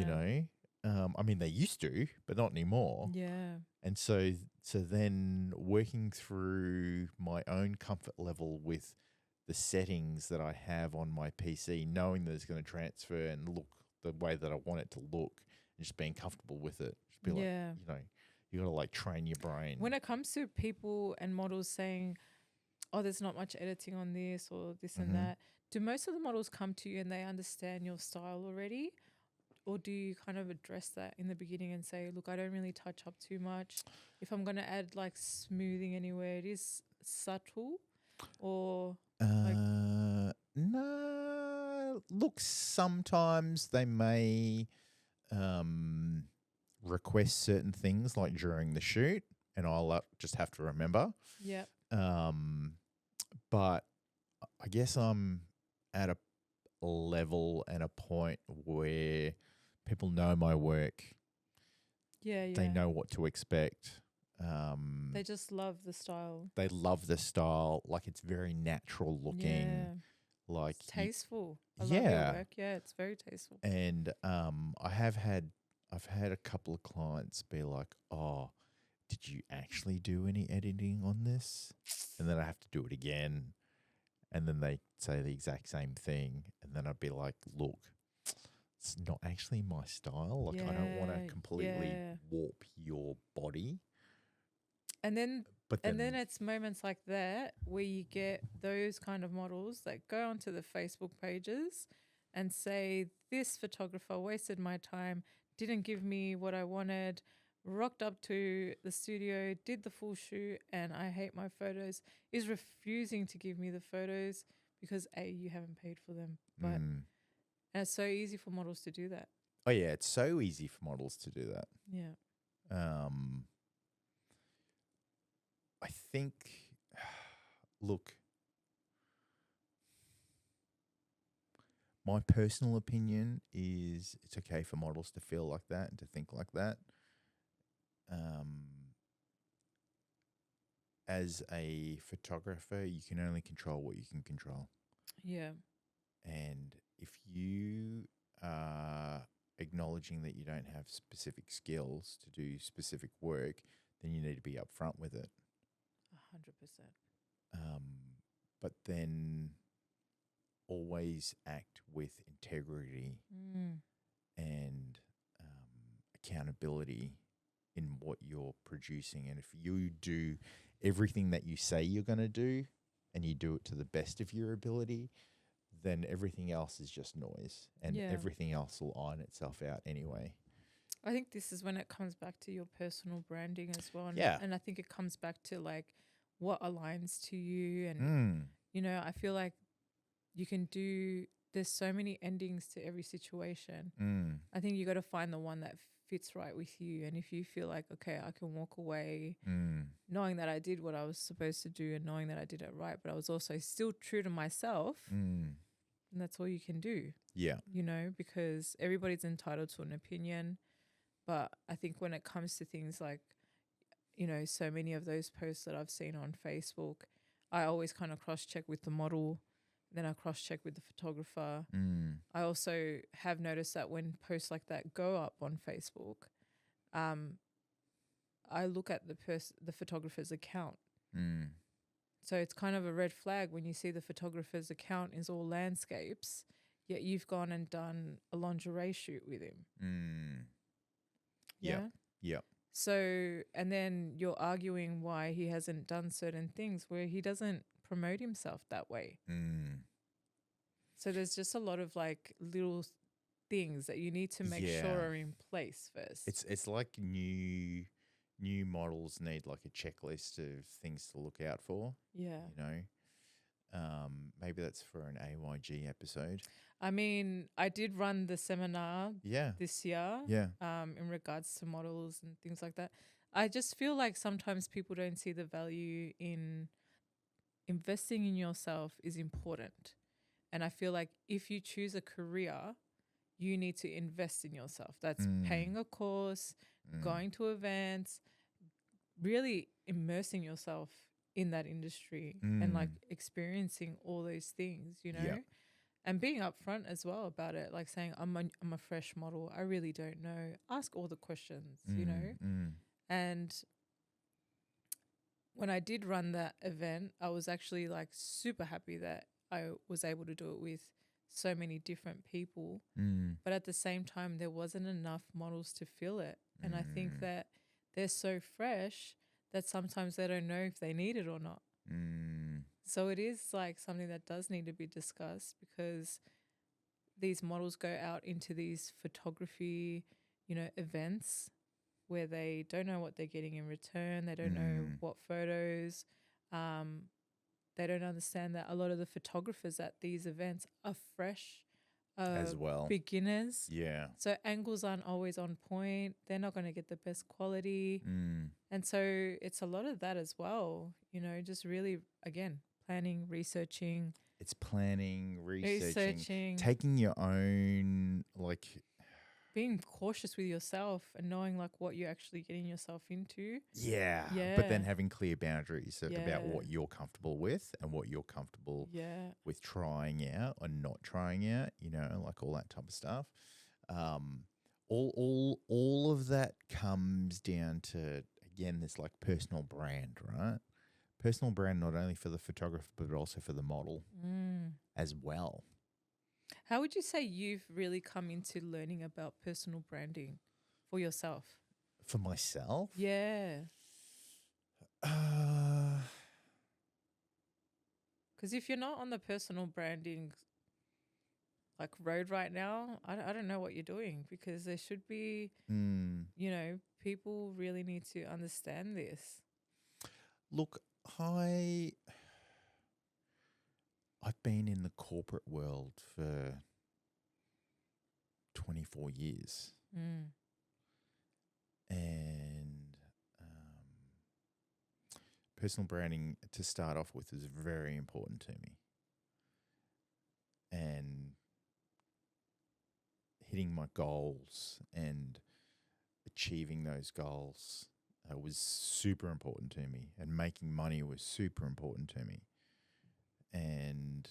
I mean, they used to, but not anymore. Yeah. And so then working through my own comfort level with the settings that I have on my PC, knowing that it's going to transfer and look the way that I want it to look, and just being comfortable with it. Just be Yeah. like, you got to like train your brain. When it comes to people and models saying, oh, there's not much editing on this or this and that, do most of the models come to you and they understand your style already? Or do you kind of address that in the beginning and say, look, I don't really touch up too much. If I'm going to add like smoothing anywhere, it is subtle or no, look, sometimes they may request certain things like during the shoot, and I'll just have to remember. yeah. But I guess I'm at a level and a point where people know my work. Yeah, yeah. They know what to expect. They just love the style. They love the style. Like it's very natural looking. Yeah. Like It's tasteful. I yeah. love your work. Yeah, it's very tasteful. And I've had a couple of clients be like, "Oh, did you actually do any editing on this?" And then I have to do it again. And then they say the exact same thing. And then I'd be like, look, it's not actually my style. Like, I don't want to completely warp your body. And then it's moments like that where you get those kind of models that go onto the Facebook pages and say, this photographer wasted my time, didn't give me what I wanted, rocked up to the studio, did the full shoot, and I hate my photos, is refusing to give me the photos because A, you haven't paid for them. But and it's so easy for models to do that. Oh yeah, it's so easy for models to do that. Yeah. I think look, my personal opinion is it's okay for models to feel like that and to think like that. As a photographer, you can only control what you can control. Yeah. And if you are acknowledging that you don't have specific skills to do specific work, then you need to be upfront with it. 100%. But then always act with integrity and accountability in what you're producing. And if you do everything that you say you're going to do and you do it to the best of your ability, then everything else is just noise and everything else will iron itself out anyway. I think this is when it comes back to your personal branding as well. And, and I think it comes back to like what aligns to you. And, I feel like you can there's so many endings to every situation. I think you got to find the one that fits right with you. And if you feel like, okay, I can walk away knowing that I did what I was supposed to do and knowing that I did it right, but I was also still true to myself, and that's all you can do. Yeah. Because everybody's entitled to an opinion. But I think when it comes to things like, so many of those posts that I've seen on Facebook, I always kind of cross-check with the model, then I cross-check with the photographer. I also have noticed that when posts like that go up on Facebook, I look at the photographer's account. So it's kind of a red flag when you see the photographer's account is all landscapes, yet you've gone and done a lingerie shoot with him. Yeah. So, and then you're arguing why he hasn't done certain things where he doesn't promote himself that way. Mm. So there's just a lot of like little things that you need to make Yeah. sure are in place first. It's like new models need like a checklist of things to look out for. Yeah. You know, maybe that's for an AYG episode. I mean, I did run the seminar Yeah. this year Yeah. in regards to models and things like that. I just feel like sometimes people don't see the value in investing in yourself is important. And I feel like if you choose a career, you need to invest in yourself. That's paying a course, going to events, really immersing yourself in that industry and like experiencing all those things, you know? Yep. And being upfront as well about it, like saying, I'm a fresh model. I really don't know. Ask all the questions, you know? And when I did run that event, I was actually like super happy that I was able to do it with so many different people. But at the same time, there wasn't enough models to fill it. And I think that they're so fresh that sometimes they don't know if they need it or not. So it is like something that does need to be discussed, because these models go out into these photography, you know, events where they don't know what they're getting in return. They don't know what photos. They don't understand that a lot of the photographers at these events are fresh As well. beginners. Yeah. So angles aren't always on point. They're not going to get the best quality. And so it's a lot of that as well, you know, just really, again, planning, researching. It's planning, researching, taking your own, like, being cautious with yourself and knowing like what you're actually getting yourself into. Yeah. But then having clear boundaries about what you're comfortable with and what you're comfortable with trying out or not trying out, you know, like all that type of stuff. All of that comes down to, again, this like personal brand, right? Personal brand not only for the photographer but also for the model as well. How would you say you've really come into learning about personal branding for yourself? For myself? Yeah. Because if you're not on the personal branding like road right now, I don't know what you're doing, because there should be, you know, people really need to understand this. Look, I've been in the corporate world for 24 years. And personal branding, to start off with, is very important to me. And hitting my goals and achieving those goals was super important to me. And making money was super important to me. And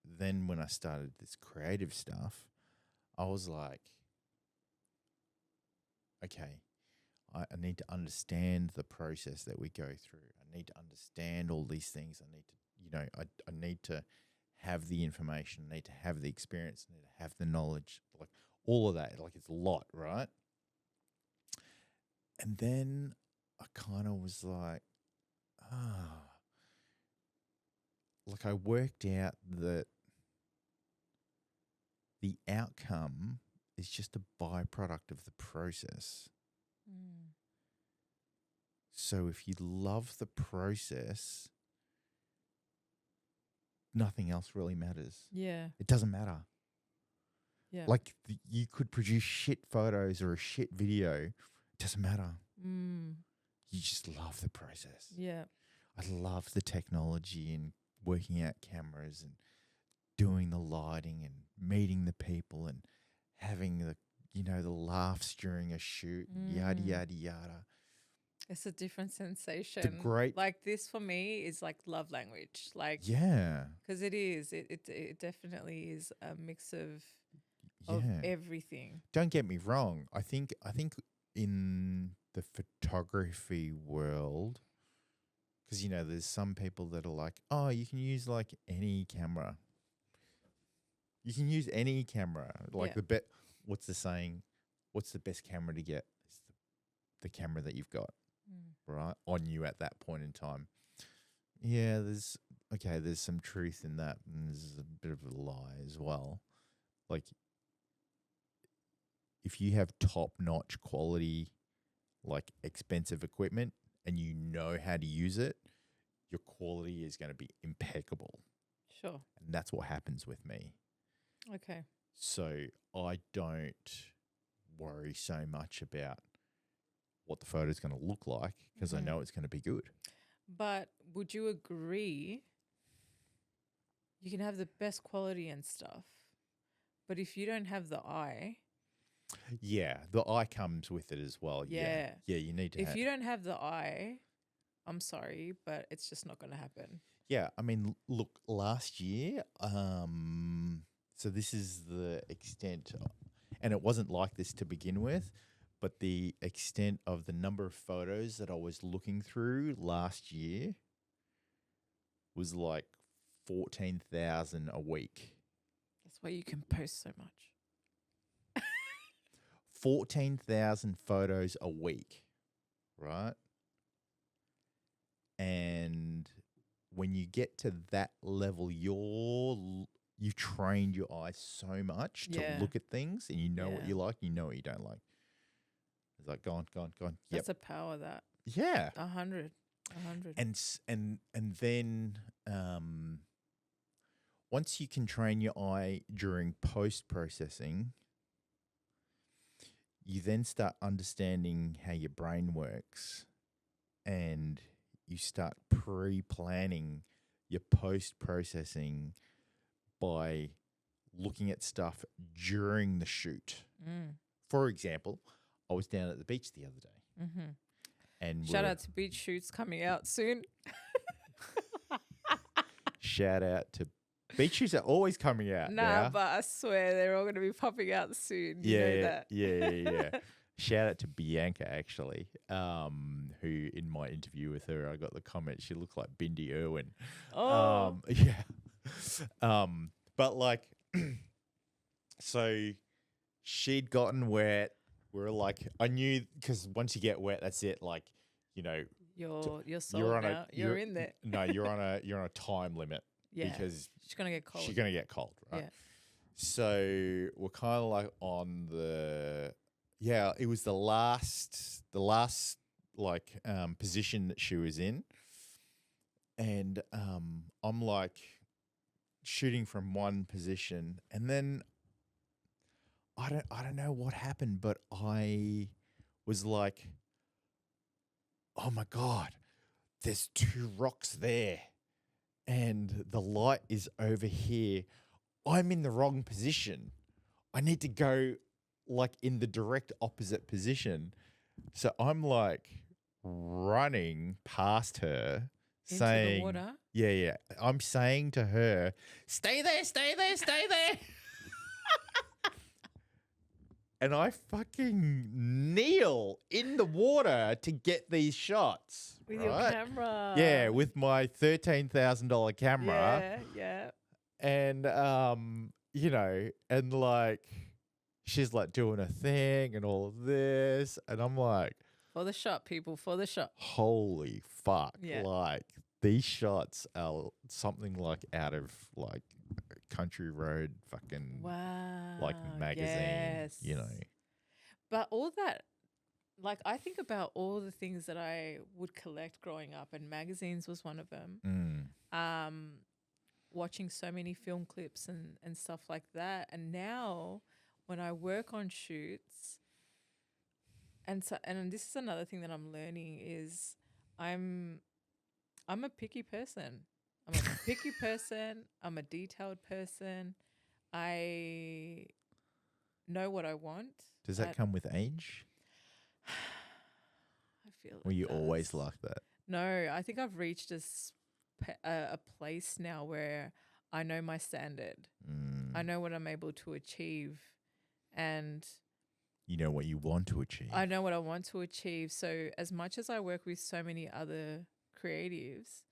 then when I started this creative stuff, I was like, okay, I need to understand the process that we go through. I need to understand all these things. I need to, you know, I need to have the information. I need to have the experience. I need to have the knowledge, like all of that. Like, it's a lot, right? And then I kind of was like, like I worked out that the outcome is just a byproduct of the process. So if you love the process, nothing else really matters. Yeah. It doesn't matter. Yeah. Like you could produce shit photos or a shit video. It doesn't matter. You just love the process. Yeah. I love the technology and working out cameras and doing the lighting and meeting the people and having the, you know, the laughs during a shoot, yada, yada, yada. It's a different sensation. Like, this for me is like love language. Like, yeah, because it is. It definitely is a mix of everything. Don't get me wrong. I think in the photography world, because, you know, there's some people that are like, oh, you can use like any camera. You can use any camera. Like what's the saying? What's the best camera to get? It's the camera that you've got, right, on you at that point in time. Yeah, there's okay, there's some truth in that, and there's a bit of a lie as well. Like, if you have top-notch quality, like expensive equipment, and you know how to use it, your quality is going to be impeccable. Sure. And that's what happens with me. Okay. So I don't worry so much about what the photo is going to look like because I know it's going to be good. But would you agree you can have the best quality and stuff, but if you don't have the eye... Yeah, the eye comes with it as well. Yeah, you need to. If you don't have the eye, I'm sorry, but it's just not going to happen. Yeah, I mean, look, last year, so this is the extent, and it wasn't like this to begin with, but the extent of the number of photos that I was looking through last year was like 14,000 a week. That's why you can post so much. 14,000 photos a week, right? And when you get to that level, you've trained your eyes so much to look at things, and you know what you like, you know what you don't like. It's like, gone. That's a power, that. Yeah. 100. And then once you can train your eye during post-processing, you then start understanding how your brain works, and you start pre-planning your post-processing by looking at stuff during the shoot. For example, I was down at the beach the other day. And shout out to Beach Shoots coming out soon. Shout out to Beach Shoots are always coming out now. But I swear they're all going to be popping out soon. You know that. Yeah. Shout out to Bianca, actually, who in my interview with her, I got the comment, she looked like Bindi Irwin. Oh. But like, so she'd gotten wet. We're like, I knew, because once you get wet, that's it. Like, you know, you're sold now. You're in there. No, you're on a time limit. Yeah, because she's gonna get cold. She's gonna get cold, right? Yeah. So we're kind of like on the, it was the last like position that she was in, and I'm like shooting from one position, and then I don't know what happened, but I was like, oh my God, there's two rocks there, and the light is over here. I'm in the wrong position. I need to go like in the direct opposite position. So I'm like running past her, into saying, the water. Yeah. I'm saying to her, stay there. And I fucking kneel in the water to get these shots. With your camera. Yeah, with my $13,000 camera. Yeah. And, you know, and like, she's like doing a thing and all of this. And I'm like, for the shot, people, for the shot. Holy fuck. Yeah. Like, these shots are something like out of like Country Road fucking like magazine, you know. But all that, like, I think about all the things that I would collect growing up, and magazines was one of them. Watching so many film clips and stuff like that. And now when I work on shoots, and this is another thing that I'm learning is I'm a picky person. I'm a picky person. I'm a detailed person. I know what I want. Does that come with age? I feel Were you does. always like that? No, I think I've reached a place now where I know my standard. I know what I'm able to achieve, and you know what you want to achieve. I know what I want to achieve. So as much as I work with so many other creatives,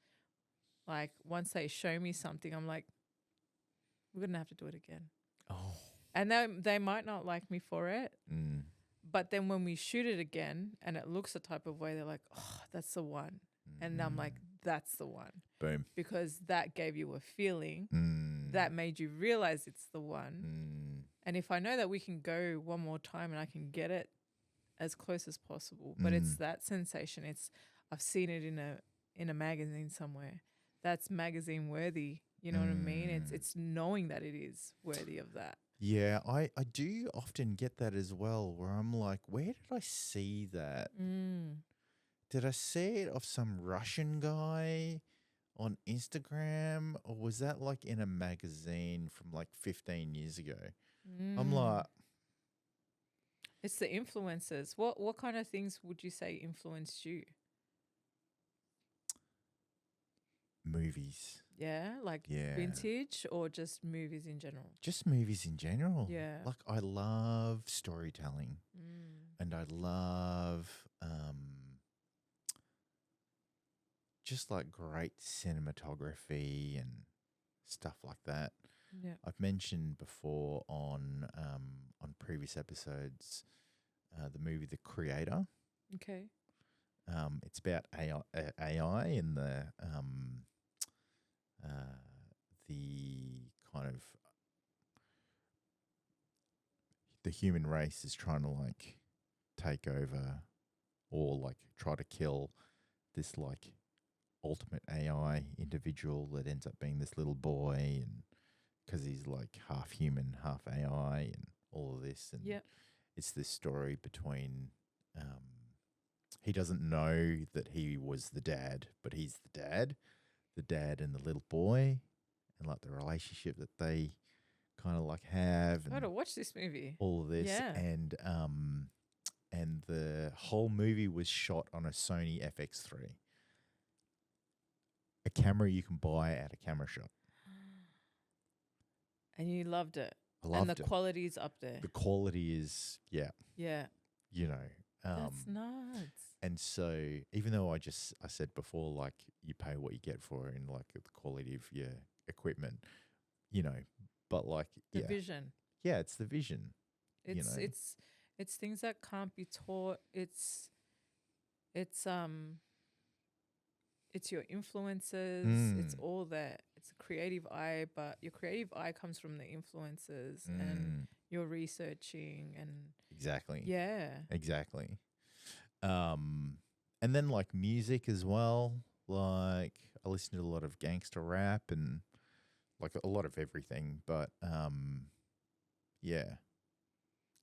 like once they show me something, I'm like, we're going to have to do it again. Oh. And they might not like me for it. But then when we shoot it again and it looks a type of way, they're like, oh, that's the one. And I'm like, that's the one. Boom. because that gave you a feeling Mm. that made you realize it's the one. Mm. And if I know that we can go one more time and I can get it as close as possible, but it's that sensation. I've seen it in a magazine somewhere. That's magazine worthy. You know what I mean? It's knowing that it is worthy of that. Yeah, I do often get that as well, where I'm like, where did I see that? Did I see it of some Russian guy on Instagram, or was that like in a magazine from like 15 years ago? I'm like, It's the influences. What kind of things would you say influenced you? movies. Yeah, like Yeah. vintage or just movies in general? Just movies in general. Yeah. Like I love storytelling and I love just like great cinematography and stuff like that. Yeah. I've mentioned before on previous episodes the movie The Creator. Okay. It's about AI and the kind of the human race is trying to like take over or like try to kill this like ultimate AI individual that ends up being this little boy, and because he's like half human, half AI, and all of this, and it's this story between he doesn't know that he was the dad, but he's the dad and the little boy, and like the relationship that they kind of like have. I gotta watch this movie. All of this, Yeah. and the whole movie was shot on a Sony FX3, a camera you can buy at a camera shop. And you loved it. I loved and the it. quality's up there. The quality is, Yeah. you know. That's nuts. And so, even though I said before, like you pay what you get for it, and like the quality of your equipment, you know, but like The vision. Yeah, it's the vision. It's you know? it's things that can't be taught. It's your influences. It's all that. It's a creative eye, but your creative eye comes from the influences and you're researching and exactly. Yeah. Exactly. And then like music as well. Like I listen to a lot of gangster rap and like a lot of everything, but yeah.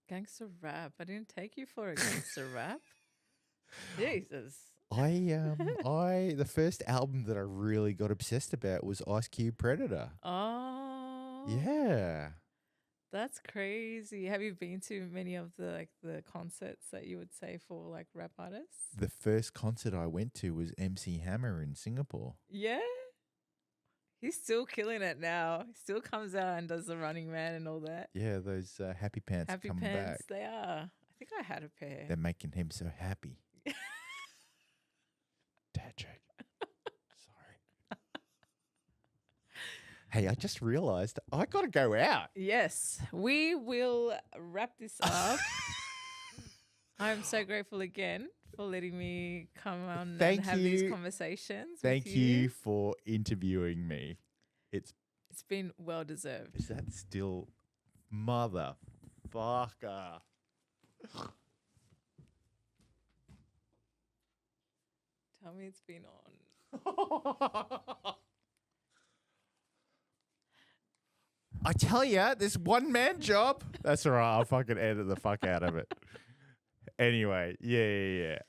Gangster rap. I didn't take you for a gangster rap. Jesus. The first album that I really got obsessed about was Ice Cube Predator. Oh. Yeah. That's crazy. Have you been to many of the concerts that you would say for like rap artists? The first concert I went to was MC Hammer in Singapore. Yeah. He's still killing it now. He still comes out and does the Running Man and all that. Yeah, those Happy Pants Happy come Pants, back. they are. I think I had a pair. They're making him so happy. Dad joke. Sorry. Hey, I just realized I got to go out. Yes, we will wrap this up. I'm so grateful again for letting me come on and have these conversations. Thank you for interviewing me. It's been well deserved. Is that still motherfucker? Tell me it's been on. I tell ya, this one man job. That's all right. I'll fucking edit the fuck out of it. Anyway, yeah.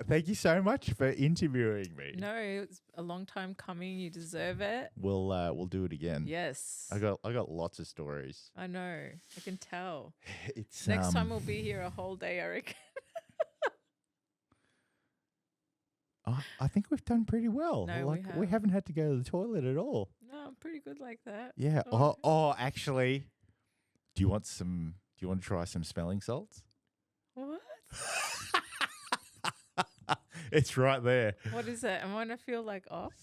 Thank you so much for interviewing me. No, it's a long time coming. You deserve it. We'll do it again. Yes. I got lots of stories. I know. I can tell. It's Next time we'll be here a whole day, I reckon. I think we've done pretty well. No, we haven't had to go to the toilet at all. No, I'm pretty good like that. Yeah. Actually, do you want to try some smelling salts? What? It's right there. What is it? Am I gonna feel like off?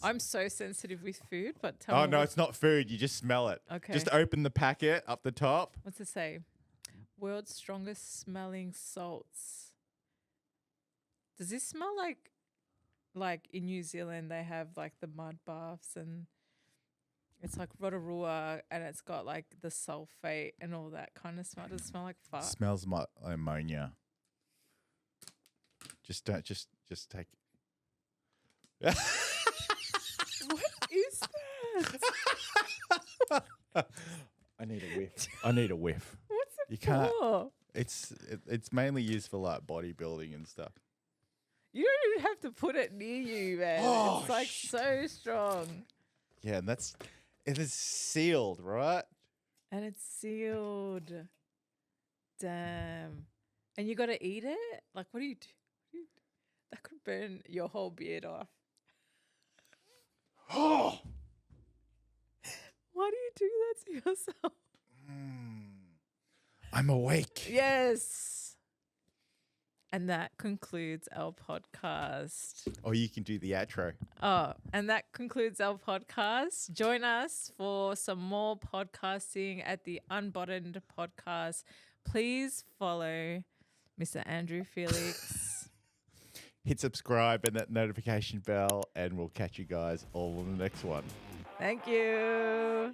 I'm so sensitive with food, but tell me. Oh no, it's not food. You just smell it. Okay. Just open the packet up the top. What's it say? World's strongest smelling salts. Does this smell like like in New Zealand, they have like the mud baths and it's like Rotorua and it's got like the sulfate and all that kind of smell. Does it smell like fart? Smells like ammonia. Just take. What is that? I need a whiff. I need a whiff. What's it You can't. for? It's mainly used for like bodybuilding and stuff. You don't even have to put it near you, man. Oh, it's like so strong. Yeah, and it is sealed, right? And it's sealed. Damn. And you got to eat it? Like, what do you do? That could burn your whole beard off. Oh. Why do you do that to yourself? I'm awake. Yes. And that concludes our podcast. Or you can do the outro. Oh, and that concludes our podcast. Join us for some more podcasting at the Unbuttoned podcast. Please follow Mr. Andrew Felix. Hit subscribe and that notification bell, and we'll catch you guys all on the next one. Thank you.